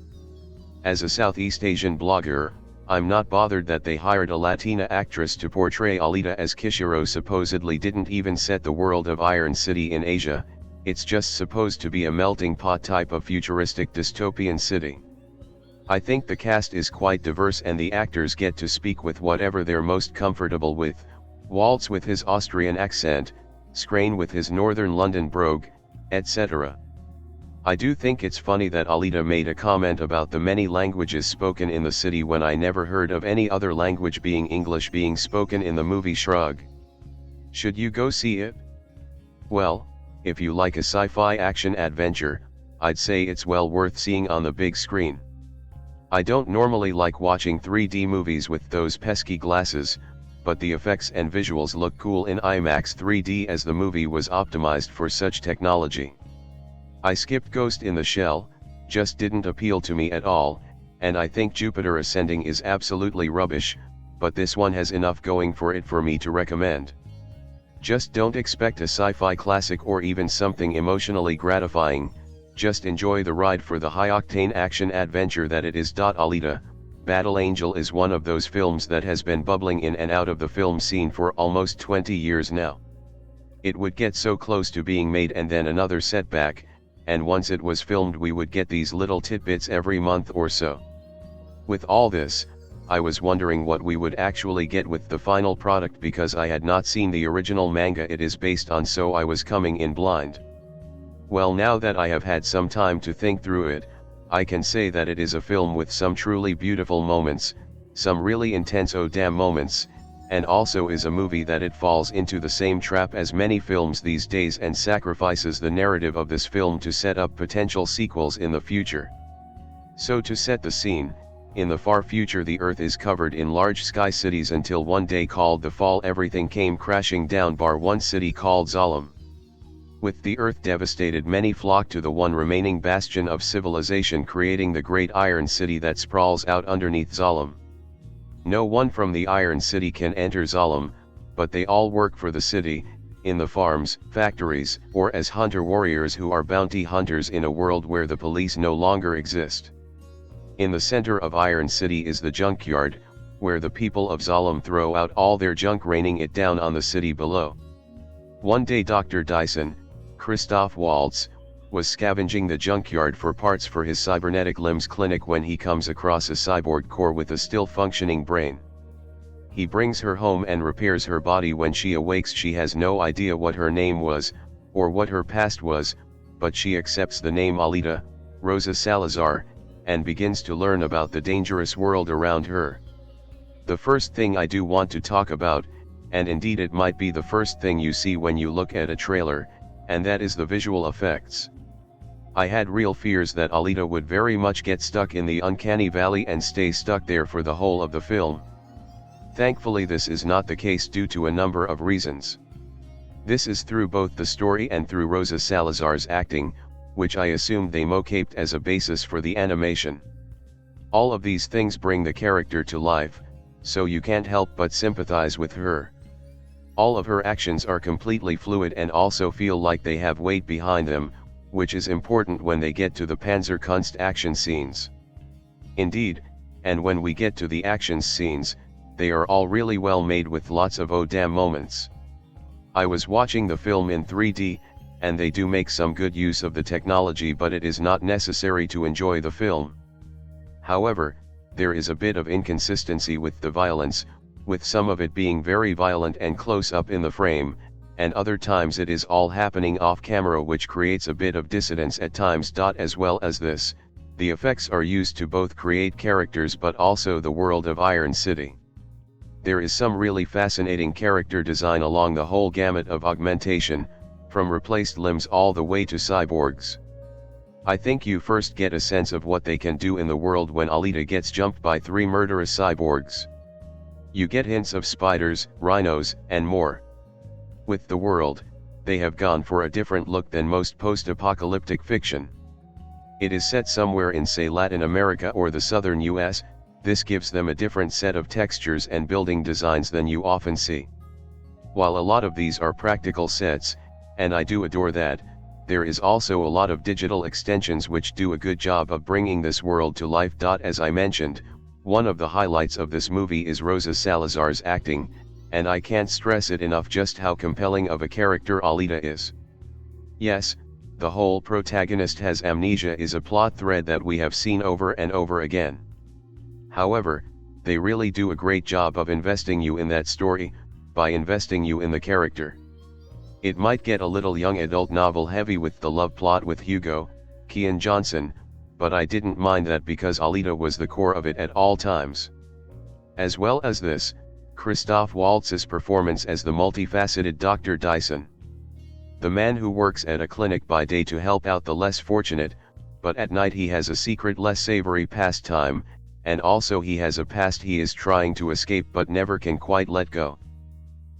As a Southeast Asian blogger, I'm not bothered that they hired a Latina actress to portray Alita, as Kishiro supposedly didn't even set the world of Iron City in Asia. It's just supposed to be a melting pot type of futuristic dystopian city. I think the cast is quite diverse and the actors get to speak with whatever they're most comfortable with, Waltz with his Austrian accent, Skrein with his northern London brogue, etc. I do think it's funny that Alita made a comment about the many languages spoken in the city when I never heard of any other language being English being spoken in the movie. Shrug. Should you go see it? Well, if you like a sci-fi action adventure, I'd say it's well worth seeing on the big screen. I don't normally like watching 3D movies with those pesky glasses, but the effects and visuals look cool in IMAX 3D as the movie was optimized for such technology. I skipped Ghost in the Shell, just didn't appeal to me at all, and I think Jupiter Ascending is absolutely rubbish, but this one has enough going for it for me to recommend. Just don't expect a sci-fi classic or even something emotionally gratifying, just enjoy the ride for the high-octane action-adventure that it is. Alita, Battle Angel is one of those films that has been bubbling in and out of the film scene for almost 20 years now. It would get so close to being made and then another setback, and once it was filmed we would get these little tidbits every month or so. With all this, I was wondering what we would actually get with the final product because I had not seen the original manga it is based on, so I was coming in blind. Well, now that I have had some time to think through it, I can say that it is a film with some truly beautiful moments, some really intense oh damn moments, and also is a movie that it falls into the same trap as many films these days and sacrifices the narrative of this film to set up potential sequels in the future. So to set the scene, in the far future the Earth is covered in large sky cities until one day called the Fall everything came crashing down bar one city called Zalem. With the Earth devastated, many flock to the one remaining bastion of civilization, creating the great Iron City that sprawls out underneath Zalem. No one from the Iron City can enter Zalem, but they all work for the city, in the farms, factories, or as hunter-warriors who are bounty hunters in a world where the police no longer exist. In the center of Iron City is the junkyard, where the people of Zalem throw out all their junk, raining it down on the city below. One day Dr. Dyson, Christoph Waltz, was scavenging the junkyard for parts for his cybernetic limbs clinic when he comes across a cyborg core with a still functioning brain. He brings her home and repairs her body. When she awakes, she has no idea what her name was, or what her past was, but she accepts the name Alita, Rosa Salazar, and begins to learn about the dangerous world around her. The first thing I do want to talk about, and indeed it might be the first thing you see when you look at a trailer, and that is the visual effects. I had real fears that Alita would very much get stuck in the uncanny valley and stay stuck there for the whole of the film. Thankfully this is not the case due to a number of reasons. This is through both the story and through Rosa Salazar's acting, which I assumed they mocaped as a basis for the animation. All of these things bring the character to life, so you can't help but sympathize with her. All of her actions are completely fluid and also feel like they have weight behind them, which is important when they get to the Panzerkunst action scenes. Indeed, and when we get to the action scenes, they are all really well made with lots of oh damn moments. I was watching the film in 3D, and they do make some good use of the technology, but it is not necessary to enjoy the film. However, there is a bit of inconsistency with the violence, with some of it being very violent and close up in the frame, and other times it is all happening off camera, which creates a bit of dissonance at times. As well as this, the effects are used to both create characters but also the world of Iron City. There is some really fascinating character design along the whole gamut of augmentation, from replaced limbs all the way to cyborgs. I think you first get a sense of what they can do in the world when Alita gets jumped by 3 murderous cyborgs. You get hints of spiders, rhinos, and more. With the world, they have gone for a different look than most post-apocalyptic fiction. It is set somewhere in, say, Latin America or the southern US. This gives them a different set of textures and building designs than you often see. While a lot of these are practical sets, and I do adore that, there is also a lot of digital extensions which do a good job of bringing this world to life. As I mentioned, one of the highlights of this movie is Rosa Salazar's acting, and I can't stress it enough just how compelling of a character Alita is. Yes, the whole protagonist has amnesia is a plot thread that we have seen over and over again. However, they really do a great job of investing you in that story, by investing you in the character. It might get a little young adult novel heavy with the love plot with Hugo, Kian Johnson, but I didn't mind that because Alita was the core of it at all times. As well as this, Christoph Waltz's performance as the multifaceted Dr. Dyson. The man who works at a clinic by day to help out the less fortunate, but at night he has a secret less savory pastime, and also he has a past he is trying to escape but never can quite let go.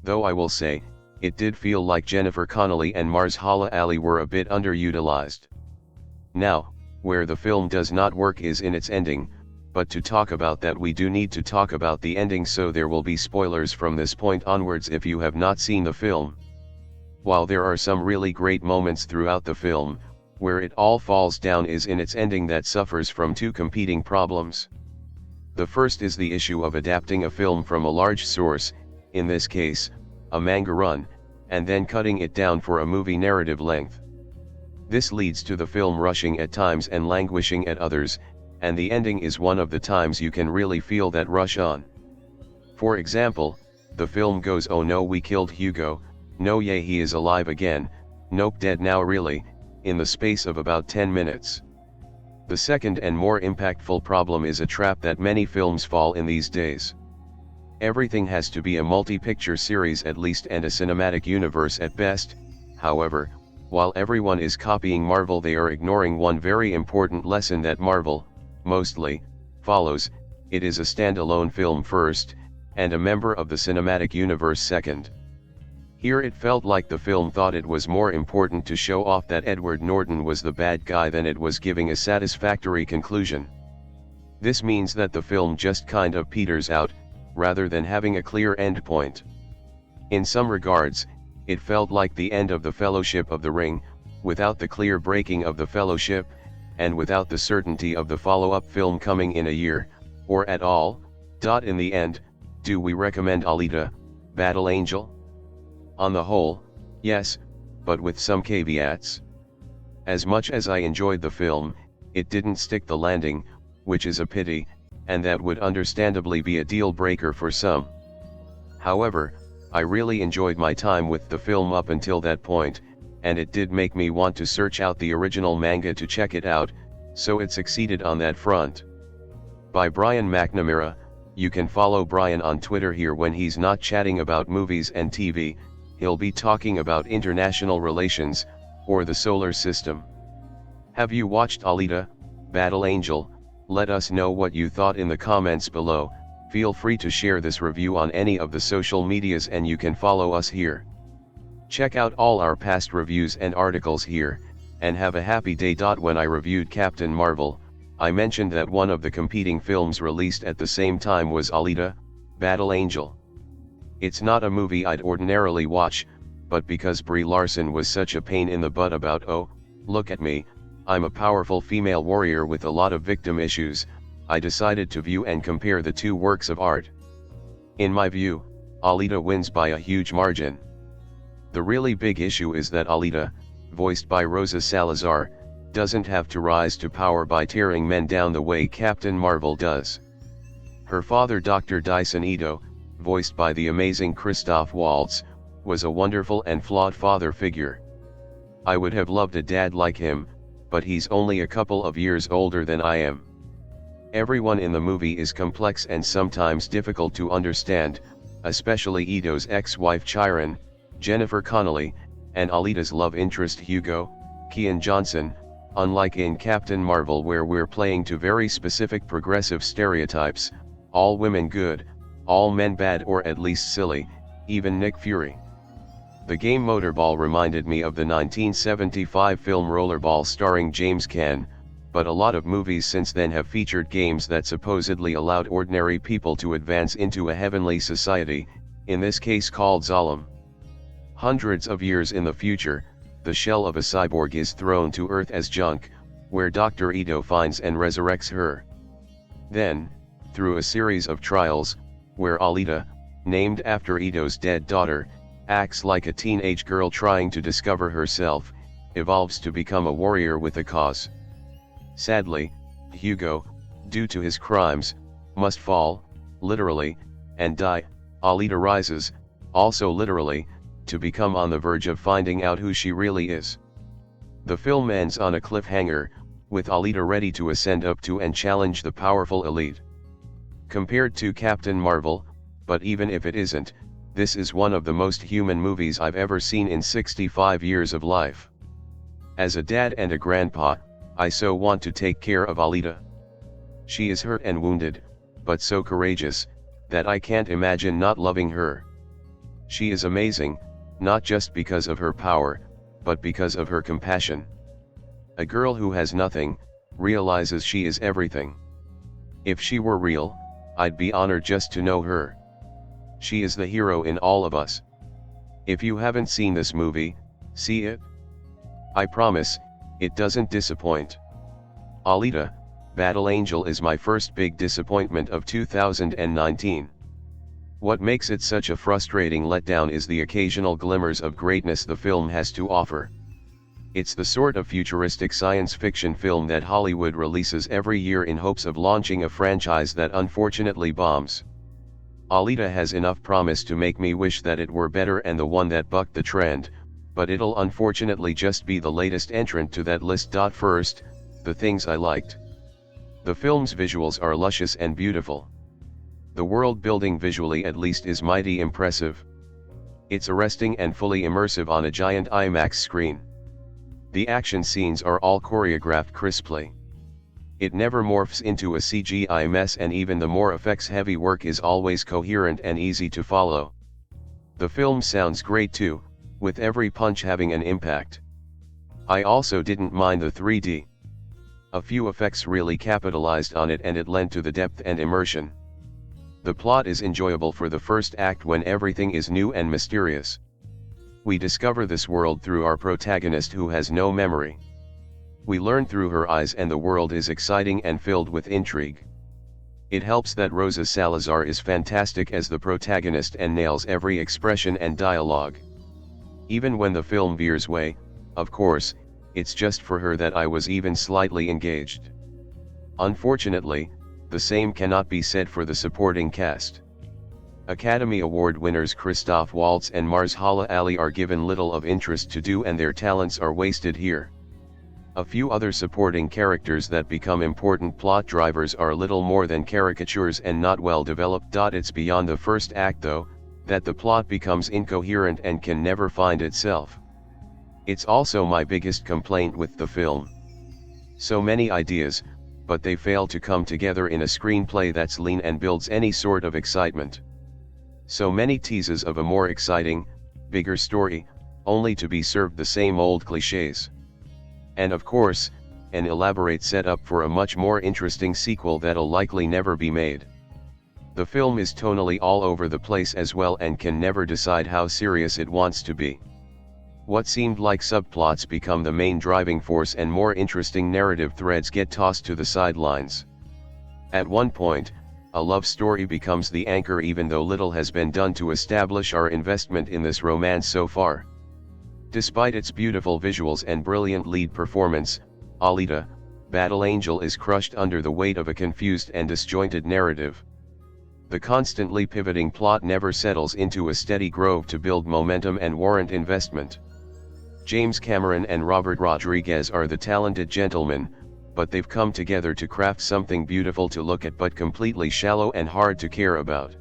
Though I will say, it did feel like Jennifer Connelly and Mahershala Ali were a bit underutilized. Now, where the film does not work is in its ending, but to talk about that we do need to talk about the ending, so there will be spoilers from this point onwards if you have not seen the film. While there are some really great moments throughout the film, where it all falls down is in its ending that suffers from 2 competing problems. The first is the issue of adapting a film from a large source, in this case, a manga run, and then cutting it down for a movie narrative length. This leads to the film rushing at times and languishing at others, and the ending is one of the times you can really feel that rush on. For example, the film goes oh no we killed Hugo, no yay he is alive again, nope dead now really, in the space of about 10 minutes. The second and more impactful problem is a trap that many films fall in these days. Everything has to be a multi-picture series at least and a cinematic universe at best. However, while everyone is copying Marvel, they are ignoring one very important lesson that Marvel, mostly, follows: it is a standalone film first, and a member of the cinematic universe second. Here it felt like the film thought it was more important to show off that Edward Norton was the bad guy than it was giving a satisfactory conclusion. This means that the film just kind of peters out, rather than having a clear endpoint. In some regards, it felt like the end of the Fellowship of the Ring, without the clear breaking of the Fellowship, and without the certainty of the follow-up film coming in a year, or at all. In the end, do we recommend Alita, Battle Angel? On the whole, yes, but with some caveats. As much as I enjoyed the film, it didn't stick the landing, which is a pity, and that would understandably be a deal breaker for some. However, I really enjoyed my time with the film up until that point, and it did make me want to search out the original manga to check it out, so it succeeded on that front. By Brian McNamara. You can follow Brian on Twitter here. When he's not chatting about movies and TV, he'll be talking about international relations, or the solar system. Have you watched Alita, Battle Angel? Let us know what you thought in the comments below. Feel free to share this review on any of the social medias, and you can follow us here. Check out all our past reviews and articles here, and have a happy day. When I reviewed Captain Marvel, I mentioned that one of the competing films released at the same time was Alita, Battle Angel. It's not a movie I'd ordinarily watch, but because Brie Larson was such a pain in the butt about "oh, look at me, I'm a powerful female warrior with a lot of victim issues," I decided to view and compare the two works of art. In my view, Alita wins by a huge margin. The really big issue is that Alita, voiced by Rosa Salazar, doesn't have to rise to power by tearing men down the way Captain Marvel does. Her father, Dr. Dyson Ito, voiced by the amazing Christoph Waltz, was a wonderful and flawed father figure. I would have loved a dad like him, but he's only a couple of years older than I am. Everyone in the movie is complex and sometimes difficult to understand, especially Ito's ex-wife Chiron, Jennifer Connelly, and Alita's love interest Hugo, Kian Johnson. Unlike in Captain Marvel, where we're playing to very specific progressive stereotypes, all women good, all men bad, or at least silly, even Nick Fury. The game Motorball reminded me of the 1975 film Rollerball starring James Caan, but a lot of movies since then have featured games that supposedly allowed ordinary people to advance into a heavenly society, in this case called Zalem. Hundreds of years in the future, the shell of a cyborg is thrown to Earth as junk, where Dr. Ito finds and resurrects her. Then, through a series of trials, where Alita, named after Ito's dead daughter, acts like a teenage girl trying to discover herself, evolves to become a warrior with a cause. Sadly, Hugo, due to his crimes, must fall, literally, and die. Alita rises, also literally, to become on the verge of finding out who she really is. The film ends on a cliffhanger, with Alita ready to ascend up to and challenge the powerful elite. Compared to Captain Marvel, but even if it isn't, this is one of the most human movies I've ever seen in 65 years of life. As a dad and a grandpa, I so want to take care of Alita. She is hurt and wounded, but so courageous, that I can't imagine not loving her. She is amazing, not just because of her power, but because of her compassion. A girl who has nothing, realizes she is everything. If she were real, I'd be honored just to know her. She is the hero in all of us. If you haven't seen this movie, see it. I promise, it doesn't disappoint. Alita, Battle Angel is my first big disappointment of 2019. What makes it such a frustrating letdown is the occasional glimmers of greatness the film has to offer. It's the sort of futuristic science fiction film that Hollywood releases every year in hopes of launching a franchise that unfortunately bombs. Alita has enough promise to make me wish that it were better and the one that bucked the trend, but it'll unfortunately just be the latest entrant to that list. First, the things I liked. The film's visuals are luscious and beautiful. The world building visually at least is mighty impressive. It's arresting and fully immersive on a giant IMAX screen. The action scenes are all choreographed crisply. It never morphs into a CGI mess, and even the more effects heavy work is always coherent and easy to follow. The film sounds great too, with every punch having an impact. I also didn't mind the 3D. A few effects really capitalized on it and it lent to the depth and immersion. The plot is enjoyable for the first act when everything is new and mysterious. We discover this world through our protagonist who has no memory. We learn through her eyes and the world is exciting and filled with intrigue. It helps that Rosa Salazar is fantastic as the protagonist and nails every expression and dialogue. Even when the film veers way, of course, it's just for her that I was even slightly engaged. Unfortunately, the same cannot be said for the supporting cast. Academy Award winners Christoph Waltz and Mahershala Ali are given little of interest to do and their talents are wasted here. A few other supporting characters that become important plot drivers are little more than caricatures and not well developed. It's beyond the first act though, that the plot becomes incoherent and can never find itself. It's also my biggest complaint with the film. So many ideas, but they fail to come together in a screenplay that's lean and builds any sort of excitement. So many teases of a more exciting, bigger story, only to be served the same old cliches. And of course, an elaborate setup for a much more interesting sequel that'll likely never be made. The film is tonally all over the place as well and can never decide how serious it wants to be. What seemed like subplots become the main driving force and more interesting narrative threads get tossed to the sidelines. At one point, a love story becomes the anchor even though little has been done to establish our investment in this romance so far. Despite its beautiful visuals and brilliant lead performance, Alita, Battle Angel is crushed under the weight of a confused and disjointed narrative. The constantly pivoting plot never settles into a steady groove to build momentum and warrant investment. James Cameron and Robert Rodriguez are the talented gentlemen, but they've come together to craft something beautiful to look at but completely shallow and hard to care about.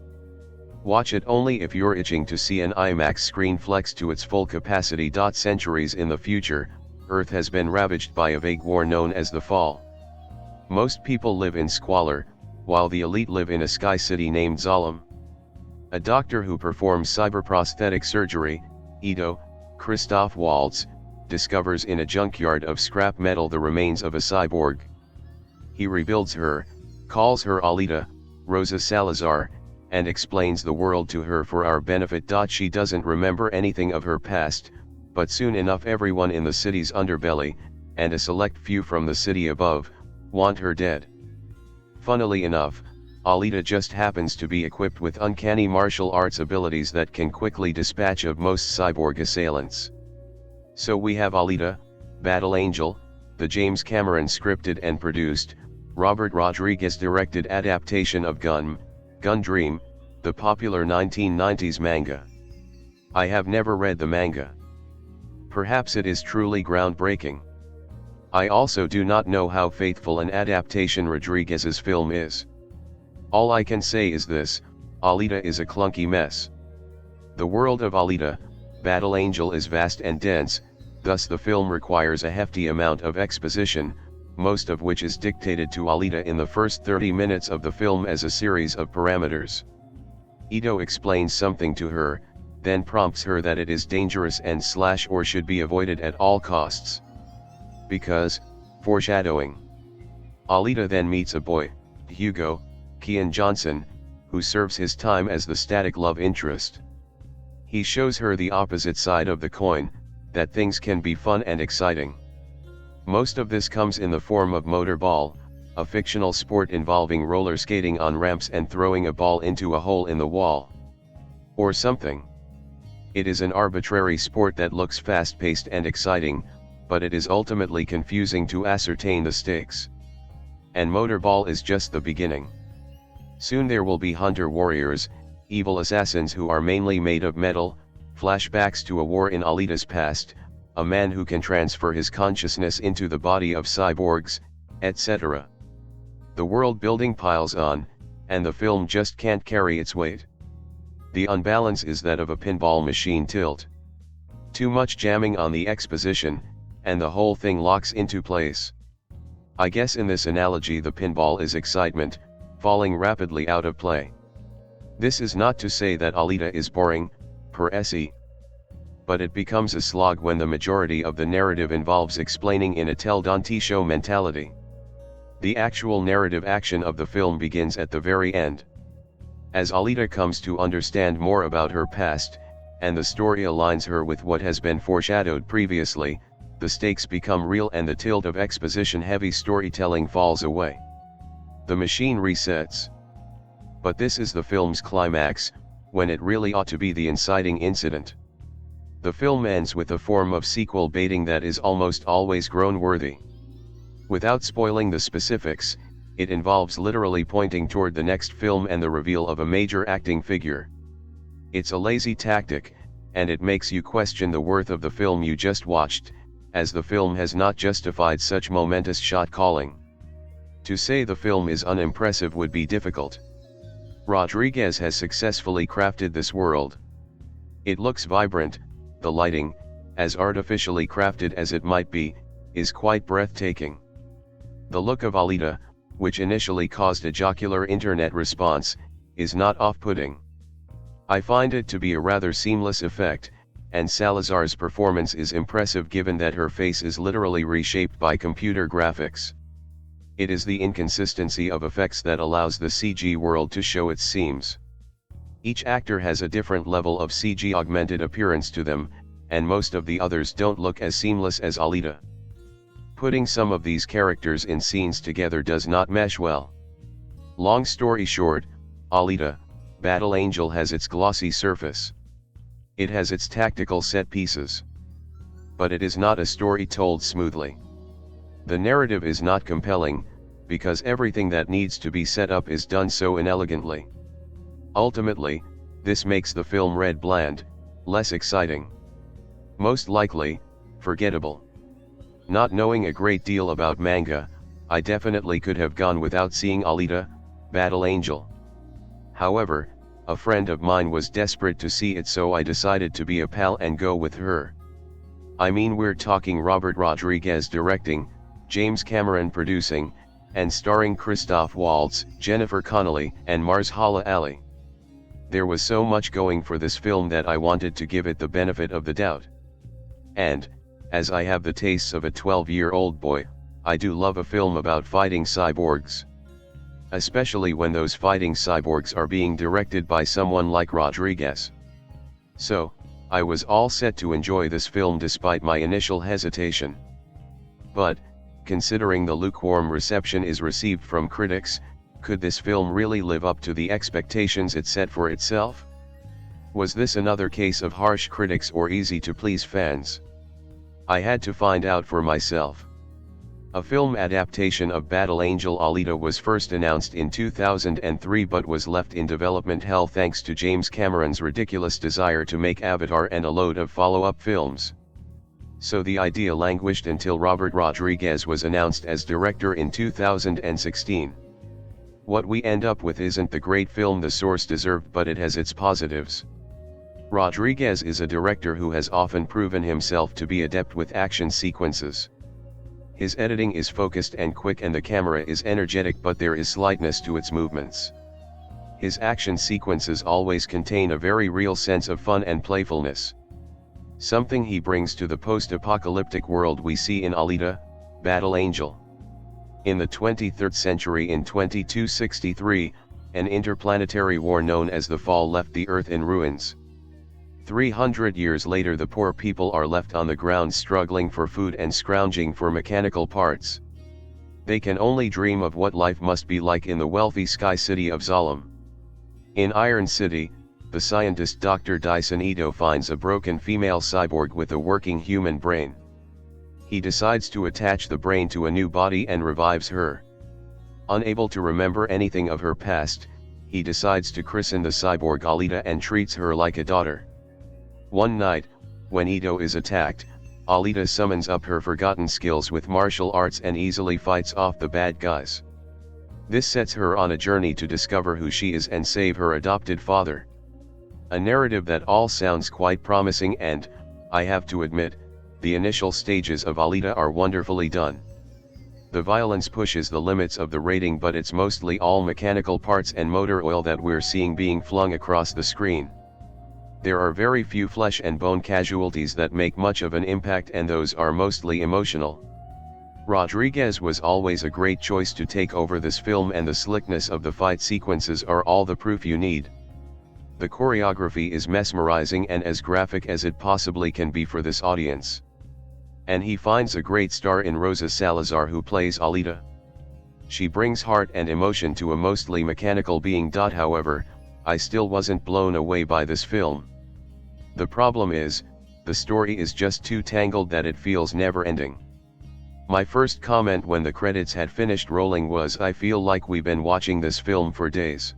Watch it only if you're itching to see an IMAX screen flex to its full capacity. Centuries in the future, Earth has been ravaged by a vague war known as the Fall. Most people live in squalor, while the elite live in a sky city named Zalem. A doctor who performs cyberprosthetic surgery, Ito, Christoph Waltz, discovers in a junkyard of scrap metal the remains of a cyborg. He rebuilds her, calls her Alita, Rosa Salazar, and explains the world to her for our benefit. She doesn't remember anything of her past, but soon enough everyone in the city's underbelly, and a select few from the city above, want her dead. Funnily enough, Alita just happens to be equipped with uncanny martial arts abilities that can quickly dispatch of most cyborg assailants. So we have Alita, Battle Angel, the James Cameron scripted and produced, Robert Rodriguez directed adaptation of Gun Dream, the popular 1990s manga. I have never read the manga. Perhaps it is truly groundbreaking. I also do not know how faithful an adaptation Rodriguez's film is. All I can say is this: Alita is a clunky mess. The world of Alita, Battle Angel is vast and dense, thus the film requires a hefty amount of exposition, most of which is dictated to Alita in the first 30 minutes of the film as a series of parameters. Ito explains something to her, then prompts her that it is dangerous and or should be avoided at all costs. Because, foreshadowing. Alita then meets a boy, Hugo, Kian Johnson, who serves his time as the static love interest. He shows her the opposite side of the coin, that things can be fun and exciting. Most of this comes in the form of motorball, a fictional sport involving roller skating on ramps and throwing a ball into a hole in the wall. Or something. It is an arbitrary sport that looks fast-paced and exciting, but it is ultimately confusing to ascertain the stakes. And motorball is just the beginning. Soon there will be hunter-warriors, evil assassins who are mainly made of metal, flashbacks to a war in Alita's past, a man who can transfer his consciousness into the body of cyborgs, etc. The world building piles on, and the film just can't carry its weight. The unbalance is that of a pinball machine tilt. Too much jamming on the exposition, and the whole thing locks into place. I guess in this analogy the pinball is excitement, falling rapidly out of play. This is not to say that Alita is boring, per SE. But it becomes a slog when the majority of the narrative involves explaining in a tell Dante show mentality. The actual narrative action of the film begins at the very end. As Alita comes to understand more about her past, and the story aligns her with what has been foreshadowed previously, the stakes become real and the tilt of exposition-heavy storytelling falls away. The machine resets. But this is the film's climax, when it really ought to be the inciting incident. The film ends with a form of sequel baiting that is almost always groan-worthy. Without spoiling the specifics, it involves literally pointing toward the next film and the reveal of a major acting figure. It's a lazy tactic, and it makes you question the worth of the film you just watched, as the film has not justified such momentous shot-calling. To say the film is unimpressive would be difficult. Rodriguez has successfully crafted this world. It looks vibrant, the lighting, as artificially crafted as it might be, is quite breathtaking. The look of Alita, which initially caused a jocular internet response, is not off-putting. I find it to be a rather seamless effect, and Salazar's performance is impressive given that her face is literally reshaped by computer graphics. It is the inconsistency of effects that allows the CG world to show its seams. Each actor has a different level of CG augmented appearance to them, and most of the others don't look as seamless as Alita. Putting some of these characters in scenes together does not mesh well. Long story short, Alita, Battle Angel has its glossy surface. It has its tactical set pieces. But it is not a story told smoothly. The narrative is not compelling, because everything that needs to be set up is done so inelegantly. Ultimately, this makes the film read bland, less exciting. Most likely, forgettable. Not knowing a great deal about manga, I definitely could have gone without seeing Alita, Battle Angel. However, a friend of mine was desperate to see it, so I decided to be a pal and go with her. I mean, we're talking Robert Rodriguez directing, James Cameron producing, and starring Christoph Waltz, Jennifer Connelly, and Mahershala Ali. There was so much going for this film that I wanted to give it the benefit of the doubt. And, as I have the tastes of a 12-year-old boy, I do love a film about fighting cyborgs. Especially when those fighting cyborgs are being directed by someone like Rodriguez. So, I was all set to enjoy this film despite my initial hesitation. But, considering the lukewarm reception is received from critics, could this film really live up to the expectations it set for itself? Was this another case of harsh critics or easy-to-please fans? I had to find out for myself. A film adaptation of Battle Angel Alita was first announced in 2003 but was left in development hell thanks to James Cameron's ridiculous desire to make Avatar and a load of follow-up films. So the idea languished until Robert Rodriguez was announced as director in 2016. What we end up with isn't the great film the source deserved, but it has its positives. Rodriguez is a director who has often proven himself to be adept with action sequences. His editing is focused and quick and the camera is energetic, but there is slightness to its movements. His action sequences always contain a very real sense of fun and playfulness. Something he brings to the post-apocalyptic world we see in Alita, Battle Angel. In the 23rd century in 2263, an interplanetary war known as the Fall left the Earth in ruins. 300 years later, the poor people are left on the ground struggling for food and scrounging for mechanical parts. They can only dream of what life must be like in the wealthy sky city of Zalem. In Iron City, the scientist Dr. Dyson Ito finds a broken female cyborg with a working human brain. He decides to attach the brain to a new body and revives her. Unable to remember anything of her past, he decides to christen the cyborg Alita and treats her like a daughter. One night, when Ito is attacked, Alita summons up her forgotten skills with martial arts and easily fights off the bad guys. This sets her on a journey to discover who she is and save her adopted father. A narrative that all sounds quite promising, and, I have to admit, the initial stages of Alita are wonderfully done. The violence pushes the limits of the rating, but it's mostly all mechanical parts and motor oil that we're seeing being flung across the screen. There are very few flesh and bone casualties that make much of an impact, and those are mostly emotional. Rodriguez was always a great choice to take over this film, and the slickness of the fight sequences are all the proof you need. The choreography is mesmerizing and as graphic as it possibly can be for this audience. And he finds a great star in Rosa Salazar, who plays Alita. She brings heart and emotion to a mostly mechanical being. However, I still wasn't blown away by this film. The problem is, the story is just too tangled that it feels never-ending. My first comment when the credits had finished rolling was, I feel like we've been watching this film for days.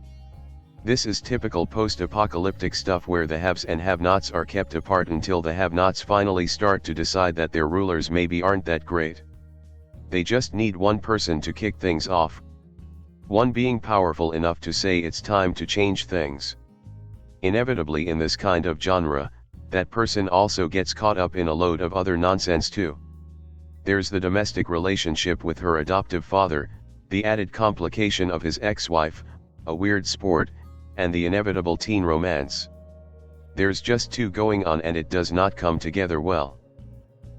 This is typical post-apocalyptic stuff where the haves and have-nots are kept apart until the have-nots finally start to decide that their rulers maybe aren't that great. They just need one person to kick things off. One being powerful enough to say it's time to change things. Inevitably in this kind of genre, that person also gets caught up in a load of other nonsense too. There's the domestic relationship with her adoptive father, the added complication of his ex-wife, a weird sport, and the inevitable teen romance. There's just too going on, and it does not come together well.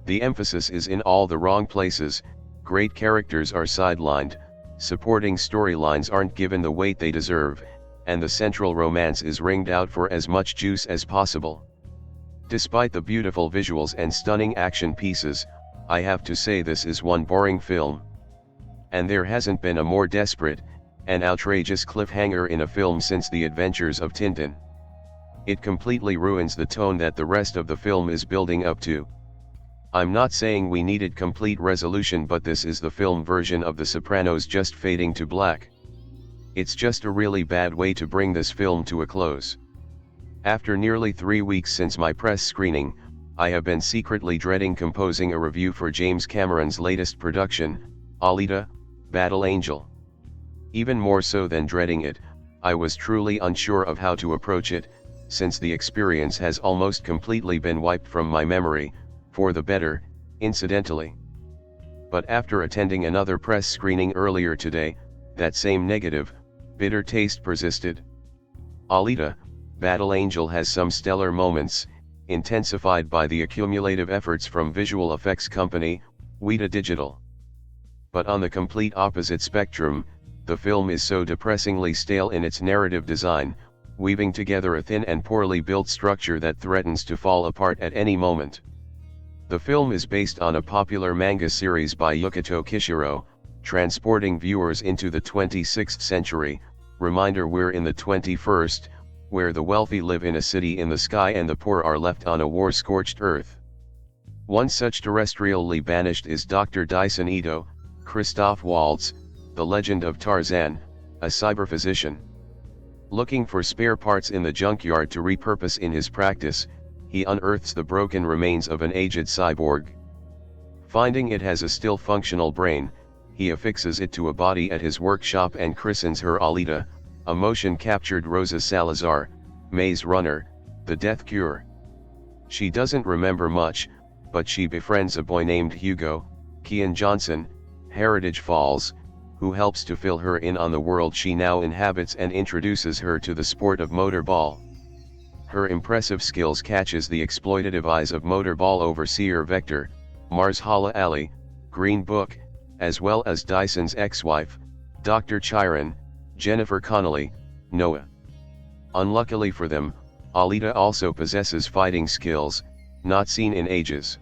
The emphasis is in all the wrong places, great characters are sidelined, supporting storylines aren't given the weight they deserve, and the central romance is wringed out for as much juice as possible. Despite the beautiful visuals and stunning action pieces, I have to say this is one boring film. And there hasn't been a more desperate and outrageous cliffhanger in a film since The Adventures of Tintin. It completely ruins the tone that the rest of the film is building up to. I'm not saying we needed complete resolution, but this is the film version of The Sopranos just fading to black. It's just a really bad way to bring this film to a close. After nearly 3 weeks since my press screening, I have been secretly dreading composing a review for James Cameron's latest production, Alita, Battle Angel. Even more so than dreading it, I was truly unsure of how to approach it, since the experience has almost completely been wiped from my memory, for the better, incidentally. But after attending another press screening earlier today, that same negative, bitter taste persisted. Alita, Battle Angel has some stellar moments, intensified by the accumulative efforts from visual effects company, Weta Digital. But on the complete opposite spectrum, the film is so depressingly stale in its narrative design, weaving together a thin and poorly built structure that threatens to fall apart at any moment. The film is based on a popular manga series by Yukito Kishiro, transporting viewers into the 26th century, reminder we're in the 21st, where the wealthy live in a city in the sky and the poor are left on a war-scorched earth. One such terrestrially banished is Dr. Dyson Ito, Christoph Waltz, the legend of Tarzan, a cyberphysician. Looking for spare parts in the junkyard to repurpose in his practice, he unearths the broken remains of an aged cyborg. Finding it has a still functional brain, he affixes it to a body at his workshop and christens her Alita, a motion-captured Rosa Salazar, Maze Runner, the Death Cure. She doesn't remember much, but she befriends a boy named Hugo, Kian Johnson, Heritage Falls, who helps to fill her in on the world she now inhabits and introduces her to the sport of motorball. Her impressive skills catches the exploitative eyes of motorball overseer Vector, Marshala Ali, Green Book, as well as Dyson's ex-wife, Dr. Chiron, Jennifer Connelly, Noah. Unluckily for them, Alita also possesses fighting skills, not seen in ages.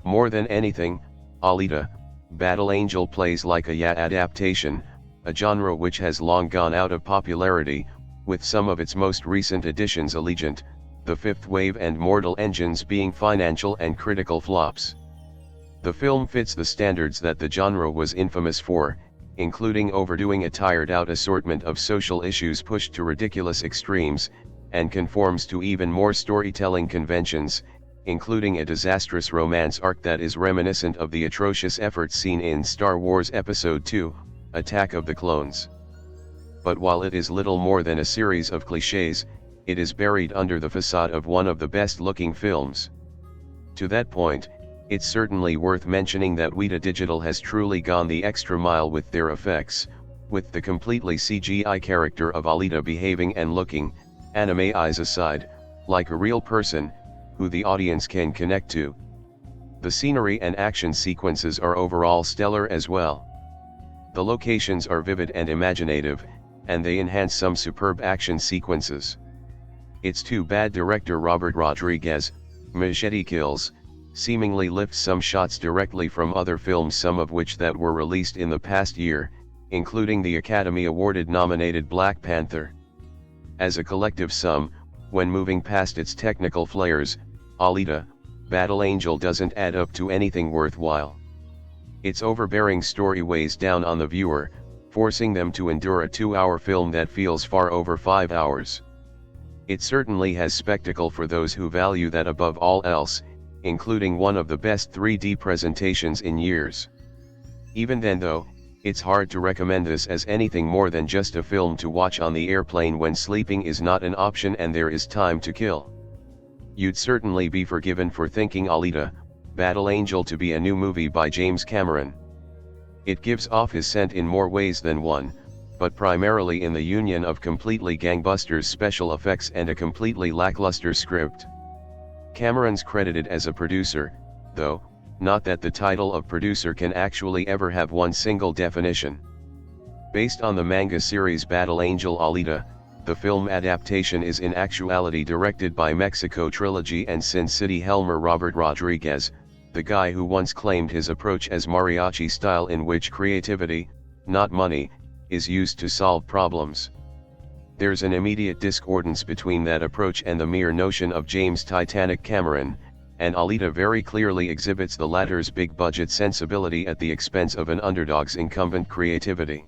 More than anything, Alita, Battle Angel plays like a adaptation, a genre which has long gone out of popularity, with some of its most recent additions Allegiant, The Fifth Wave and Mortal Engines being financial and critical flops. The film fits the standards that the genre was infamous for, including overdoing a tired-out assortment of social issues pushed to ridiculous extremes, and conforms to even more storytelling conventions, including a disastrous romance arc that is reminiscent of the atrocious efforts seen in Star Wars Episode II, Attack of the Clones. But while it is little more than a series of clichés, it is buried under the facade of one of the best-looking films. To that point, it's certainly worth mentioning that Weta Digital has truly gone the extra mile with their effects, with the completely CGI character of Alita behaving and looking, anime eyes aside, like a real person, who the audience can connect to. The scenery and action sequences are overall stellar as well. The locations are vivid and imaginative, and they enhance some superb action sequences. It's too bad director Robert Rodriguez, Machete Kills, seemingly lifts some shots directly from other films, some of which that were released in the past year, including the Academy Award nominated Black Panther. As a collective sum, when moving past its technical flares, Alita, Battle Angel doesn't add up to anything worthwhile. Its overbearing story weighs down on the viewer, forcing them to endure a 2-hour film that feels far over 5 hours. It certainly has spectacle for those who value that above all else, including one of the best 3D presentations in years. Even then though, it's hard to recommend this as anything more than just a film to watch on the airplane when sleeping is not an option and there is time to kill. You'd certainly be forgiven for thinking Alita, Battle Angel to be a new movie by James Cameron. It gives off his scent in more ways than one, but primarily in the union of completely gangbusters special effects and a completely lackluster script. Cameron's credited as a producer, though, not that the title of producer can actually ever have one single definition. Based on the manga series Battle Angel Alita, the film adaptation is in actuality directed by Mexico Trilogy and Sin City Helmer Robert Rodriguez, the guy who once claimed his approach as mariachi style in which creativity, not money, is used to solve problems. There's an immediate discordance between that approach and the mere notion of James Titanic Cameron, and Alita very clearly exhibits the latter's big-budget sensibility at the expense of an underdog's incumbent creativity.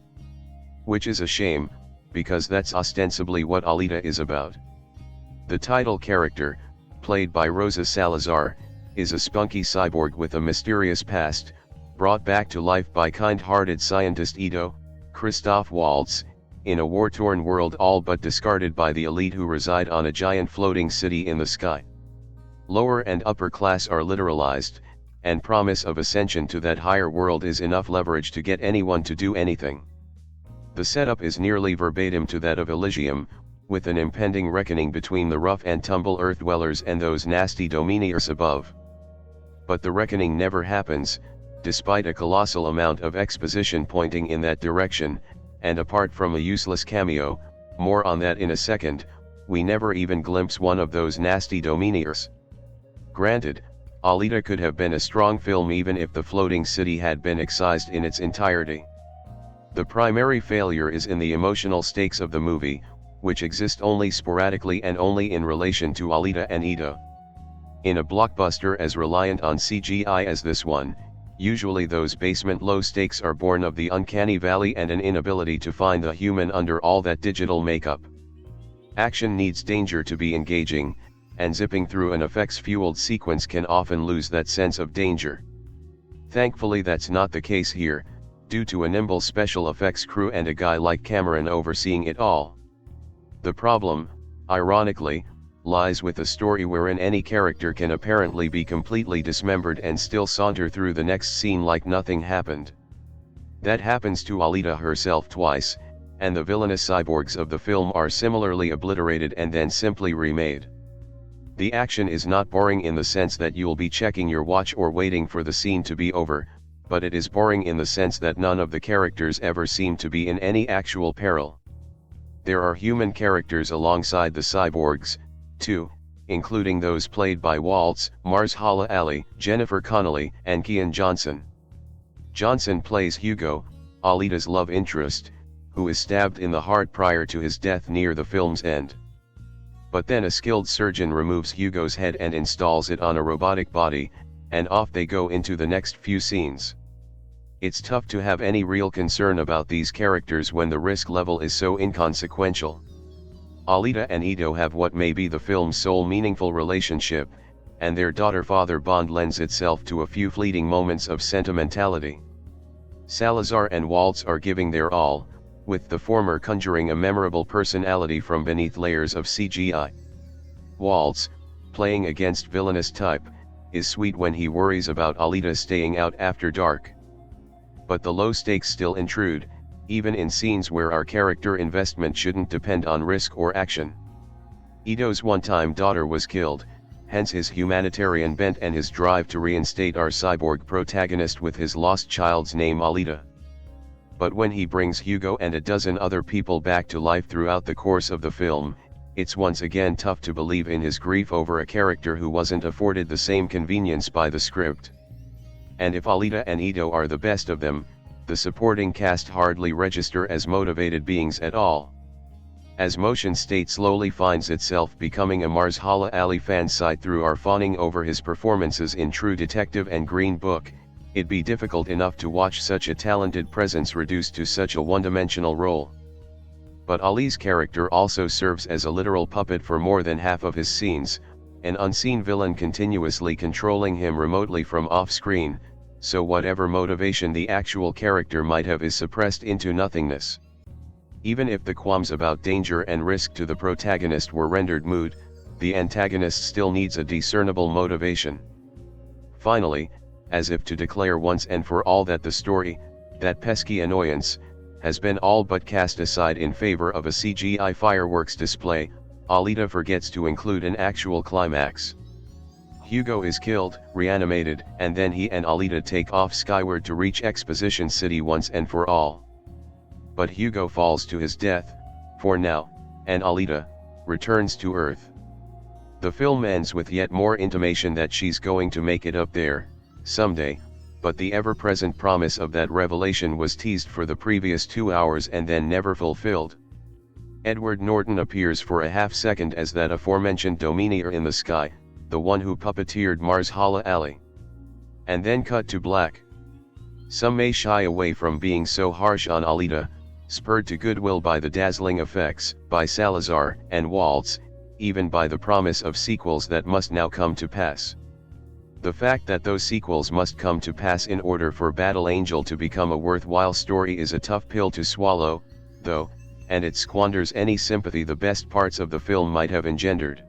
Which is a shame, because that's ostensibly what Alita is about. The title character, played by Rosa Salazar, is a spunky cyborg with a mysterious past, brought back to life by kind-hearted scientist Christoph Waltz, in a war-torn world all but discarded by the elite who reside on a giant floating city in the sky. Lower and upper class are literalized, and promise of ascension to that higher world is enough leverage to get anyone to do anything. The setup is nearly verbatim to that of Elysium, with an impending reckoning between the rough and tumble earth dwellers and those nasty Dominators above. But the reckoning never happens, despite a colossal amount of exposition pointing in that direction, and apart from a useless cameo, more on that in a second, we never even glimpse one of those nasty Dominators. Granted, Alita could have been a strong film even if the floating city had been excised in its entirety. The primary failure is in the emotional stakes of the movie, which exist only sporadically and only in relation to Alita and Ito. In a blockbuster as reliant on CGI as this one, usually those basement low stakes are born of the uncanny valley and an inability to find the human under all that digital makeup. Action needs danger to be engaging, and zipping through an effects-fueled sequence can often lose that sense of danger. Thankfully that's not the case here, due to a nimble special effects crew and a guy like Cameron overseeing it all. The problem, ironically, lies with a story wherein any character can apparently be completely dismembered and still saunter through the next scene like nothing happened. That happens to Alita herself twice, and the villainous cyborgs of the film are similarly obliterated and then simply remade. The action is not boring in the sense that you'll be checking your watch or waiting for the scene to be over, but it is boring in the sense that none of the characters ever seem to be in any actual peril. There are human characters alongside the cyborgs, too, including those played by Waltz, Mahershala Ali, Jennifer Connelly, and Kean Johnson. Johnson plays Hugo, Alita's love interest, who is stabbed in the heart prior to his death near the film's end. But then a skilled surgeon removes Hugo's head and installs it on a robotic body, and off they go into the next few scenes. It's tough to have any real concern about these characters when the risk level is so inconsequential. Alita and Ito have what may be the film's sole meaningful relationship, and their daughter-father bond lends itself to a few fleeting moments of sentimentality. Salazar and Waltz are giving their all, with the former conjuring a memorable personality from beneath layers of CGI. Waltz, playing against villainous type, is sweet when he worries about Alita staying out after dark. But the low stakes still intrude, even in scenes where our character investment shouldn't depend on risk or action. Ito's one-time daughter was killed, hence his humanitarian bent and his drive to reinstate our cyborg protagonist with his lost child's name Alita. But when he brings Hugo and a dozen other people back to life throughout the course of the film, it's once again tough to believe in his grief over a character who wasn't afforded the same convenience by the script. And if Alita and Ito are the best of them, the supporting cast hardly register as motivated beings at all. As Motion State slowly finds itself becoming a Marshala Ali fan site through our fawning over his performances in True Detective and Green Book, it'd be difficult enough to watch such a talented presence reduced to such a one-dimensional role. But Ali's character also serves as a literal puppet for more than half of his scenes, an unseen villain continuously controlling him remotely from off-screen, so whatever motivation the actual character might have is suppressed into nothingness. Even if the qualms about danger and risk to the protagonist were rendered moot, the antagonist still needs a discernible motivation. Finally, as if to declare once and for all that the story, that pesky annoyance, has been all but cast aside in favor of a CGI fireworks display, Alita forgets to include an actual climax. Hugo is killed, reanimated, and then he and Alita take off skyward to reach Exposition City once and for all. But Hugo falls to his death, for now, and Alita returns to Earth. The film ends with yet more intimation that she's going to make it up there, someday, but the ever-present promise of that revelation was teased for the previous 2 hours and then never fulfilled. Edward Norton appears for a half-second as that aforementioned Domineer in the sky, the one who puppeteered Marshala Ali. And then cut to black. Some may shy away from being so harsh on Alita, spurred to goodwill by the dazzling effects, by Salazar and Waltz, even by the promise of sequels that must now come to pass. The fact that those sequels must come to pass in order for Battle Angel to become a worthwhile story is a tough pill to swallow, though, and it squanders any sympathy the best parts of the film might have engendered.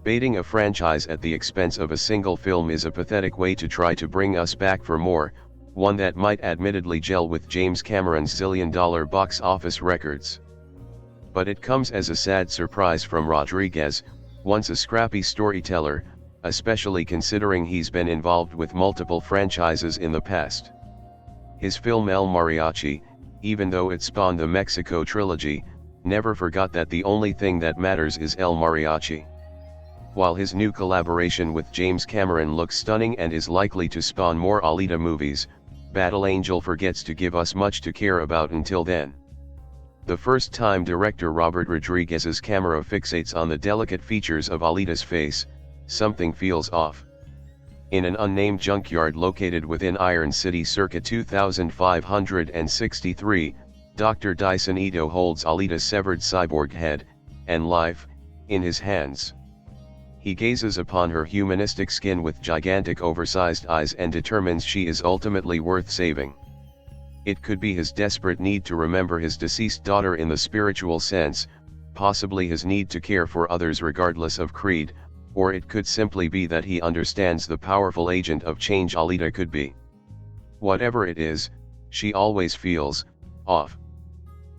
Baiting a franchise at the expense of a single film is a pathetic way to try to bring us back for more, one that might admittedly gel with James Cameron's zillion-dollar box office records. But it comes as a sad surprise from Rodriguez, once a scrappy storyteller, especially considering he's been involved with multiple franchises in the past. His film El Mariachi, even though it spawned the Mexico trilogy, never forgot that the only thing that matters is El Mariachi. While his new collaboration with James Cameron looks stunning and is likely to spawn more Alita movies, Battle Angel forgets to give us much to care about until then. The first-time director Robert Rodriguez's camera fixates on the delicate features of Alita's face, something feels off. In an unnamed junkyard located within Iron City circa 2563, Dr. Dyson Ito holds Alita's severed cyborg head, and life, in his hands. He gazes upon her humanistic skin with gigantic oversized eyes and determines she is ultimately worth saving. It could be his desperate need to remember his deceased daughter in the spiritual sense, possibly his need to care for others regardless of creed, or it could simply be that he understands the powerful agent of change Alita could be. Whatever it is, she always feels off.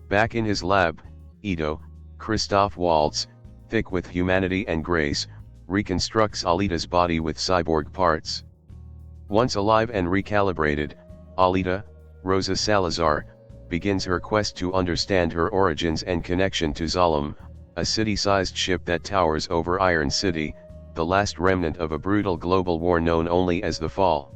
Back in his lab, Ito, Christoph Waltz, thick with humanity and grace, reconstructs Alita's body with cyborg parts. Once alive and recalibrated, Alita, Rosa Salazar, begins her quest to understand her origins and connection to Zalem, a city-sized ship that towers over Iron City, the last remnant of a brutal global war known only as the Fall.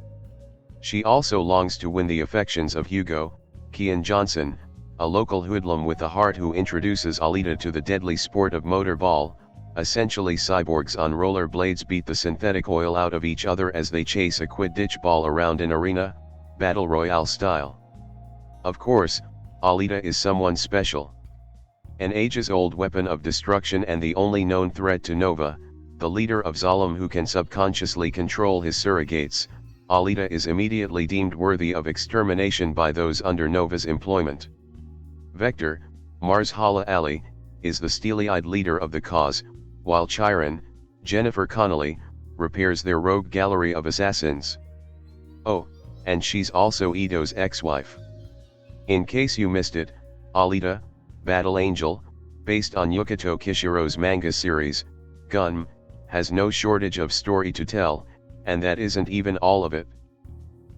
She also longs to win the affections of Hugo, Kian Johnson, a local hoodlum with a heart who introduces Alita to the deadly sport of motorball. Essentially, cyborgs on rollerblades beat the synthetic oil out of each other as they chase a Quidditch ball around an arena, battle royale style. Of course, Alita is someone special. An ages-old weapon of destruction and the only known threat to Nova, the leader of Zalem who can subconsciously control his surrogates. Alita is immediately deemed worthy of extermination by those under Nova's employment. Vector, Marshala Ali, is the steely-eyed leader of the cause, while Chiron, Jennifer Connelly, repairs their rogue gallery of assassins. Oh, and she's also Ito's ex-wife. In case you missed it, Alita, Battle Angel, based on Yukito Kishiro's manga series, Gun, has no shortage of story to tell, and that isn't even all of it.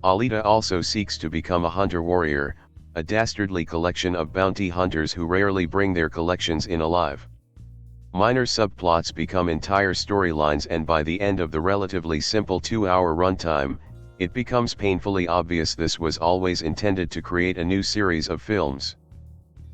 Alita also seeks to become a hunter-warrior, a dastardly collection of bounty hunters who rarely bring their collections in alive. Minor subplots become entire storylines, and by the end of the relatively simple 2-hour runtime, it becomes painfully obvious this was always intended to create a new series of films.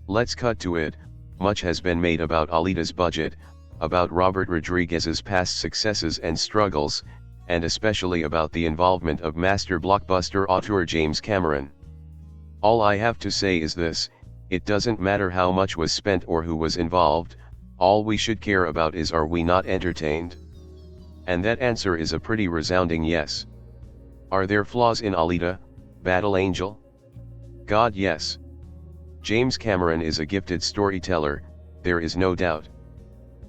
Let's cut to it. Much has been made about Alita's budget, about Robert Rodriguez's past successes and struggles, and especially about the involvement of master blockbuster auteur James Cameron. All I have to say is this: it doesn't matter how much was spent or who was involved, all we should care about is, are we not entertained? And that answer is a pretty resounding yes. Are there flaws in Alita, Battle Angel? God, yes. James Cameron is a gifted storyteller, there is no doubt.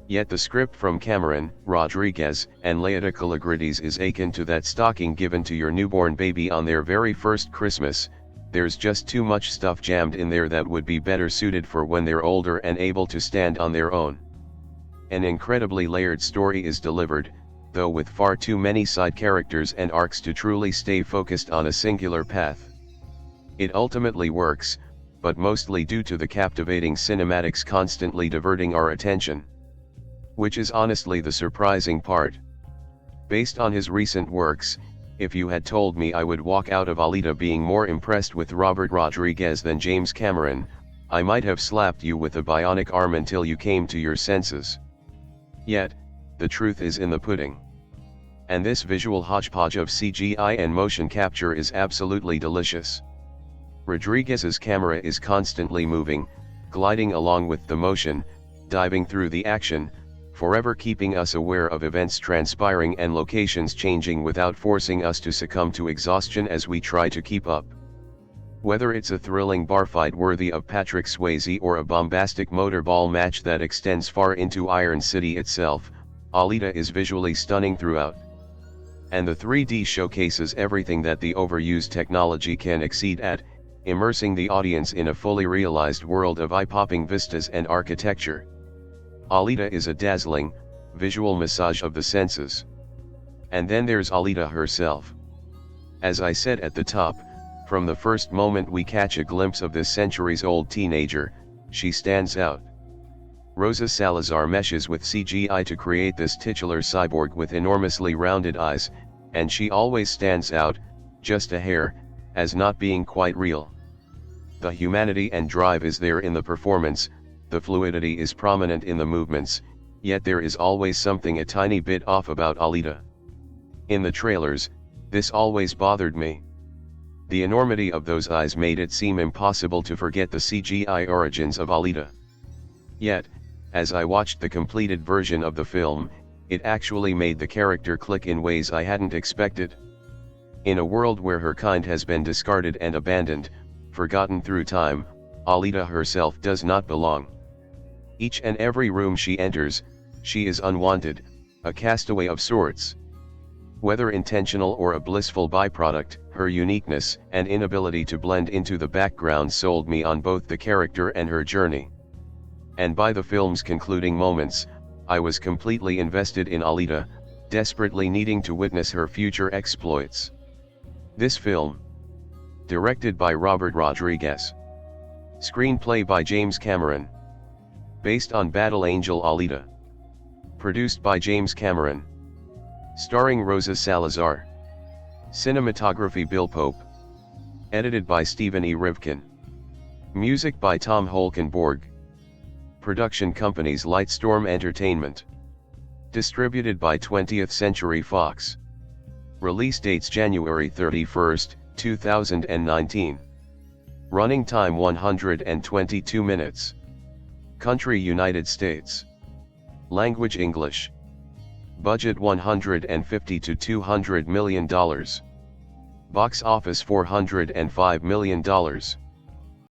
Yet the script from Cameron, Rodriguez, and Leota Kalogridis is akin to that stocking given to your newborn baby on their very first Christmas. There's just too much stuff jammed in there that would be better suited for when they're older and able to stand on their own. An incredibly layered story is delivered, though with far too many side characters and arcs to truly stay focused on a singular path. It ultimately works, but mostly due to the captivating cinematics constantly diverting our attention. Which is honestly the surprising part. Based on his recent works, if you had told me I would walk out of Alita being more impressed with Robert Rodriguez than James Cameron, I might have slapped you with a bionic arm until you came to your senses. Yet, the truth is in the pudding. And this visual hodgepodge of CGI and motion capture is absolutely delicious. Rodriguez's camera is constantly moving, gliding along with the motion, diving through the action, forever keeping us aware of events transpiring and locations changing without forcing us to succumb to exhaustion as we try to keep up. Whether it's a thrilling bar fight worthy of Patrick Swayze or a bombastic motorball match that extends far into Iron City itself, Alita is visually stunning throughout. And the 3D showcases everything that the overused technology can exceed at, immersing the audience in a fully realized world of eye-popping vistas and architecture. Alita is a dazzling, visual massage of the senses. And then there's Alita herself. As I said at the top, from the first moment we catch a glimpse of this centuries-old teenager, she stands out. Rosa Salazar meshes with CGI to create this titular cyborg with enormously rounded eyes, and she always stands out, just a hair, as not being quite real. The humanity and drive is there in the performance, the fluidity is prominent in the movements, yet there is always something a tiny bit off about Alita. In the trailers, this always bothered me. The enormity of those eyes made it seem impossible to forget the CGI origins of Alita. Yet, as I watched the completed version of the film, it actually made the character click in ways I hadn't expected. In a world where her kind has been discarded and abandoned, forgotten through time, Alita herself does not belong. Each and every room she enters, she is unwanted, a castaway of sorts. Whether intentional or a blissful byproduct, her uniqueness and inability to blend into the background sold me on both the character and her journey. And by the film's concluding moments, I was completely invested in Alita, desperately needing to witness her future exploits. This film, directed by Robert Rodriguez, screenplay by James Cameron, based on Battle Angel Alita, produced by James Cameron, starring Rosa Salazar, cinematography Bill Pope, edited by Stephen E. Rivkin, music by Tom Holkenborg, production companies Lightstorm Entertainment, distributed by 20th Century Fox, release dates January 31, 2019, running time 122 minutes, country United States, language English, budget $150 to $200 million, box office $405 million.